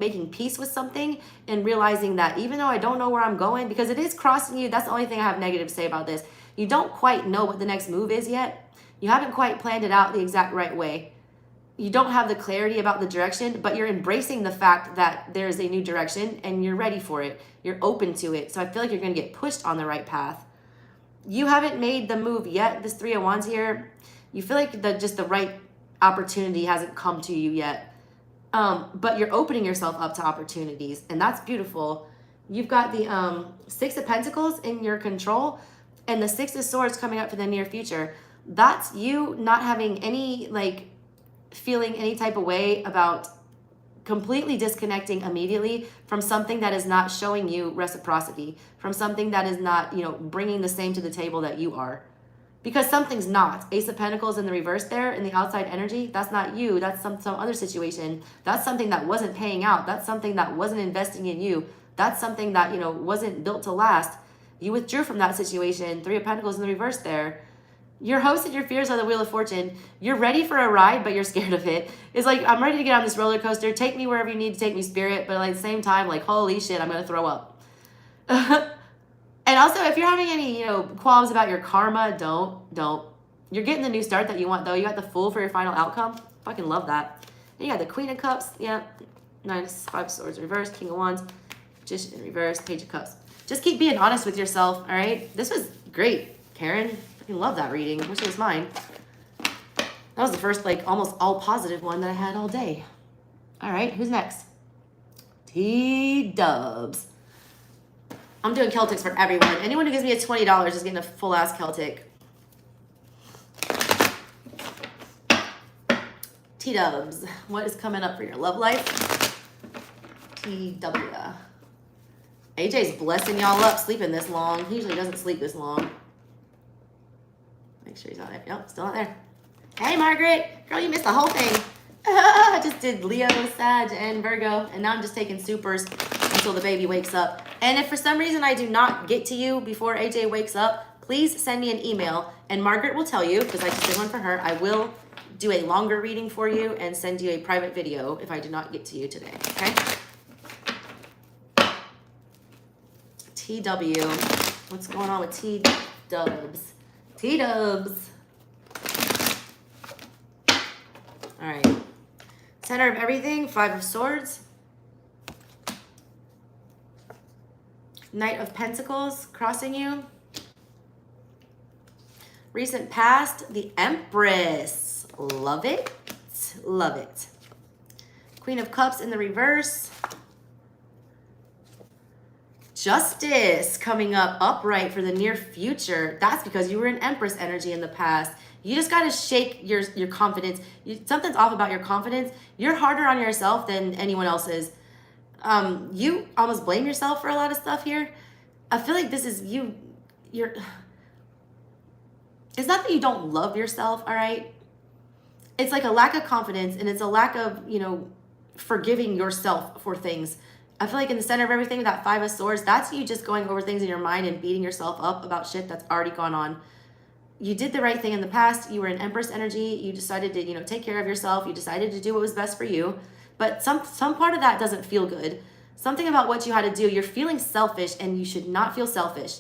making peace with something and realizing that even though I don't know where I'm going, because it is crossing you, that's the only thing I have negative to say about this. You don't quite know what the next move is yet. You haven't quite planned it out the exact right way. You don't have the clarity about the direction, but you're embracing the fact that there's a new direction and you're ready for it. You're open to it. So I feel like you're going to get pushed on the right path. You haven't made the move yet. This Three of Wands here, you feel like the right opportunity hasn't come to you yet. But you're opening yourself up to opportunities, and that's beautiful. You've got the Six of Pentacles in your control and the Six of Swords coming up for the near future. That's you not having any, like, feeling any type of way about completely disconnecting immediately from something that is not showing you reciprocity, from something that is not, you know, bringing the same to the table that you are. Because something's not. Ace of Pentacles in the reverse there, in the outside energy, that's not you. That's some other situation. That's something that wasn't paying out. That's something that wasn't investing in you. That's something that, you know, wasn't built to last. You withdrew from that situation. Three of Pentacles in the reverse there. Your hopes and your fears are the Wheel of Fortune. You're ready for a ride, but you're scared of it. It's like, I'm ready to get on this roller coaster. Take me wherever you need to take me, Spirit. But at the same time, like, holy shit, I'm going to throw up. And also, if you're having any, you know, qualms about your karma, don't. You're getting the new start that you want, though. You got the Fool for your final outcome. Fucking love that. And you got the Queen of Cups. Yeah. Nice. Five of Swords in reverse. King of Wands. Magician in reverse. Page of Cups. Just keep being honest with yourself, all right? This was great, Karen. I love that reading. Wish it was mine. That was the first, like, almost all positive one that I had all day. All right, who's next? T-dubs. I'm doing Celtics for everyone. Anyone who gives me a $20 is getting a full-ass Celtic. T-dubs. What is coming up for your love life? T-W. AJ's blessing y'all up sleeping this long. He usually doesn't sleep this long. Make sure he's not there. Nope, still not there. Hey, Margaret. Girl, you missed the whole thing. I just did Leo, Sag, and Virgo, and now I'm just taking supers until the baby wakes up. And if for some reason I do not get to you before AJ wakes up, please send me an email, and Margaret will tell you, because I just did one for her, I will do a longer reading for you and send you a private video if I do not get to you today, okay? TW. What's going on with T-dubs? T-dubs. All right. Center of everything, Five of Swords. Knight of Pentacles crossing you. Recent past, the Empress. Love it. Love it. Queen of Cups in the reverse. Justice coming up upright for the near future. That's because you were in Empress energy in the past. You just got to shake your confidence. Something's off about your confidence. You're harder on yourself than anyone else is. You almost blame yourself for a lot of stuff here. I feel like this is you're it's not that you don't love yourself, all right? It's like a lack of confidence, and it's a lack of, you know, forgiving yourself for things. I feel like in the center of everything, that Five of Swords, that's you just going over things in your mind and beating yourself up about shit that's already gone on. You did the right thing in the past. You were in Empress energy. You decided to, you know, take care of yourself. You decided to do what was best for you. But some part of that doesn't feel good. Something about what you had to do, you're feeling selfish, and you should not feel selfish.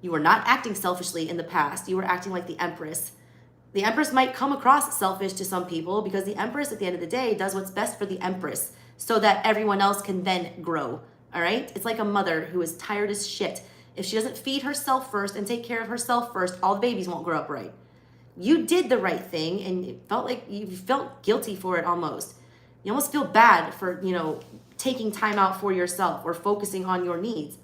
You were not acting selfishly in the past. You were acting like the Empress. The Empress might come across selfish to some people because the Empress, at the end of the day, does what's best for the Empress so that everyone else can then grow, all right? It's like a mother who is tired as shit. If she doesn't feed herself first and take care of herself first, all the babies won't grow up right. You did the right thing, and it felt like you felt guilty for it almost. You almost feel bad for, you know, taking time out for yourself or focusing on your needs.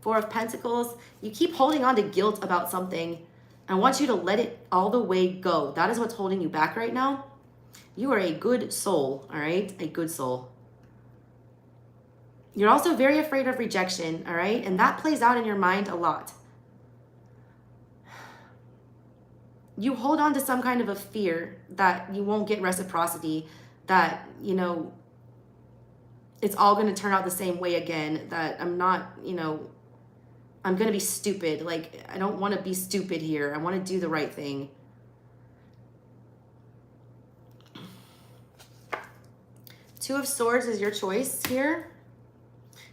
Four of Pentacles, you keep holding on to guilt about something. I want you to let it all the way go. That is what's holding you back right now. You are a good soul, all right? A good soul. You're also very afraid of rejection, all right? And that plays out in your mind a lot. you hold on to some kind of a fear that you won't get reciprocity, that, you know, it's all going to turn out the same way again, that I'm not, you know, I'm going to be stupid. Like, I don't want to be stupid here. I want to do the right thing. Two of Swords is your choice here.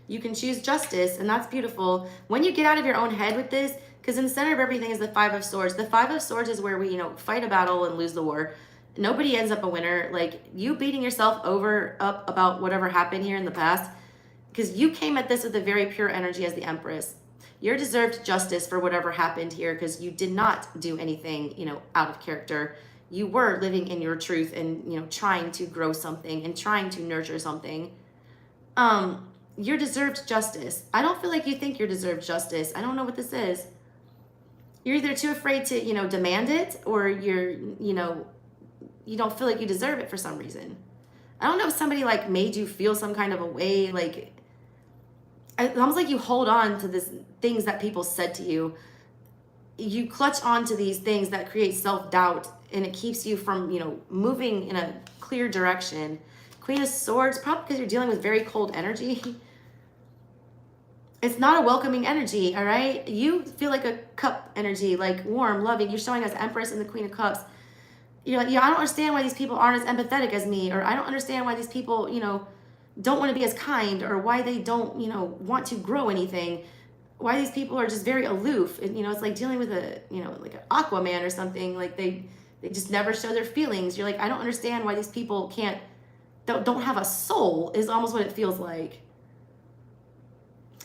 You can choose justice, and that's beautiful. When you get out of your own head with this, because in the center of everything is the Five of Swords. The Five of Swords is where we, you know, fight a battle and lose the war. Nobody ends up a winner. Like, you beating yourself up about whatever happened here in the past, because you came at this with a very pure energy as the Empress. You're deserved justice for whatever happened here, because you did not do anything, you know, out of character. You were living in your truth and, you know, trying to grow something and trying to nurture something. You're deserved justice. I don't feel like you think you're deserved justice. I don't know what this is. You're either too afraid to, you know, demand it, or you're, you know, you don't feel like you deserve it for some reason. I don't know if somebody like made you feel some kind of a way, like, it's almost like you hold on to this things that people said to you. You clutch onto these things that create self-doubt, and it keeps you from, you know, moving in a clear direction. Queen of Swords, probably because you're dealing with very cold energy. It's not a welcoming energy, all right? You feel like a cup energy, like warm, loving. You're showing us Empress and the Queen of Cups. You're like, yeah, I don't understand why these people aren't as empathetic as me, or I don't understand why these people, you know, don't want to be as kind, or why they don't, you know, want to grow anything. Why these people are just very aloof. And, you know, it's like dealing with a, you know, like an Aquaman or something. Like they just never show their feelings. You're like, I don't understand why these people don't have a soul, is almost what it feels like.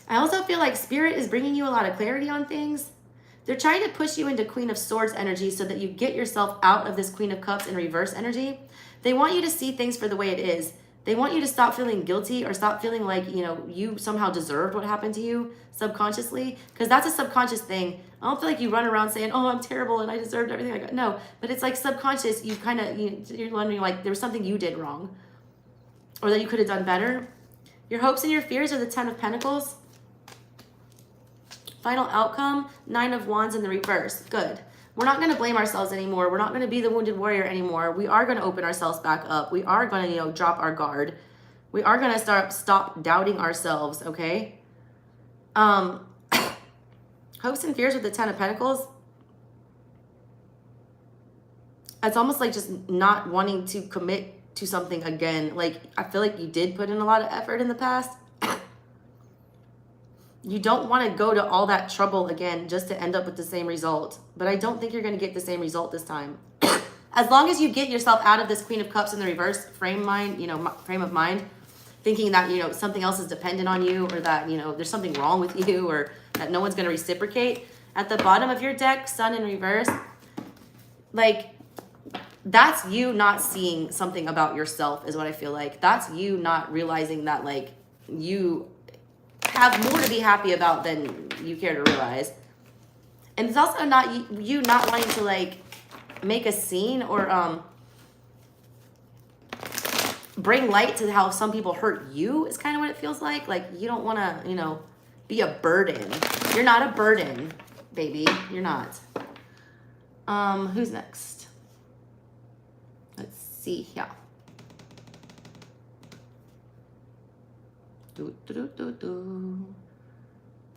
I also feel like Spirit is bringing you a lot of clarity on things. They're trying to push you into Queen of Swords energy so that you get yourself out of this Queen of Cups in reverse energy. They want you to see things for the way it is. They want you to stop feeling guilty, or stop feeling like, you know, you somehow deserved what happened to you subconsciously, because that's a subconscious thing. I don't feel like you run around saying, oh, I'm terrible and I deserved everything I got. No, but it's like subconscious. You kind of, you're wondering like there was something you did wrong, or that you could have done better. Your hopes and your fears are the 10 of Pentacles. Final outcome, 9 of Wands in the reverse. Good. We're not going to blame ourselves anymore. We're not going to be the wounded warrior anymore. We are going to open ourselves back up. We are going to, you know, drop our guard. We are going to stop doubting ourselves, okay? Hopes and fears with the 10 of Pentacles. It's almost like just not wanting to commit to something again. Like, I feel like you did put in a lot of effort in the past. You don't want to go to all that trouble again just to end up with the same result. But I don't think you're going to get the same result this time. As long as you get yourself out of this Queen of Cups in the reverse frame of mind, thinking that, you know, something else is dependent on you, or that, you know, there's something wrong with you, or that no one's going to reciprocate. At the bottom of your deck, Sun in reverse, like, that's you not seeing something about yourself is what I feel like. That's you not realizing that, like, you have more to be happy about than you care to realize. And it's also not you not wanting to, like, make a scene or bring light to how some people hurt you is kind of what it feels like. Like, you don't want to, you know, be a burden. You're not a burden, baby. You're not. Who's next? Let's see here.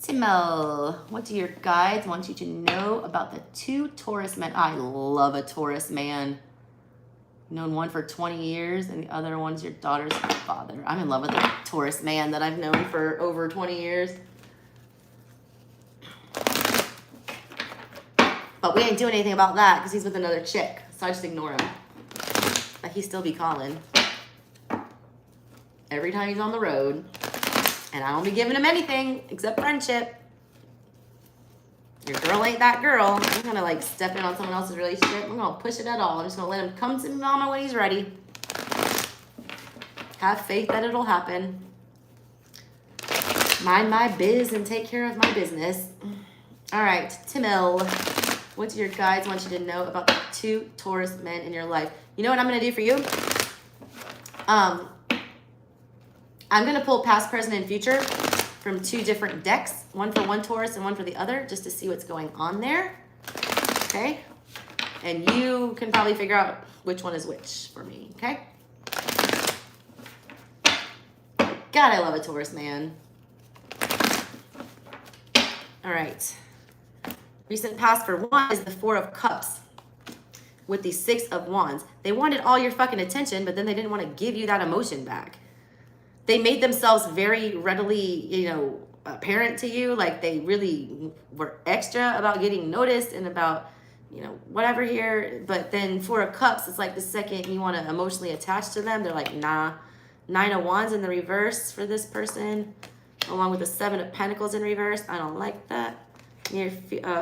Timmel, what do your guides want you to know about the 2 Taurus men? I love a Taurus man. Known one for 20 years and the other one's your daughter's father. I'm in love with a Taurus man that I've known for over 20 years. But we ain't doing anything about that because he's with another chick. So I just ignore him. But he still be calling every time he's on the road. And I don't be giving him anything except friendship. Your girl ain't that girl. I'm gonna, like, step in on someone else's relationship. I'm gonna push it at all. I'm just gonna let him come to mama when he's ready. Have faith that it'll happen. Mind my biz and take care of my business. All right, Timmel, what do your guides want you to know about the 2 Taurus men in your life? You know what I'm gonna do for you? I'm going to pull past, present, and future from 2 different decks. One for one Taurus and one for the other, just to see what's going on there. Okay? And you can probably figure out which one is which for me, okay? God, I love a Taurus, man. All right. Recent past for one is the Four of Cups with the Six of Wands. They wanted all your fucking attention, but then they didn't want to give you that emotion back. They made themselves very readily, you know, apparent to you. Like they really were extra about getting noticed and about, you know, whatever here. But then Four of Cups, it's like the second you want to emotionally attach to them, they're like, nah. Nine of Wands in the reverse for this person, along with the Seven of Pentacles in reverse. I don't like that. Near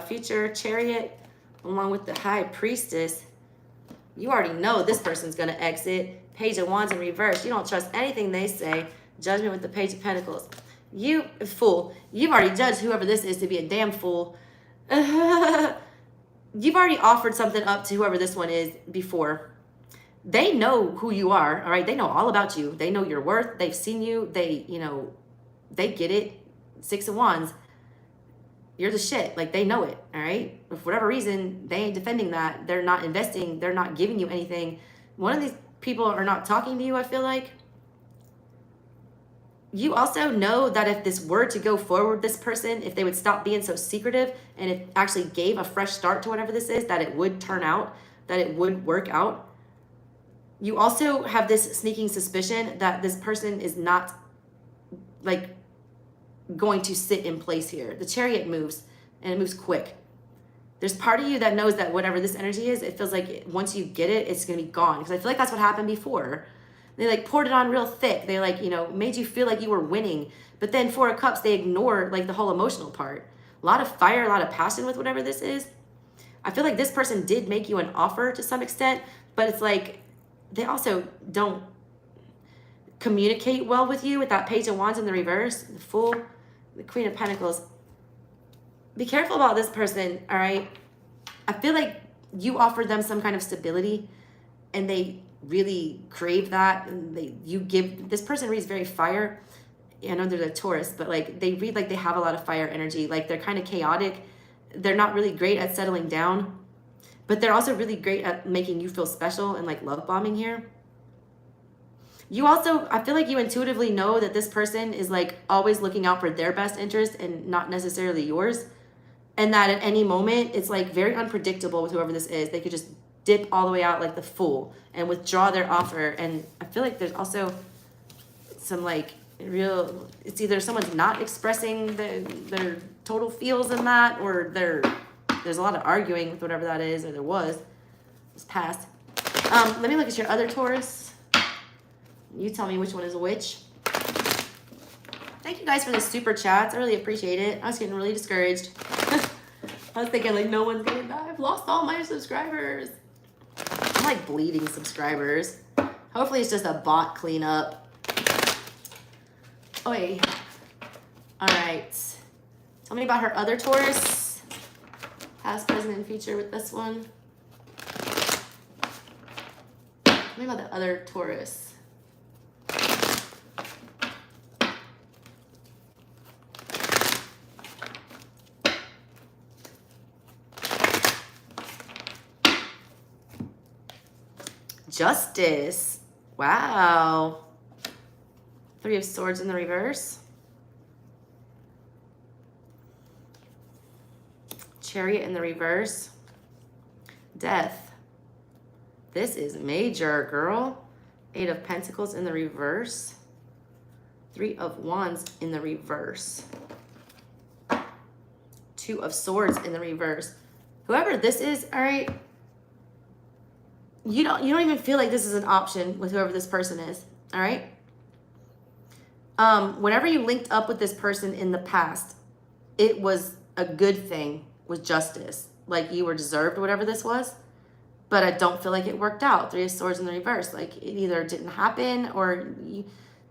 future Chariot, along with the High Priestess. You already know this person's going to exit. Page of Wands in reverse. You don't trust anything they say. Judgment with the Page of Pentacles. You fool. You've already judged whoever this is to be a damn fool. You've already offered something up to whoever this one is before. They know who you are, all right? They know all about you. They know your worth. They've seen you. They, you know, they get it. Six of Wands. You're the shit. Like, they know it, all right? For whatever reason, they ain't defending that. They're not investing. They're not giving you anything. One of these people are not talking to you, I feel like. You also know that if this were to go forward, this person, if they would stop being so secretive and it actually gave a fresh start to whatever this is, that it would turn out, that it would work out. You also have this sneaking suspicion that this person is not, like, going to sit in place here. The Chariot moves, and it moves quick. There's part of you that knows that whatever this energy is, it feels like once you get it, it's going to be gone. Because I feel like that's what happened before. They, like, poured it on real thick. They, like, you know, made you feel like you were winning. But then Four of Cups, they ignore, like, the whole emotional part. A lot of fire, a lot of passion with whatever this is. I feel like this person did make you an offer to some extent, but it's like, they also don't communicate well with you with that Page of Wands in the reverse, the Fool, the Queen of Pentacles. Be careful about this person, all right? I feel like you offered them some kind of stability and they really crave that. And this person reads very fire. I know they're a Taurus, but like they read like they have a lot of fire energy. Like they're kind of chaotic. They're not really great at settling down. But they're also really great at making you feel special and like love bombing here. You also, I feel like you intuitively know that this person is like always looking out for their best interest and not necessarily yours. And that at any moment, it's like very unpredictable with whoever this is. They could just dip all the way out like the Fool and withdraw their offer. And I feel like there's also some like real, it's either someone's not expressing their total feels in that, or there's a lot of arguing with whatever that is, or there was. It's past. Let me look at your other Taurus. You tell me which one is which. Thank you guys for the super chats. I really appreciate it. I was getting really discouraged. I was thinking like no one's gonna die. I've lost all my subscribers. I'm like bleeding subscribers. Hopefully it's just a bot cleanup. Oi. All right. Tell me about her other Taurus. Past, present, and future with this one. Tell me about the other Taurus. Justice. Wow. Three of Swords in the reverse. Chariot in the reverse. Death. This is major, girl. Eight of Pentacles in the reverse. Three of Wands in the reverse. Two of Swords in the reverse. Whoever this is, all right, you don't even feel like this is an option with whoever this person is, all right? Whenever you linked up with this person in the past, it was a good thing with justice. Like you were deserved whatever this was, but I don't feel like it worked out. Three of Swords in the reverse. Like it either didn't happen, or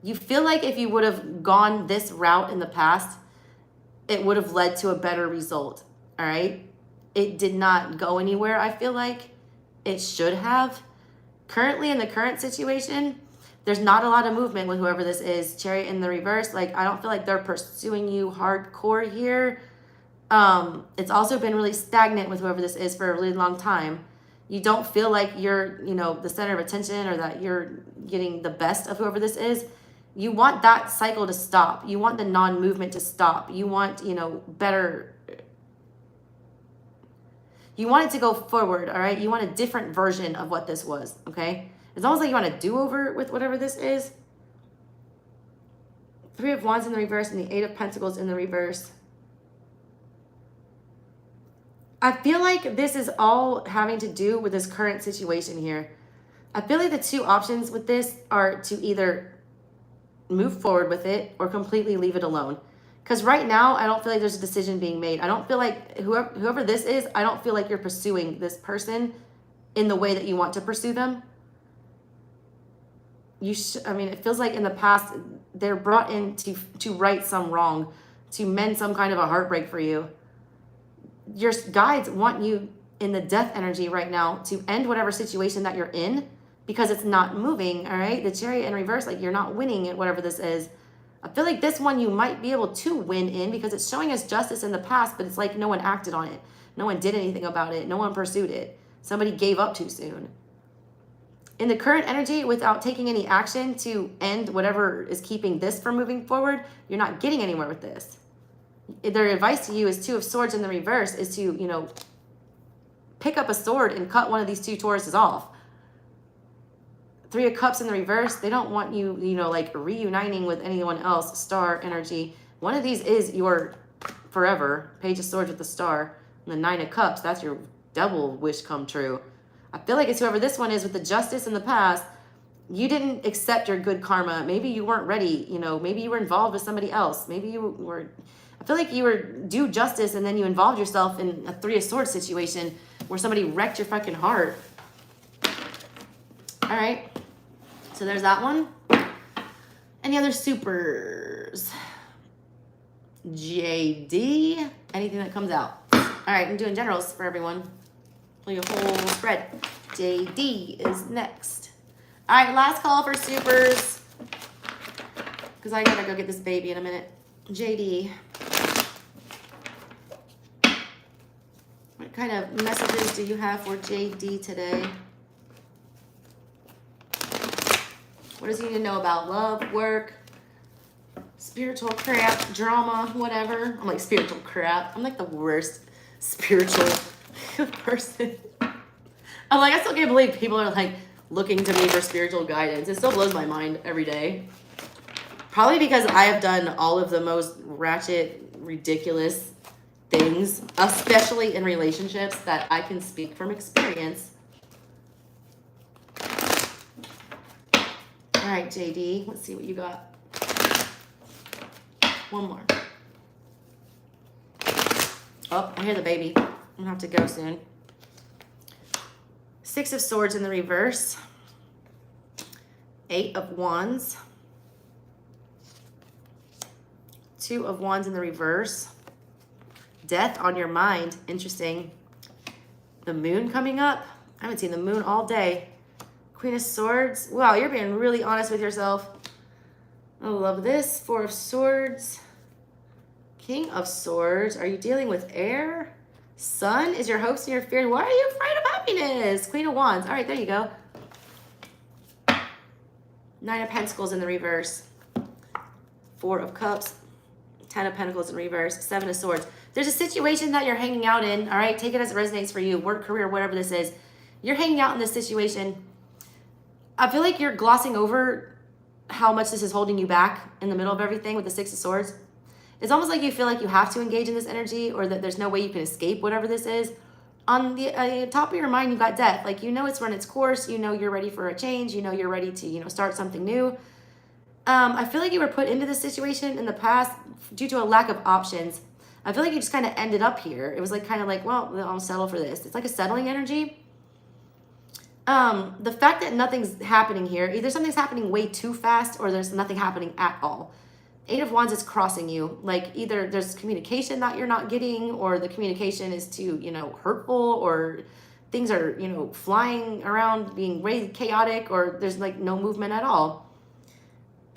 you feel like if you would have gone this route in the past, it would have led to a better result, all right? It did not go anywhere, I feel like. It should have. Currently, in the current situation, there's not a lot of movement with whoever this is. Chariot in the reverse. Like, I don't feel like they're pursuing you hardcore here. It's also been really stagnant with whoever this is for a really long time. You don't feel like you're, you know, the center of attention or that you're getting the best of whoever this is. You want that cycle to stop. You want the non-movement to stop. You want, you know, better. You want it to go forward, all right? You want a different version of what this was, okay? It's almost like you want a do-over with whatever this is. 3 of Wands in the reverse and the 8 of Pentacles in the reverse. I feel like this is all having to do with this current situation here. I feel like the two options with this are to either move forward with it or completely leave it alone. Because right now, I don't feel like there's a decision being made. I don't feel like whoever this is, I don't feel like you're pursuing this person in the way that you want to pursue them. I mean, it feels like in the past, they're brought in to right some wrong, to mend some kind of a heartbreak for you. Your guides want you in the death energy right now to end whatever situation that you're in because it's not moving, all right? The Chariot in reverse, like you're not winning at whatever this is. I feel like this one you might be able to win in because it's showing us justice in the past, but it's like no one acted on it. No one did anything about it. No one pursued it. Somebody gave up too soon. In the current energy, without taking any action to end whatever is keeping this from moving forward, you're not getting anywhere with this. Their advice to you is 2 of Swords in the reverse is to, you know, pick up a sword and cut one of these 2 Tauruses off. 3 of Cups in the reverse, they don't want you, you know, like reuniting with anyone else. Star energy. One of these is your forever. Page of Swords with the star. And the 9 of Cups, that's your double wish come true. I feel like it's whoever this one is with the justice in the past. You didn't accept your good karma. Maybe you weren't ready. You know, maybe you were involved with somebody else. Maybe you were, I feel like you were due justice and then you involved yourself in a 3 of Swords situation where somebody wrecked your fucking heart. All right. So there's that one. Any other supers? JD. Anything that comes out. All right, I'm doing generals for everyone. Play a whole spread. JD is next. All right, last call for supers. Because I gotta go get this baby in a minute. JD. What kind of messages do you have for JD today? What does he need to know about love, work, spiritual crap, drama, whatever? I'm like, spiritual crap. I'm like the worst spiritual person. I'm like, I still can't believe people are like looking to me for spiritual guidance. It still blows my mind every day. Probably because I have done all of the most ratchet, ridiculous things, especially in relationships, that I can speak from experience. All right, JD, let's see what you got. One more. Oh, I hear the baby. I'm gonna have to go soon. 6 of Swords in the reverse. 8 of Wands. 2 of Wands in the reverse. Death on your mind. Interesting. The moon coming up. I haven't seen the moon all day. Queen of Swords. Wow, you're being really honest with yourself. I love this. 4 of Swords. King of Swords. Are you dealing with air? Sun is your hopes and your fear. Why are you afraid of happiness? Queen of Wands. All right, there you go. 9 of Pentacles in the reverse. 4 of Cups. 10 of Pentacles in reverse. 7 of Swords. There's a situation that you're hanging out in. All right, take it as it resonates for you. Work, career, whatever this is. You're hanging out in this situation. I feel like you're glossing over how much this is holding you back in the middle of everything with the 6 of Swords. It's almost like you feel like you have to engage in this energy or that there's no way you can escape whatever this is. On the top of your mind, you've got death. Like, you know it's run its course. You know you're ready for a change. You know you're ready to, you know, start something new. I feel like you were put into this situation in the past due to a lack of options. I feel like you just kind of ended up here. It was like kind of like, well, I'll settle for this. It's like a settling energy. The fact that nothing's happening here, either something's happening way too fast or there's nothing happening at all. 8 of Wands is crossing you. Like, either there's communication that you're not getting or the communication is too, you know, hurtful, or things are, you know, flying around being way chaotic, or there's like no movement at all.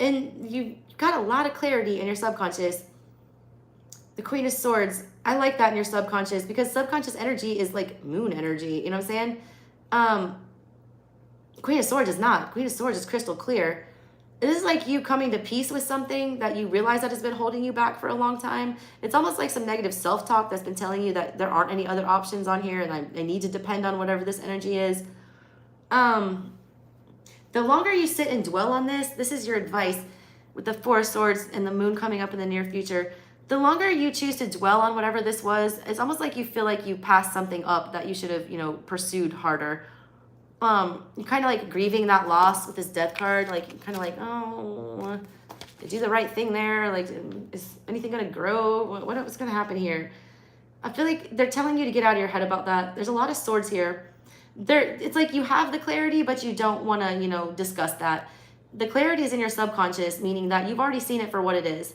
And you got a lot of clarity in your subconscious. The Queen of Swords, I like that in your subconscious because subconscious energy is like moon energy. You know what I'm saying? Queen of Swords is not. Queen of Swords is crystal clear. This is like you coming to peace with something that you realize that has been holding you back for a long time. It's almost like some negative self-talk that's been telling you that there aren't any other options on here and I need to depend on whatever this energy is. The longer you sit and dwell on this is your advice with the Four of Swords and the moon coming up in the near future. The longer you choose to dwell on whatever this was, it's almost like you feel like you passed something up that you should have, you know, pursued harder. You're kind of like grieving that loss with this death card. Like, you're kind of like, oh, I do the right thing there. Like, is anything going to grow? What's going to happen here? I feel like they're telling you to get out of your head about that. There's a lot of swords here. It's like you have the clarity, but you don't want to, you know, discuss that. The clarity is in your subconscious, meaning that you've already seen it for what it is.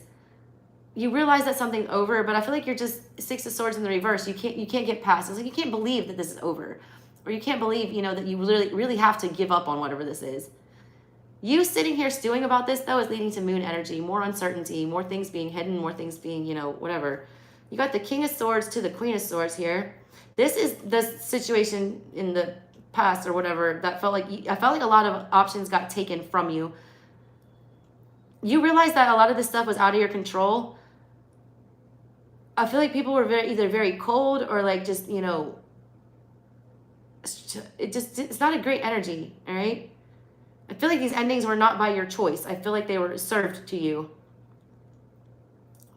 You realize that something's over, but I feel like you're just Six of Swords in the reverse. You can't get past. It's like you can't believe that this is over. Or you can't believe, you know, that you really have to give up on whatever this is. You sitting here stewing about this, though, is leading to moon energy, more uncertainty, more things being hidden, more things being, you know, whatever. You got the King of Swords to the Queen of Swords here. This is the situation in the past or whatever that felt like, I felt like a lot of options got taken from you. You realize that a lot of this stuff was out of your control. I feel like people were either very cold or like just, you know, it's not a great energy, all right? I feel like these endings were not by your choice. I feel like they were served to you.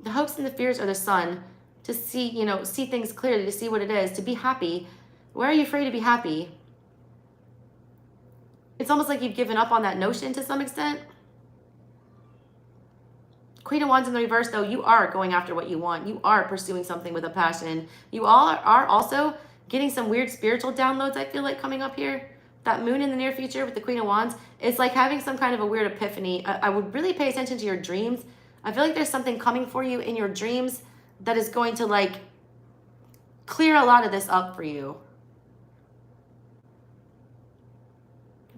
The hopes and the fears are the sun to see, you know, see things clearly, to see what it is, to be happy. Why are you afraid to be happy? It's almost like you've given up on that notion to some extent. Queen of Wands in the reverse, though, you are going after what you want. You are pursuing something with a passion. You all are also getting some weird spiritual downloads, I feel like, coming up here. That moon in the near future with the Queen of Wands, it's like having some kind of a weird epiphany. I would really pay attention to your dreams. I feel like there's something coming for you in your dreams that is going to, like, clear a lot of this up for you.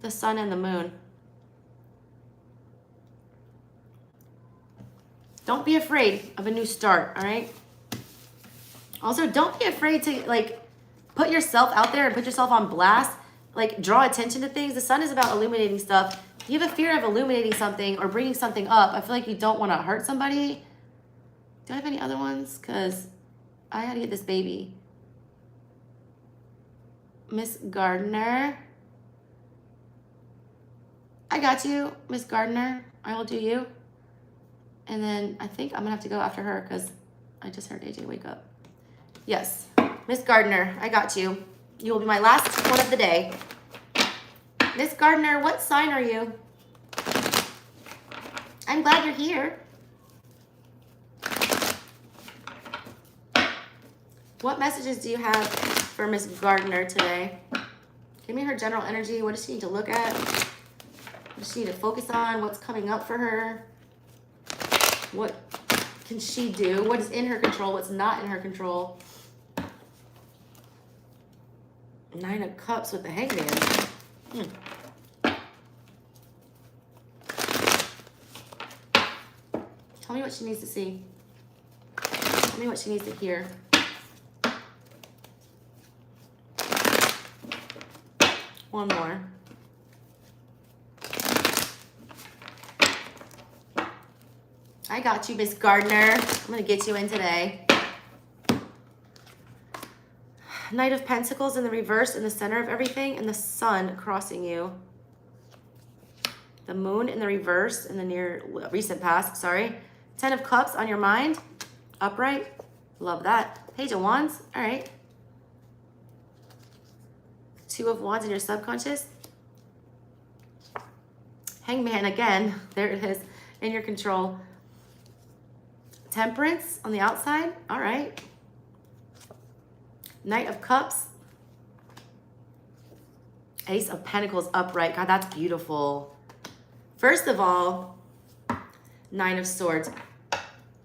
The sun and the moon. Don't be afraid of a new start, all right? Also, don't be afraid to, like, put yourself out there and put yourself on blast. Like, draw attention to things. The sun is about illuminating stuff. If you have a fear of illuminating something or bringing something up, I feel like you don't want to hurt somebody. Do I have any other ones? Because I got to get this baby. Miss Gardner. I got you, Miss Gardner. I will do you. And then I think I'm going to have to go after her because I just heard AJ wake up. Yes, Miss Gardner, I got you. You will be my last one of the day. Miss Gardner, what sign are you? I'm glad you're here. What messages do you have for Miss Gardner today? Give me her general energy. What does she need to look at? What does she need to focus on? What's coming up for her? What can she do? What is in her control? What's not in her control? Nine of Cups with the Hangman. Tell me what she needs to see. Tell me what she needs to hear. One more. I got you, Miss Gardner. I'm going to get you in today. Knight of Pentacles in the reverse in the center of everything, and the sun crossing you. The moon in the reverse in the recent past, sorry. 10 of Cups on your mind, upright. Love that. Page of Wands, all right. 2 of Wands in your subconscious. Hangman again, there it is, in your control. Temperance on the outside, all right. Knight of Cups. Ace of Pentacles upright. God, that's beautiful. First of all, Nine of Swords.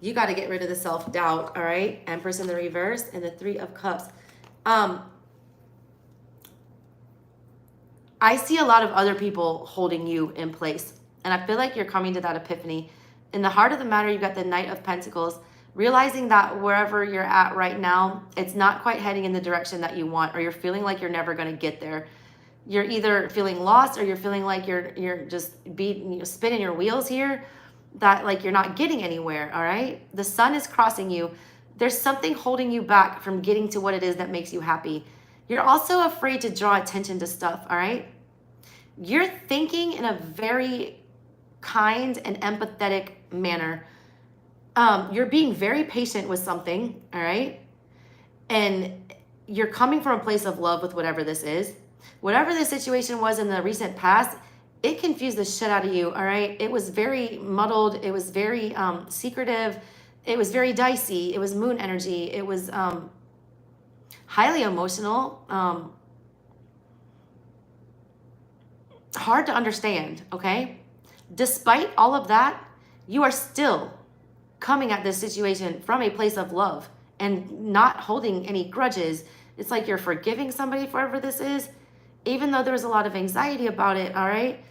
You got to get rid of the self-doubt, all right? Empress in the reverse and the 3 of Cups. I see a lot of other people holding you in place, and I feel like you're coming to that epiphany. In the heart of the matter, you've got the Knight of Pentacles, realizing that wherever you're at right now, it's not quite heading in the direction that you want, or you're feeling like you're never going to get there. You're either feeling lost or you're feeling like you're just spinning your wheels here, that like you're not getting anywhere, all right? The sun is crossing you. There's something holding you back from getting to what it is that makes you happy. You're also afraid to draw attention to stuff, all right? You're thinking in a very kind and empathetic manner. You're being very patient with something, all right? And you're coming from a place of love with whatever this is. Whatever the situation was in the recent past, it confused the shit out of you, all right? It was very muddled. It was very secretive. It was very dicey. It was moon energy. It was highly emotional, hard to understand, okay? Despite all of that, you are still coming at this situation from a place of love and not holding any grudges. It's like you're forgiving somebody for whatever this is, even though there was a lot of anxiety about it, all right?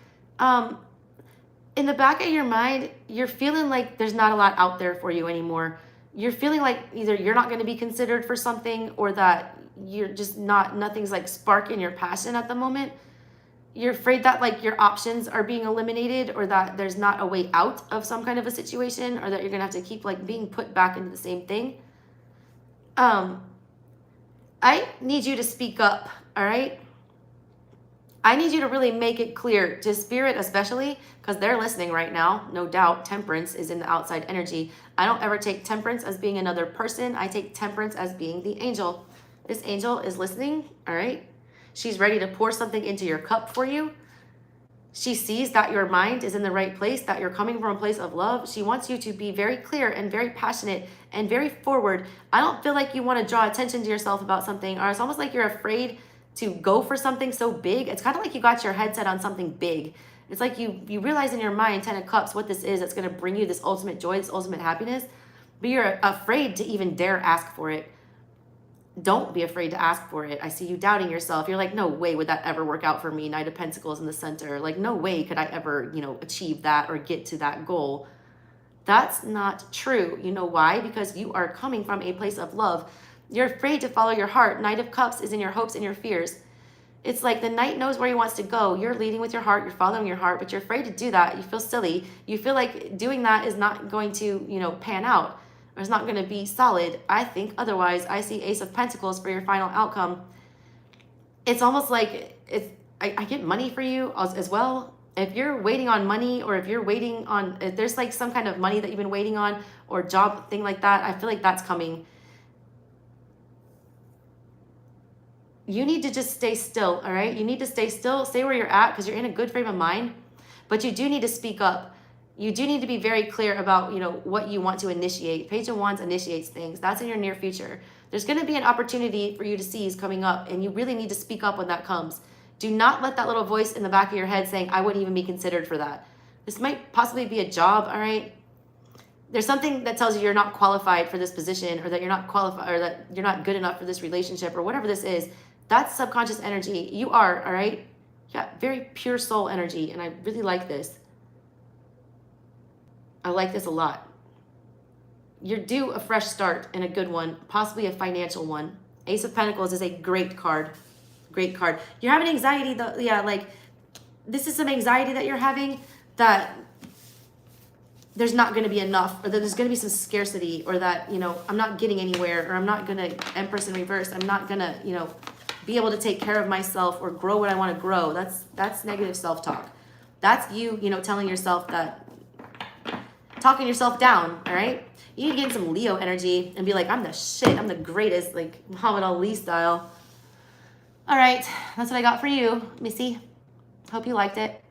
In the back of your mind, you're feeling like there's not a lot out there for you anymore. You're feeling like either you're not going to be considered for something, or that you're just nothing's like sparking your passion at the moment. You're afraid that like your options are being eliminated, or that there's not a way out of some kind of a situation, or that you're gonna have to keep like being put back into the same thing. I need you to speak up, all right? I need you to really make it clear to spirit, especially because they're listening right now. No doubt temperance is in the outside energy. I don't ever take temperance as being another person. I take temperance as being the angel. This angel is listening, all right? She's ready to pour something into your cup for you. She sees that your mind is in the right place, that you're coming from a place of love. She wants you to be very clear and very passionate and very forward. I don't feel like you want to draw attention to yourself about something, or it's almost like you're afraid to go for something so big. It's kind of like you got your head set on something big. It's like you realize in your mind, 10 of Cups, what this is that's going to bring you this ultimate joy, this ultimate happiness, but you're afraid to even dare ask for it. Don't be afraid to ask for it. I see you doubting yourself. You're like, no way would that ever work out for me. Knight of Pentacles in the center. Like, no way could I ever, achieve that or get to that goal. That's not true. You know why? Because you are coming from a place of love. You're afraid to follow your heart. Knight of Cups is in your hopes and your fears. It's like the knight knows where he wants to go. You're leading with your heart. You're following your heart, but you're afraid to do that. You feel silly. You feel like doing that is not going to, pan out. Or it's not going to be solid. I think otherwise. I see Ace of Pentacles for your final outcome. It's almost like I get money for you as well. If you're waiting on money, or if you're waiting on, if there's like some kind of money that you've been waiting on, or job thing like that, I feel like that's coming. You need to just stay still, all right? You need to stay still, stay where you're at, because you're in a good frame of mind, but you do need to speak up. You do need to be very clear about, what you want to initiate. Page of Wands initiates things. That's in your near future. There's going to be an opportunity for you to seize coming up, and you really need to speak up when that comes. Do not let that little voice in the back of your head saying, I wouldn't even be considered for that. This might possibly be a job, all right? There's something that tells you you're not qualified for this position, or that you're not qualified, or that you're not good enough for this relationship, or whatever this is. That's subconscious energy. You are, all right? Yeah, very pure soul energy, and I really like this. I like this a lot. You're due a fresh start, and a good one, possibly a financial one. Ace of Pentacles is a great card. Great card. You're having anxiety, though. Yeah, like this is some anxiety that you're having, that there's not going to be enough, or that there's going to be some scarcity, or that, I'm not getting anywhere, or I'm not going to, Empress in reverse, I'm not going to, be able to take care of myself or grow what I want to grow. That's negative self-talk. That's you, telling yourself that, talking yourself down, all right? You need to get in some Leo energy and be like, I'm the shit, I'm the greatest, like Muhammad Ali style. All right, that's what I got for you, Missy. Hope you liked it.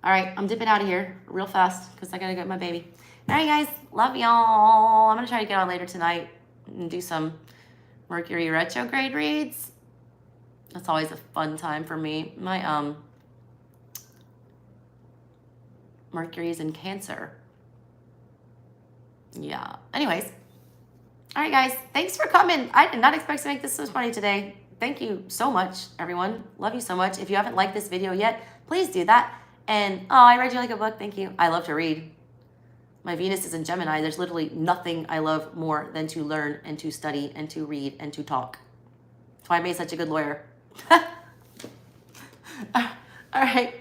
All right, I'm dipping out of here real fast because I gotta get my baby. All right, guys, love y'all. I'm gonna try to get on later tonight and do some Mercury retrograde reads. That's always a fun time for me. My Mercury's in Cancer. Yeah. Anyways. All right, guys. Thanks for coming. I did not expect to make this so funny today. Thank you so much, everyone. Love you so much. If you haven't liked this video yet, please do that. And, I read you like a book. Thank you. I love to read. My Venus is in Gemini. There's literally nothing I love more than to learn and to study and to read and to talk. That's why I made such a good lawyer. All right.